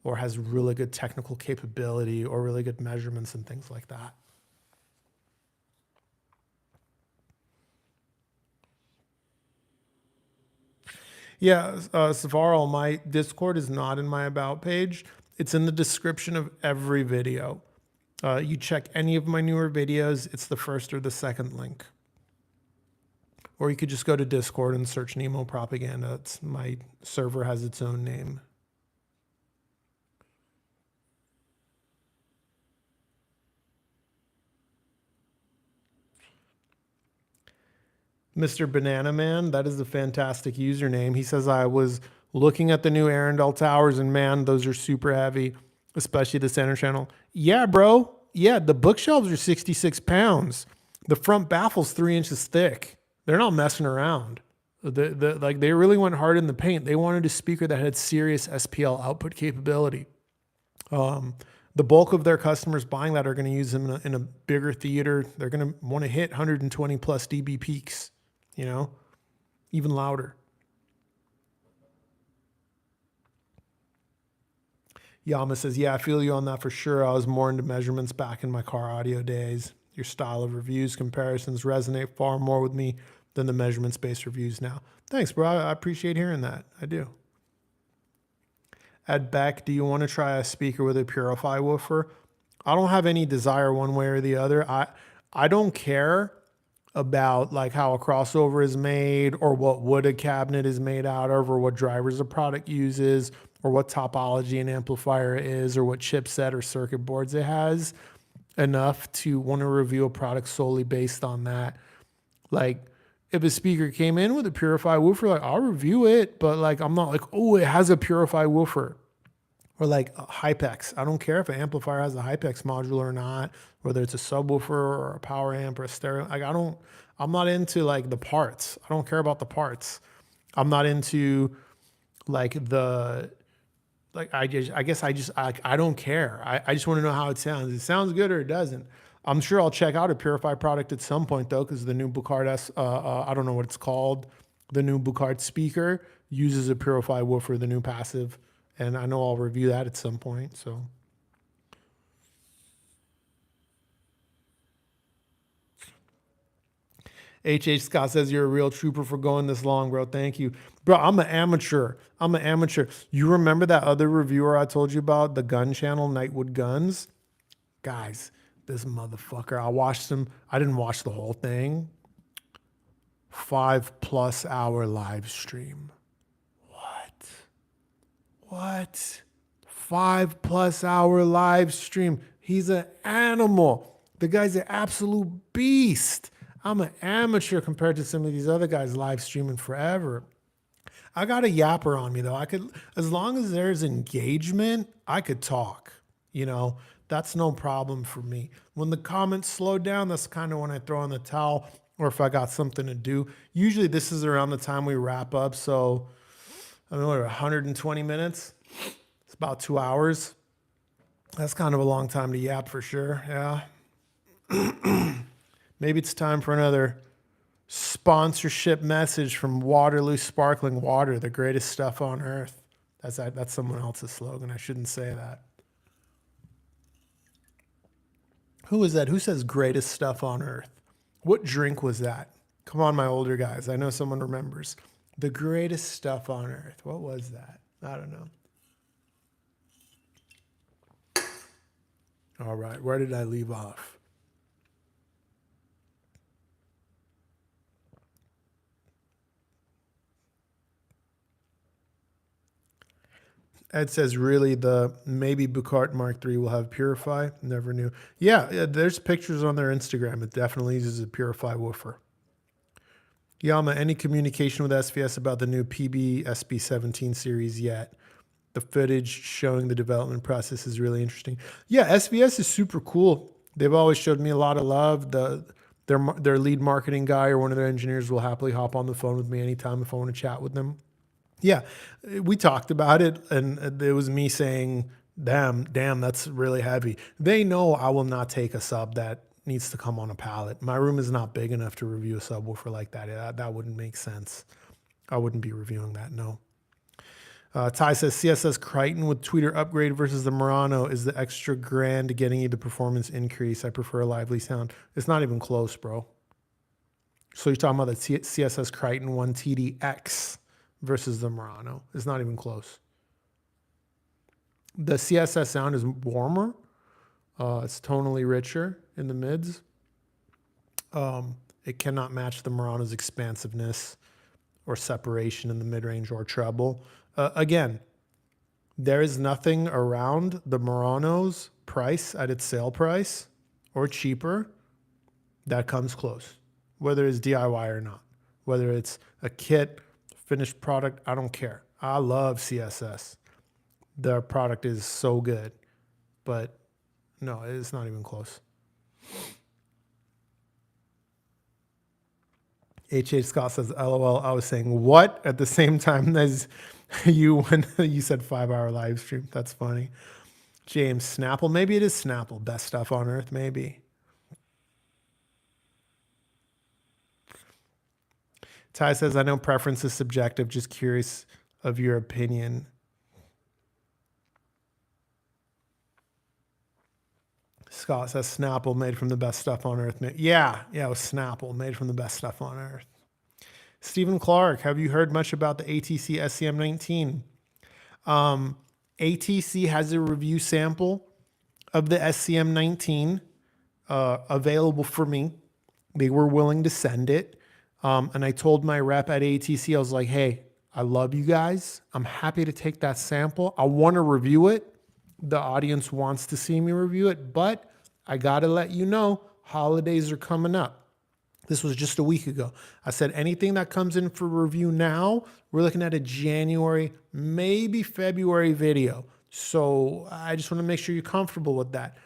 or has really good technical capability or really good measurements and things like that. Yeah, Savaro, my Discord is not in my About page. It's in the description of every video. You check any of my newer videos, it's the first or the second link. Or you could just go to Discord and search Nemo Propaganda. My server has its own name. Mr. Banana Man, that is a fantastic username. He says, I was looking at the new Arundel towers and man, those are super heavy, especially the center channel. Yeah, bro. Yeah, the bookshelves are 66 pounds. The front baffle's 3 inches thick. They're not messing around. Like they really went hard in the paint. They wanted a speaker that had serious SPL output capability. The bulk of their customers buying that are going to use them in a bigger theater. They're going to want to hit 120 plus dB peaks, you know, even louder. Yama says, yeah, I feel you on that for sure. I was more into measurements back in my car audio days. Your style of reviews, comparisons resonate far more with me than the measurements-based reviews now. Thanks, bro. I appreciate hearing that. I do. Ed Beck, do you want to try a speaker with a Purify woofer? I don't have any desire one way or the other. I don't care about like how a crossover is made or what wood a cabinet is made out of or what drivers a product uses or what topology an amplifier is or what chipset or circuit boards it has, enough to want to review a product solely based on that. Like if a speaker came in with a Purify woofer, like I'll review it, but like I'm not like, oh, it has a Purify woofer. Or like a Hypex. I don't care if an amplifier has a Hypex module or not, whether it's a subwoofer or a power amp or a stereo. Like I'm not into like the parts. I don't care about the parts. I'm not into like the like I don't care. I just want to know how it sounds. It sounds good or it doesn't. I'm sure I'll check out a Purify product at some point though, because the new Bucard I don't know what it's called. The new Bucard speaker uses a Purify woofer, the new passive, and I know I'll review that at some point. So. H. Scott says you're a real trooper for going this long, bro. Thank you. Bro, I'm an amateur. You remember that other reviewer I told you about, the gun channel, Nightwood Guns? Guys, this motherfucker, I watched him. I didn't watch the whole thing. 5+ hour live stream. What? 5+ hour live stream. He's an animal. The guy's an absolute beast. I'm an amateur compared to some of these other guys live streaming forever. I got a yapper on me though. I could, as long as there's engagement, I could talk. You know, that's no problem for me. When the comments slow down, that's kind of when I throw in the towel, or if I got something to do. Usually this is around the time we wrap up. So I mean, what, 120 minutes? It's about 2 hours. That's kind of a long time to yap for sure. Yeah. Maybe it's time for another sponsorship message from Waterloo Sparkling Water, the greatest stuff on earth. That's someone else's slogan. I shouldn't say that. Who is that? Who says greatest stuff on earth? What drink was that? Come on, my older guys. I know someone remembers. The greatest stuff on earth. What was that? I don't know. All right. Where did I leave off? Ed says, really, maybe Bucart Mark III will have Purify. Never knew. Yeah, there's pictures on their Instagram. It definitely uses a Purify woofer. Yama, any communication with SVS about the new PB SB17 series yet? The footage showing the development process is really interesting. Yeah, SVS is super cool. They've always showed me a lot of love. Their lead marketing guy or one of their engineers will happily hop on the phone with me anytime if I want to chat with them. Yeah, we talked about it, and it was me saying, damn, that's really heavy. They know I will not take a sub that needs to come on a pallet. My room is not big enough to review a subwoofer like that. That wouldn't make sense. I wouldn't be reviewing that, no. Ty says, CSS Crichton with tweeter upgrade versus the Murano is the extra grand getting you the performance increase. I prefer a lively sound. It's not even close, bro. So you're talking about the CSS Crichton 1 TDX versus the Murano. It's not even close. The CSS sound is warmer. It's tonally richer in the mids. It cannot match the Murano's expansiveness or separation in the mid-range or treble. Again, there is nothing around the Murano's price at its sale price or cheaper that comes close, whether it's DIY or not, whether it's a kit, finished product, I don't care. I love CSS. Their product is so good, but no, it's not even close. H.H. Scott says, LOL, I was saying what at the same time as you when you said 5 hour live stream. That's funny. James, Snapple. Maybe it is Snapple. Best stuff on earth, maybe. Ty says, I know preference is subjective. Just curious of your opinion. Scott says, Snapple made from the best stuff on earth. Yeah, it was Snapple made from the best stuff on earth. Stephen Clark, have you heard much about the ATC SCM19? ATC has a review sample of the SCM19 available for me. They were willing to send it. And I told my rep at ATC, I was like, hey, I love you guys. I'm happy to take that sample. I want to review it. The audience wants to see me review it, but I got to let you know, holidays are coming up. This was just a week ago. I said anything that comes in for review now, we're looking at a January, maybe February video. So I just want to make sure you're comfortable with that.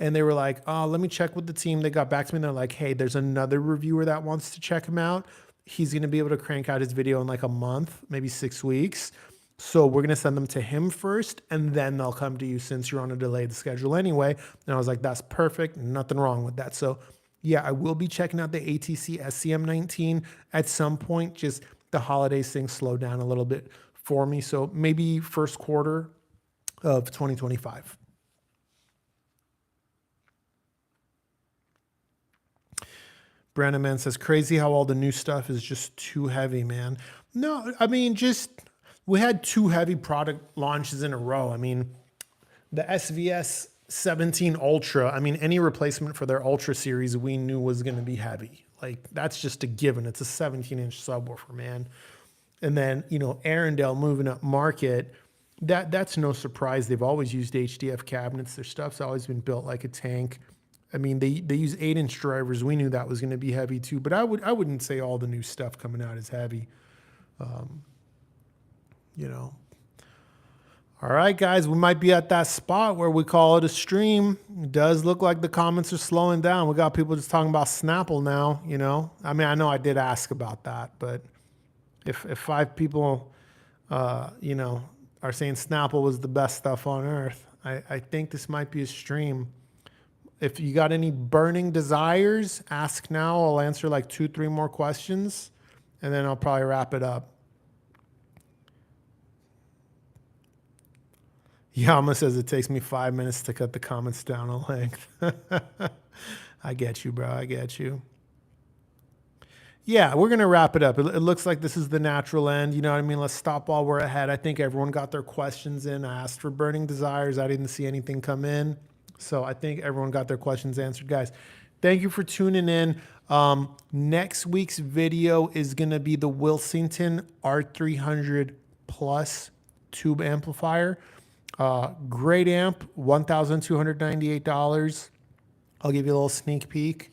And they were like, oh, let me check with the team. They got back to me and they're like, hey, there's another reviewer that wants to check him out. He's going to be able to crank out his video in like a month, maybe 6 weeks. So we're going to send them to him first, and then they'll come to you since you're on a delayed schedule anyway. And I was like, that's perfect. Nothing wrong with that. So yeah, I will be checking out the ATC SCM19 at some point. Just the holidays things slow down a little bit for me. So maybe first quarter of 2025. Brandon Man says, crazy how all the new stuff is just too heavy, man. No, I mean, just we had 2 heavy product launches in a row. I mean, the SVS 17 Ultra, I mean, any replacement for their Ultra series we knew was going to be heavy. Like, that's just a given. It's a 17-inch subwoofer, man. And then, you know, Arendelle moving up market, that's no surprise. They've always used HDF cabinets. Their stuff's always been built like a tank. I mean, they use 8-inch drivers. We knew that was going to be heavy too, but I wouldn't say all the new stuff coming out is heavy. You know. All right, guys, we might be at that spot where we call it a stream. It does look like the comments are slowing down. We got people just talking about Snapple now, you know. I mean, I know I did ask about that, but if 5 people, you know, are saying Snapple was the best stuff on earth, I think this might be a stream. If you got any burning desires, ask now. I'll answer like 2-3 more questions, and then I'll probably wrap it up. Yama says it takes me 5 minutes to cut the comments down a length. I get you, bro. I get you. Yeah, we're going to wrap it up. It looks like this is the natural end. You know what I mean? Let's stop while we're ahead. I think everyone got their questions in. I asked for burning desires. I didn't see anything come in. So I think everyone got their questions answered, guys. Thank you for tuning in. Next week's video is going to be the Wilsington R300 Plus tube amplifier. Great amp, $1,298. I'll give you a little sneak peek.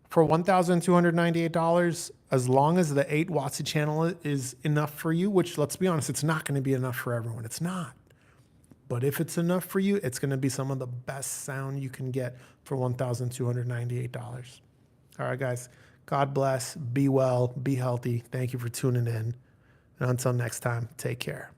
For $1,298, as long as the 8 watts a channel is enough for you, which, let's be honest, it's not going to be enough for everyone. It's not. But if it's enough for you, it's going to be some of the best sound you can get for $1,298. All right, guys. God bless. Be well. Be healthy. Thank you for tuning in. And until next time, take care.